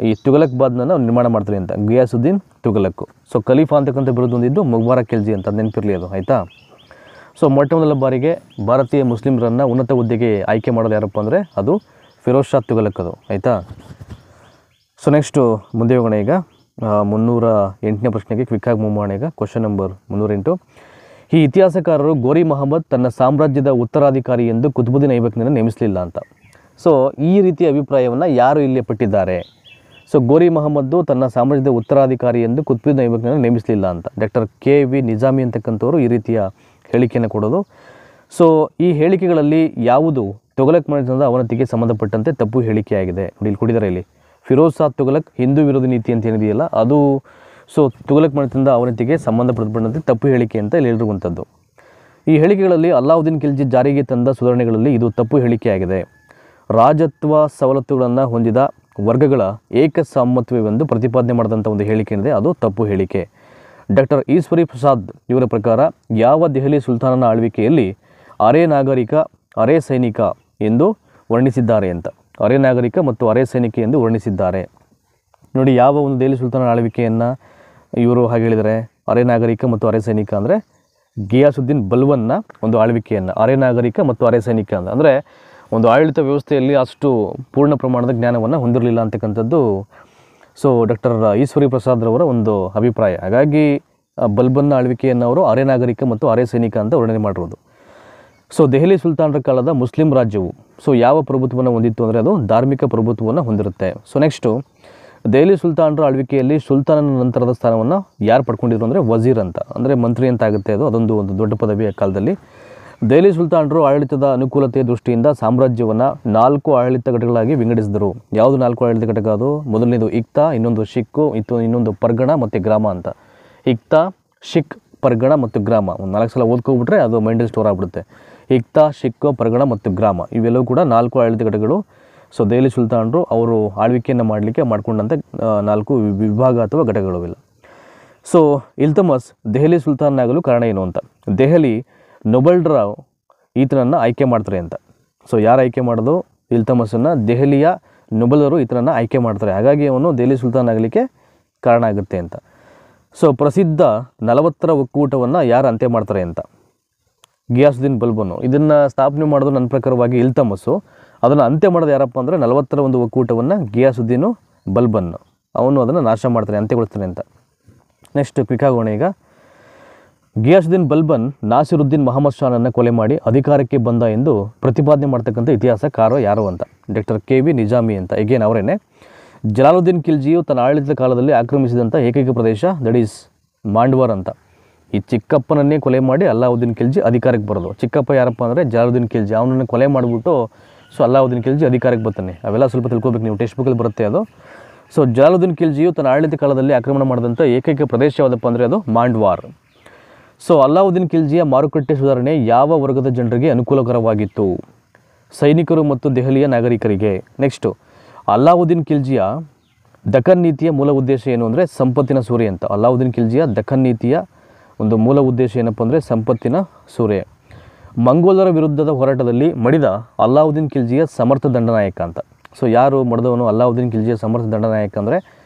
ಈ ತುಘಲಕ್ಬಾದ್ನ ನಿರ್ಮಾಣ ಮಾಡ್ತಾರೆ ಅಂತ, ಗಿಯಾಸುದ್ದೀನ್ ತುಘಲಕ್. ಸೊ ಖಲೀಫಾ ಅಂತಕ್ಕಂಥ ಬಿರುದು ಹೊಂದಿದ್ದು ಮುಬಾರಕ್ ಖಿಲ್ಜಿ ಅಂತ, ನೆನಪಿರಲಿ ಅದು. ಆಯಿತಾ, ಸೊ ಮೊಟ್ಟ ಮೊದಲ ಬಾರಿಗೆ ಭಾರತೀಯ ಮುಸ್ಲಿಮರನ್ನು ಉನ್ನತ ಹುದ್ದೆಗೆ ಆಯ್ಕೆ ಮಾಡೋದು ಯಾರಪ್ಪ ಅಂದರೆ ಅದು ಫಿರೋಜ್ ಶಾ ತುಘಲಕ್ ಅದು. ಆಯಿತಾ, ಸೊ ನೆಕ್ಸ್ಟು ಮುಂದೆ ಹೋಗೋಣ. ಈಗ 308ನೇ ಪ್ರಶ್ನೆಗೆ ಕ್ವಿಕ್ಕಾಗಿ ಮೂವ್ ಮಾಡೋಣ. ಈಗ ಕ್ವಶನ್ ನಂಬರ್ 308. ಈ ಇತಿಹಾಸಕಾರರು ಗೋರಿ ಮೊಹಮ್ಮದ್ ತನ್ನ ಸಾಮ್ರಾಜ್ಯದ ಉತ್ತರಾಧಿಕಾರಿ ಎಂದು ಕುತುಬುದ್ದೀನ್ ಐಬಕ್ನನ್ನು ನೇಮಿಸಲಿಲ್ಲ ಅಂತ. ಸೊ ಈ ರೀತಿಯ ಅಭಿಪ್ರಾಯವನ್ನು ಯಾರು ಇಲ್ಲಿ ಪಟ್ಟಿದ್ದಾರೆ? ಸೊ ಗೋರಿ ಮೊಹಮ್ಮದ್ದು ತನ್ನ ಸಾಮ್ರಾಜ್ಯದ ಉತ್ತರಾಧಿಕಾರಿ ಎಂದು ಕುತುಬುದ್ದೀನ್ ಐಬಕ್ನನ್ನು ನೇಮಿಸಲಿಲ್ಲ ಅಂತ ಡಾಕ್ಟರ್ KV ನಿಜಾಮಿ ಅಂತಕ್ಕಂಥವ್ರು ಈ ರೀತಿಯ ಹೇಳಿಕೆಯನ್ನು ಕೊಡೋದು. ಸೊ ಈ ಹೇಳಿಕೆಗಳಲ್ಲಿ ಯಾವುದು ತುಘಲಕ್ ಮನೆತನದ ಅವನತಿಗೆ ಸಂಬಂಧಪಟ್ಟಂತೆ ತಪ್ಪು ಹೇಳಿಕೆಯಾಗಿದೆ? ನೋಡಿ ಇಲ್ಲಿ ಕೊಟ್ಟಿದ್ದಾರೆ. ಇಲ್ಲಿ ಫಿರೋಜ್ ಶಾ ತುಘಲಕ್ ಹಿಂದೂ ವಿರೋಧಿ ನೀತಿ ಅಂತ ಏನಿದೆಯಲ್ಲ ಅದು ಸೊ ತುಘಲಕ್ ಮನೆತನದ ಅವನತಿಗೆ ಸಂಬಂಧಪಟ್ಟಂತೆ ತಪ್ಪು ಹೇಳಿಕೆ ಅಂತ ಇಲ್ಲಿ ಹೇಳಿರುವಂಥದ್ದು. ಈ ಹೇಳಿಕೆಗಳಲ್ಲಿ ಅಲ್ಲಾವುದ್ದೀನ್ ಖಿಲ್ಜಿ ಜಾರಿಗೆ ತಂದ ಸುಧಾರಣೆಗಳಲ್ಲಿ ಇದು ತಪ್ಪು ಹೇಳಿಕೆಯಾಗಿದೆ. ರಾಜತ್ವ ಸವಲತ್ತುಗಳನ್ನು ಹೊಂದಿದ ವರ್ಗಗಳ ಏಕಸಾಮತ್ವವೆಂದು ಪ್ರತಿಪಾದನೆ ಮಾಡಿದಂಥ ಒಂದು ಹೇಳಿಕೆ ಏನಿದೆ ಅದು ತಪ್ಪು ಹೇಳಿಕೆ. ಡಾಕ್ಟರ್ ಈಶ್ವರಿ ಪ್ರಸಾದ್ ಇವರ ಪ್ರಕಾರ ಯಾವ ದೆಹಲಿ ಸುಲ್ತಾನನ ಆಳ್ವಿಕೆಯಲ್ಲಿ ಅರೆ ನಾಗರಿಕ ಅರೆ ಸೈನಿಕ ಎಂದು ವರ್ಣಿಸಿದ್ದಾರೆ ಅಂತ, ಅರೆ ನಾಗರಿಕ ಮತ್ತು ಅರೆ ಸೈನಿಕ ಎಂದು ವರ್ಣಿಸಿದ್ದಾರೆ. ನೋಡಿ, ಯಾವ ಒಂದು ದೆಹಲಿ ಸುಲ್ತಾನನ ಆಳ್ವಿಕೆಯನ್ನು ಇವರು ಹಾಗೆ ಹೇಳಿದರೆ ಅರೆ ನಾಗರಿಕ ಮತ್ತು ಅರೆ ಸೈನಿಕ ಅಂದರೆ ಗಿಯಾಸುದ್ದೀನ್ ಬಲ್ವನ್ನ ಒಂದು ಆಳ್ವಿಕೆಯನ್ನು ಅರೆ ನಾಗರಿಕ ಮತ್ತು ಅರೆ ಸೈನಿಕ ಅಂದರೆ ಒಂದು ಆಡಳಿತ ವ್ಯವಸ್ಥೆಯಲ್ಲಿ ಅಷ್ಟು ಪೂರ್ಣ ಪ್ರಮಾಣದ ಜ್ಞಾನವನ್ನು ಹೊಂದಿರಲಿಲ್ಲ ಅಂತಕ್ಕಂಥದ್ದು ಸೊ ಡಾಕ್ಟರ್ ಈಶ್ವರಿ ಪ್ರಸಾದ್ ರವರ ಒಂದು ಅಭಿಪ್ರಾಯ. ಹಾಗಾಗಿ ಬಲ್ಬನ್ನ ಆಳ್ವಿಕೆಯನ್ನು ಅವರು ಅರೆ ನಾಗರಿಕ ಮತ್ತು ಅರೆ ಸೈನಿಕ ಅಂತ ವರ್ಣನೆ ಮಾಡಿರೋದು. ಸೊ ದೆಹಲಿ ಸುಲ್ತಾನರ ಕಾಲದ ಮುಸ್ಲಿಂ ರಾಜ್ಯವು ಸೊ ಯಾವ ಪ್ರಭುತ್ವವನ್ನು ಹೊಂದಿತ್ತು ಅಂದರೆ ಅದು ಧಾರ್ಮಿಕ ಪ್ರಭುತ್ವವನ್ನು ಹೊಂದಿರುತ್ತೆ. ಸೊ ನೆಕ್ಸ್ಟು ದೆಹಲಿ ಸುಲ್ತಾನರ ಆಳ್ವಿಕೆಯಲ್ಲಿ ಸುಲ್ತಾನನ ನಂತರದ ಸ್ಥಾನವನ್ನು ಯಾರು ಪಡ್ಕೊಂಡಿದ್ರು ಅಂದರೆ ವಜೀರ್ ಅಂತ, ಅಂದರೆ ಮಂತ್ರಿ ಅಂತ ಆಗುತ್ತೆ. ಅದೊಂದು ಒಂದು ದೊಡ್ಡ ಪದವಿ ಆ ಕಾಲದಲ್ಲಿ. ದೆಹಲಿ ಸುಲ್ತಾನರು ಆಡಳಿತದ ಅನುಕೂಲತೆಯ ದೃಷ್ಟಿಯಿಂದ ಸಾಮ್ರಾಜ್ಯವನ್ನು 4 ಆಡಳಿತ ಘಟಕಗಳಾಗಿ ವಿಂಗಡಿಸಿದರು. ಯಾವುದು 4 ಆಡಳಿತ ಘಟಕ? ಅದು ಮೊದಲನೇದು ಇಕ್ತಾ, ಇನ್ನೊಂದು ಶಿಕ್ಕು, ಇನ್ನೊಂದು ಪರ್ಗಣ ಮತ್ತು ಗ್ರಾಮ ಅಂತ. ಇಕ್ತಾ, ಶಿಕ್, ಪರ್ಗಣ ಮತ್ತು ಗ್ರಾಮ. ಒಂದು 4 ಸಲ ಓದ್ಕೊಬಿಟ್ರೆ ಅದು ಮೈಂಡಲ್ಲಿ ಸ್ಟೋರ್ ಆಗಿಬಿಡುತ್ತೆ. ಇಕ್ತಾ, ಶಿಕ್ಕು, ಪರ್ಗಣ ಮತ್ತು ಗ್ರಾಮ ಇವೆಲ್ಲವೂ ಕೂಡ 4 ಆಡಳಿತ ಘಟಕಗಳು. ಸೊ ದೆಹಲಿ ಸುಲ್ತಾನರು ಅವರು ಆಳ್ವಿಕೆಯನ್ನು ಮಾಡಲಿಕ್ಕೆ ಮಾಡಿಕೊಂಡಂಥ 4 ವಿಭಾಗ ಅಥವಾ ಘಟಕಗಳಿಲ್ಲ. ಸೊ ಇಲ್ತಮಸ್ ದೆಹಲಿ ಸುಲ್ತಾನನಾಗಲು ಕಾರಣ ಏನು ಅಂತ. ದೆಹಲಿ ನೊಬಲ್ರ ಈತನನ್ನು ಆಯ್ಕೆ ಮಾಡ್ತಾರೆ ಅಂತ. ಸೊ ಯಾರು ಆಯ್ಕೆ ಮಾಡೋದು? ಇಲ್ತಮಸನ್ನು ದೆಹಲಿಯ ನೊಬಲರು ಈತನನ್ನು ಆಯ್ಕೆ ಮಾಡ್ತಾರೆ, ಹಾಗಾಗಿ ಅವನು ದೆಹಲಿ ಸುಲ್ತಾನ್ ಆಗಲಿಕ್ಕೆ ಕಾರಣ ಆಗುತ್ತೆ ಅಂತ. ಸೊ ಪ್ರಸಿದ್ಧ 40ರ ಒಕ್ಕೂಟವನ್ನು ಯಾರು ಅಂತ್ಯ ಮಾಡ್ತಾರೆ ಅಂತ? ಗಿಯಾಸುದ್ದೀನ್ ಬಲ್ಬನು. ಇದನ್ನು ಸ್ಥಾಪನೆ ಮಾಡೋದು ನನ್ನ ಪ್ರಕಾರವಾಗಿ ಇಲ್ತಮಸ್ಸು, ಅದನ್ನು ಅಂತ್ಯ ಮಾಡೋದು ಯಾರಪ್ಪ ಅಂದರೆ 40ರ ಒಂದು ಒಕ್ಕೂಟವನ್ನು ಗಿಯಾಸುದ್ದೀನು ಬಲ್ಬನ್, ಅವನು ಅದನ್ನು ನಾಶ ಮಾಡ್ತಾನೆ, ಅಂತ್ಯಗೊಳಿಸ್ತಾನೆ ಅಂತ. ನೆಕ್ಸ್ಟ್ ಕ್ವಿಕ್ ಆಗೋಣ. ಈಗ ಗಿಯಾಸುದ್ದೀನ್ ಬಲ್ಬನ್ ನಾಸಿರುದ್ದೀನ್ ಮೊಹಮ್ಮದ್ ಶಾನನ್ನು ಕೊಲೆ ಮಾಡಿ ಅಧಿಕಾರಕ್ಕೆ ಬಂದ ಎಂದು ಪ್ರತಿಪಾದನೆ ಮಾಡ್ತಕ್ಕಂಥ ಇತಿಹಾಸಕಾರ ಯಾರು ಅಂತ? ಡಾಕ್ಟರ್ KV ನಿಜಾಮಿ ಅಂತ. ಎಗೇನ್ ಅವರೇನೆ. ಜಲಾಲುದ್ದೀನ್ ಖಿಲ್ಜಿಯು ತನ್ನ ಆಡಳಿತದ ಕಾಲದಲ್ಲಿ ಆಕ್ರಮಿಸಿದಂಥ ಏಕೈಕ ಪ್ರದೇಶ ದಟ್ ಈಸ್ ಮಾಂಡ್ವಾರ್ ಅಂತ. ಈ ಚಿಕ್ಕಪ್ಪನನ್ನೇ ಕೊಲೆ ಮಾಡಿ ಅಲ್ಲಾವುದ್ದೀನ್ ಖಿಲ್ಜಿ ಅಧಿಕಾರಕ್ಕೆ ಬರೋದು. ಚಿಕ್ಕಪ್ಪ ಯಾರಪ್ಪ ಅಂದರೆ ಜಲಾಲುದ್ದೀನ್ ಖಿಲ್ಜಿ, ಅವನನ್ನು ಕೊಲೆ ಮಾಡಿಬಿಟ್ಟು ಸೊ ಅಲ್ಲಾವುದ್ದೀನ್ ಖಿಲ್ಜಿ ಅಧಿಕಾರಕ್ಕೆ ಬರ್ತಾನೆ. ಅವೆಲ್ಲ ಸ್ವಲ್ಪ ತಿಳ್ಕೊಬೇಕು ನೀವು, ಟೆಕ್ಸ್ಟ್ ಬುಕ್ಕಲ್ಲಿ ಬರುತ್ತೆ ಅದು. ಸೊ ಜಲಾಲುದ್ದೀನ್ ಖಿಲ್ಜಿಯು ತನ್ನ ಆಡಳಿತ ಕಾಲದಲ್ಲಿ ಆಕ್ರಮಣ ಮಾಡಿದಂಥ ಏಕೈಕ ಪ್ರದೇಶ ಯಾವುದಪ್ಪ ಅಂದರೆ ಅದು ಮಾಂಡ್ವಾರ್. ಸೊ ಅಲ್ಲಾವುದ್ದೀನ್ ಖಿಲ್ಜಿಯ ಮಾರುಕಟ್ಟೆ ಸುಧಾರಣೆ ಯಾವ ವರ್ಗದ ಜನರಿಗೆ ಅನುಕೂಲಕರವಾಗಿತ್ತು? ಸೈನಿಕರು ಮತ್ತು ದೆಹಲಿಯ ನಾಗರಿಕರಿಗೆ. ನೆಕ್ಸ್ಟು ಅಲ್ಲಾವುದ್ದೀನ್ ಖಿಲ್ಜಿಯ ದಖನ್ ನೀತಿಯ ಮೂಲ ಉದ್ದೇಶ ಏನು ಅಂದರೆ ಸಂಪತ್ತಿನ ಸೂರೆ ಅಂತ. ಅಲ್ಲಾವುದ್ದೀನ್ ಖಿಲ್ಜಿಯ ದಖನ್ ನೀತಿಯ ಒಂದು ಮೂಲ ಉದ್ದೇಶ ಏನಪ್ಪ ಅಂದರೆ ಸಂಪತ್ತಿನ ಸೂರೆ. ಮಂಗೋಲರ ವಿರುದ್ಧದ ಹೋರಾಟದಲ್ಲಿ ಮಡಿದ ಅಲ್ಲಾವುದ್ದೀನ್ ಖಿಲ್ಜಿಯ ಸಮರ್ಥ ದಂಡನಾಯಕ ಅಂತ. ಸೊ ಯಾರು ಮಡಿದವನು ಅಲ್ಲಾವುದ್ದೀನ್ ಖಿಲ್ಜಿಯ ಸಮರ್ಥ ದಂಡನಾಯಕ ಅಂದರೆ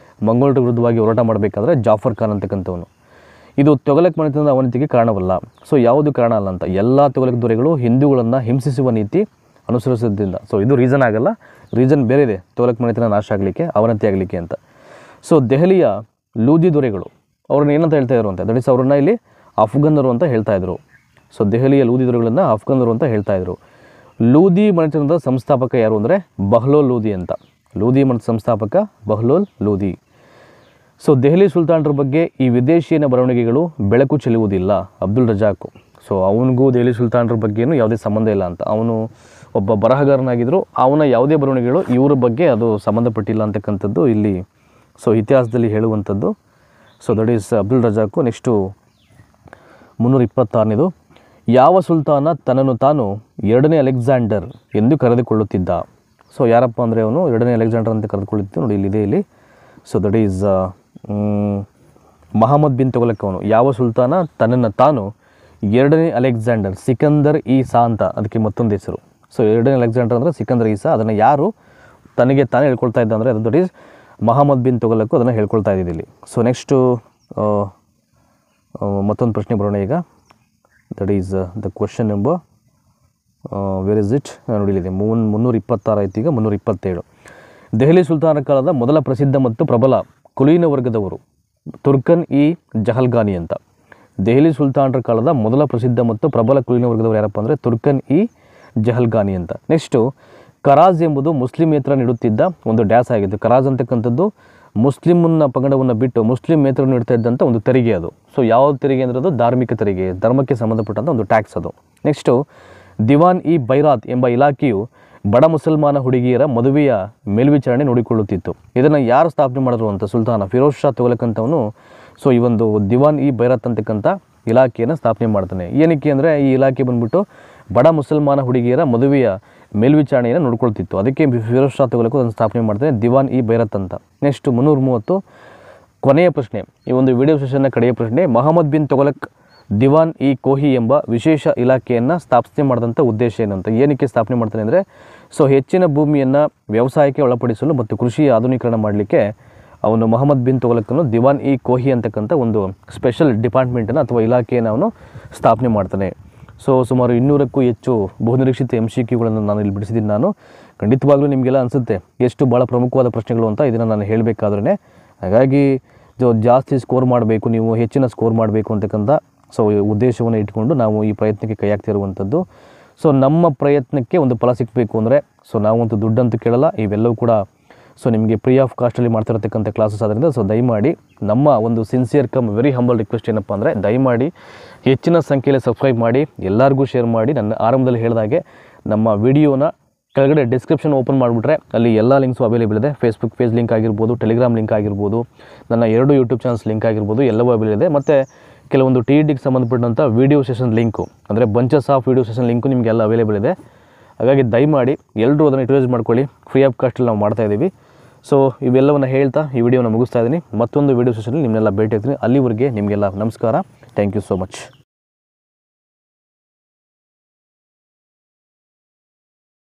ಮಂಗೋಲರ ವಿರುದ್ಧವಾಗಿ ಹೋರಾಟ ಮಾಡಬೇಕಾದ್ರೆ ಜಾಫರ್ ಖಾನ್ ಅಂತಕ್ಕಂಥವನು. ಇದು ತೊಗಲಕ್ ಮನೆತನದ ಅವನತಿಗೆ ಕಾರಣವಲ್ಲ. ಸೊ ಯಾವುದು ಕಾರಣ ಅಲ್ಲ ಅಂತ, ಎಲ್ಲ ತೊಗಲಕ್ ದೊರೆಗಳು ಹಿಂದೂಗಳನ್ನು ಹಿಂಸಿಸುವ ನೀತಿ ಅನುಸರಿಸೋದ್ರಿಂದ. ಸೊ ಇದು ರೀಸನ್ ಆಗಲ್ಲ, ರೀಸನ್ ಬೇರೆ ಇದೆ, ತೊಗಲಕ್ ಮನೆತನ ನಾಶ ಆಗಲಿಕ್ಕೆ, ಅವನತಿ ಆಗಲಿಕ್ಕೆ ಅಂತ. ಸೊ ದೆಹಲಿಯ ಲೂದಿ ದೊರೆಗಳು ಅವ್ರನ್ನ ಏನಂತ ಹೇಳ್ತಾ ಇದ್ರು ಅಂತ, ದಟ್ ಈಸ್ ಅವ್ರನ್ನ ಇಲ್ಲಿ ಅಫ್ಘನ್ನರು ಅಂತ ಹೇಳ್ತಾಯಿದ್ರು. ಸೊ ದೆಹಲಿಯ ಲೂದಿ ದೊರೆಗಳನ್ನು ಅಫ್ಘನ್ನರು ಅಂತ ಹೇಳ್ತಾಯಿದ್ರು. ಲೂದಿ ಮನೆತನದ ಸಂಸ್ಥಾಪಕ ಯಾರು ಅಂದರೆ ಬಹ್ಲೋಲ್ ಲೂದಿ ಅಂತ. ಲೂದಿ ಮನೆತನದ ಸಂಸ್ಥಾಪಕ ಬಹ್ಲೋಲ್ ಲೂದಿ. ಸೊ ದೆಹಲಿ ಸುಲ್ತಾನರ ಬಗ್ಗೆ ಈ ವಿದೇಶಿಯನ ಬರವಣಿಗೆಗಳು ಬೆಳಕು ಚೆಲ್ಲುವುದಿಲ್ಲ. ಅಬ್ದುಲ್ ರಜಾಕ್. ಸೊ ಅವನಿಗೂ ದೆಹಲಿ ಸುಲ್ತಾನರ ಬಗ್ಗೆಯೂ ಯಾವುದೇ ಸಂಬಂಧ ಇಲ್ಲ ಅಂತ. ಅವನು ಒಬ್ಬ ಬರಹಗಾರನಾಗಿದ್ದರು, ಅವನ ಯಾವುದೇ ಬರವಣಿಗೆಗಳು ಇವರ ಬಗ್ಗೆ ಅದು ಸಂಬಂಧಪಟ್ಟಿಲ್ಲ ಅಂತಕ್ಕಂಥದ್ದು ಇಲ್ಲಿ ಸೊ ಇತಿಹಾಸದಲ್ಲಿ ಹೇಳುವಂಥದ್ದು. So that is Abdul Razak. Next 326ನೇದು, ಯಾವ ಸುಲ್ತಾನ ತನ್ನನ್ನು ತಾನು 2ನೇ ಅಲೆಕ್ಸಾಂಡರ್ ಎಂದು ಕರೆದುಕೊಳ್ಳುತ್ತಿದ್ದ? ಸೊ ಯಾರಪ್ಪ ಅಂದರೆ ಅವನು 2ನೇ ಅಲೆಕ್ಸಾಂಡರ್ ಅಂತ ಕರೆದುಕೊಳ್ಳುತ್ತಿದ್ದು ನೋಡಿ ಇಲ್ಲಿದೆ ಇಲ್ಲಿ. So that is Mohammad bin Tughlaq. ಅವನು ಯಾವ ಸುಲ್ತಾನ ತನ್ನನ್ನು ತಾನು 2ನೇ ಅಲೆಕ್ಸಾಂಡರ್, ಸಿಕಂದರ್ ಈಸಾ ಅಂತ ಅದಕ್ಕೆ ಮತ್ತೊಂದು ಹೆಸರು. ಸೊ 2ನೇ ಅಲೆಕ್ಸಾಂಡರ್ ಅಂದರೆ ಸಿಕಂದರ್ ಈಸಾ. ಅದನ್ನು ಯಾರು ತನಗೆ ತಾನೇ ಹೇಳ್ಕೊಳ್ತಾ ಇದ್ದ ಅಂದರೆ ಅದು ದಟ್ ಈಸ್ ಮಹಮ್ಮದ್ ಬಿನ್ ತುಘಲಕ್ ಅದನ್ನು ಹೇಳ್ಕೊಳ್ತಾ ಇದ್ದಿದ್ದು ಇಲ್ಲಿ. ಸೊ ನೆಕ್ಸ್ಟು ಮತ್ತೊಂದು ಪ್ರಶ್ನೆ ಬರೋಣ ಈಗ. That is the question number where is it ನೋಡಿಲಿದೆ 326 ಆಯ್ತು. ಈಗ 327. ದೆಹಲಿ ಸುಲ್ತಾನರ ಕಾಲದ ಮೊದಲ ಪ್ರಸಿದ್ಧ ಮತ್ತು ಪ್ರಬಲ ಕುಲೀನ ವರ್ಗದವರು ತುರ್ಕನ್ ಇ ಜಹಲ್ಗಾನಿ ಅಂತ. ದೆಹಲಿ ಸುಲ್ತಾನರ ಕಾಲದ ಮೊದಲ ಪ್ರಸಿದ್ಧ ಮತ್ತು ಪ್ರಬಲ ಕುಲೀನ ವರ್ಗದವರು ಯಾರಪ್ಪ ಅಂದರೆ ತುರ್ಕನ್ ಇ ಜಹಲ್ಗಾನಿ ಅಂತ. ನೆಕ್ಸ್ಟು ಕರಾಜ್ ಎಂಬುದು ಮುಸ್ಲಿಮೇತರ ನೀಡುತ್ತಿದ್ದ ಒಂದು ಡ್ಯಾಸ್ ಆಗಿತ್ತು. ಕರಾಜ್ ಅಂತಕ್ಕಂಥದ್ದು ಮುಸ್ಲಿಮನ್ನ ಪಂಗಡವನ್ನು ಬಿಟ್ಟು ಮುಸ್ಲಿಮೇತರು ನೀಡ್ತಾ ಇದ್ದಂಥ ಒಂದು ತೆರಿಗೆ ಅದು. ಸೊ ಯಾವ ತೆರಿಗೆ ಅಂದರೆ ಅದು ಧಾರ್ಮಿಕ ತೆರಿಗೆ, ಧರ್ಮಕ್ಕೆ ಸಂಬಂಧಪಟ್ಟಂಥ ಒಂದು ಟ್ಯಾಕ್ಸ್ ಅದು. ನೆಕ್ಸ್ಟು ದಿವಾನ್ ಇ ಬೈರಾತ್ ಎಂಬ ಇಲಾಖೆಯು ಬಡ ಮುಸಲ್ಮಾನ ಹುಡುಗಿಯರ ಮದುವೆಯ ಮೇಲ್ವಿಚಾರಣೆ ನೋಡಿಕೊಳ್ಳುತ್ತಿತ್ತು. ಇದನ್ನು ಯಾರು ಸ್ಥಾಪನೆ ಮಾಡಿದ್ರು ಅಂತ? ಸುಲ್ತಾನ ಫಿರೋಜ್ ಶಾ ತುಘಲಕ್ ಅಂತವನು ಸೊ ಈ ಒಂದು ದಿವಾನ್ ಇ ಬೈರಾತ್ ಅಂತಕ್ಕಂಥ ಇಲಾಖೆಯನ್ನು ಸ್ಥಾಪನೆ ಮಾಡ್ತಾನೆ. ಏನಕ್ಕೆ ಅಂದರೆ ಈ ಇಲಾಖೆ ಬಂದ್ಬಿಟ್ಟು ಬಡ ಮುಸಲ್ಮಾನ ಹುಡುಗಿಯರ ಮದುವೆಯ ಮೇಲ್ವಿಚಾರಣೆಯನ್ನು ನೋಡ್ಕೊಳ್ತಿತ್ತು. ಅದಕ್ಕೆ ಫಿರೋಜ್ ಶಾ ತುಘಲಕ್ ಅದನ್ನು ಸ್ಥಾಪನೆ ಮಾಡ್ತಾನೆ, ದಿವಾನ್ ಇ ಬೈರಾತ್ ಅಂತ. ನೆಕ್ಸ್ಟ್ 330 ಕೊನೆಯ ಪ್ರಶ್ನೆ, ಈ ಒಂದು ವಿಡಿಯೋ ಸೆಷನ್ನ ಕಡೆಯ ಪ್ರಶ್ನೆ. ಮೊಹಮ್ಮದ್ ಬಿನ್ ತುಘಲಕ್ ದಿವಾನ್ ಇ ಕೋಹಿ ಎಂಬ ವಿಶೇಷ ಇಲಾಖೆಯನ್ನು ಸ್ಥಾಪನೆ ಮಾಡಿದಂಥ ಉದ್ದೇಶ ಏನಂತ? ಏನಕ್ಕೆ ಸ್ಥಾಪನೆ ಮಾಡ್ತಾನೆ ಅಂದರೆ ಸೊ ಹೆಚ್ಚಿನ ಭೂಮಿಯನ್ನು ವ್ಯವಸಾಯಕ್ಕೆ ಒಳಪಡಿಸಲು ಮತ್ತು ಕೃಷಿಯ ಆಧುನೀಕರಣ ಮಾಡಲಿಕ್ಕೆ ಅವನು ಮೊಹಮ್ಮದ್ ಬಿನ್ ತುಘಲಕ್ನು ದಿವಾನ್ ಇ ಕೋಹಿ ಅಂತಕ್ಕಂಥ ಒಂದು ಸ್ಪೆಷಲ್ ಡಿಪಾರ್ಟ್ಮೆಂಟನ್ನು ಅಥವಾ ಇಲಾಖೆಯನ್ನು ಅವನು ಸ್ಥಾಪನೆ ಮಾಡ್ತಾನೆ. ಸೊ ಸುಮಾರು 200ಕ್ಕೂ ಹೆಚ್ಚು ಬಹುನಿರೀಕ್ಷಿತ MCQಗಳನ್ನು ನಾನು ಇಲ್ಲಿ ಬಿಡಿಸಿದ್ದೀನಿ. ನಾನು ಖಂಡಿತವಾಗ್ಲೂ ನಿಮಗೆಲ್ಲ ಅನಿಸುತ್ತೆ ಎಷ್ಟು ಭಾಳ ಪ್ರಮುಖವಾದ ಪ್ರಶ್ನೆಗಳು ಅಂತ ಇದನ್ನು ನಾನು ಹೇಳಬೇಕಾದ್ರೆ. ಹಾಗಾಗಿ ಜಾಸ್ತಿ ಸ್ಕೋರ್ ಮಾಡಬೇಕು, ನೀವು ಹೆಚ್ಚಿನ ಸ್ಕೋರ್ ಮಾಡಬೇಕು ಅಂತಕ್ಕಂಥ ಸೊ ಉದ್ದೇಶವನ್ನು ಇಟ್ಕೊಂಡು ನಾವು ಈ ಪ್ರಯತ್ನಕ್ಕೆ ಕೈ ಹಾಕ್ತಿರುವಂಥದ್ದು. ಸೊ ನಮ್ಮ ಪ್ರಯತ್ನಕ್ಕೆ ಒಂದು ಫಲ ಸಿಗಬೇಕು ಅಂದರೆ ಸೊ ನಾವಂತೂ ದುಡ್ಡಂತೂ ಕೇಳಲ್ಲ, ಇವೆಲ್ಲವೂ ಕೂಡ ಸೊ ನಿಮಗೆ ಫ್ರೀ ಆಫ್ ಕಾಸ್ಟಲ್ಲಿ ಮಾಡ್ತಿರತಕ್ಕಂಥ ಕ್ಲಾಸಸ್ ಆದ್ದರಿಂದ ಸೊ ದಯಮಾಡಿ ನಮ್ಮ ಒಂದು sincere come very humble request ಏನಪ್ಪ ಅಂದರೆ ದಯಮಾಡಿ ಹೆಚ್ಚಿನ ಸಂಖ್ಯೆಯಲ್ಲಿ ಸಬ್ಸ್ಕ್ರೈಬ್ ಮಾಡಿ, ಎಲ್ಲರಿಗೂ ಶೇರ್ ಮಾಡಿ. ನನ್ನ ಆರಂಭದಲ್ಲಿ ಹೇಳಿದಾಗೆ ನಮ್ಮ ವಿಡಿಯೋನ ಕೆಳಗಡೆ ಡಿಸ್ಕ್ರಿಪ್ಷನ್ ಓಪನ್ ಮಾಡಿಬಿಟ್ರೆ ಅಲ್ಲಿ ಎಲ್ಲ ಲಿಂಕ್ಸು ಅವೈಲೇಬಲ್ ಇದೆ. ಫೇಸ್ಬುಕ್ ಪೇಜ್ ಲಿಂಕ್ ಆಗಿರ್ಬೋದು, ಟೆಲಿಗ್ರಾಮ್ ಲಿಂಕ್ ಆಗಿರ್ಬೋದು, ನನ್ನ 2 ಯೂಟ್ಯೂಬ್ ಚಾನಲ್ಸ್ ಲಿಂಕ್ ಆಗಿರ್ಬೋದು, ಎಲ್ಲವೂ ಅವೈಲೇಬಲ್ ಇದೆ. ಮತ್ತು ಕೆಲವೊಂದು TETಗೆ ಸಂಬಂಧಪಟ್ಟಂಥ ವೀಡಿಯೋ ಸೆಷನ್ ಲಿಂಕು ಅಂದರೆ bunches of video session link ನಿಮಗೆಲ್ಲ ಅವೈಲೇಬಲ್ ಇದೆ. ಹಾಗಾಗಿ ದಯಮಾಡಿ ಎಲ್ಲರೂ ಅದನ್ನು ಯುಟಿಲೈಸ್ ಮಾಡ್ಕೊಳ್ಳಿ. ಫ್ರೀ ಆಫ್ ಕಾಸ್ಟಲ್ಲಿ ನಾವು ಮಾಡ್ತಾಯಿದ್ದೀವಿ. ಸೊ ಇವೆಲ್ಲವನ್ನು ಹೇಳ್ತಾ ಈ ವಿಡಿಯೋನ ಮುಗಿಸ್ತಾ ಇದ್ದೀನಿ. ಮತ್ತೊಂದು ವೀಡಿಯೋ ಸೆಷನಲ್ಲಿ ನಿಮ್ಮನ್ನೆಲ್ಲ ಭೇಟಿ ಆಗ್ತೀನಿ. ಅಲ್ಲಿವರೆಗೆ ನಿಮಗೆಲ್ಲ ನಮಸ್ಕಾರ. Thank you so much.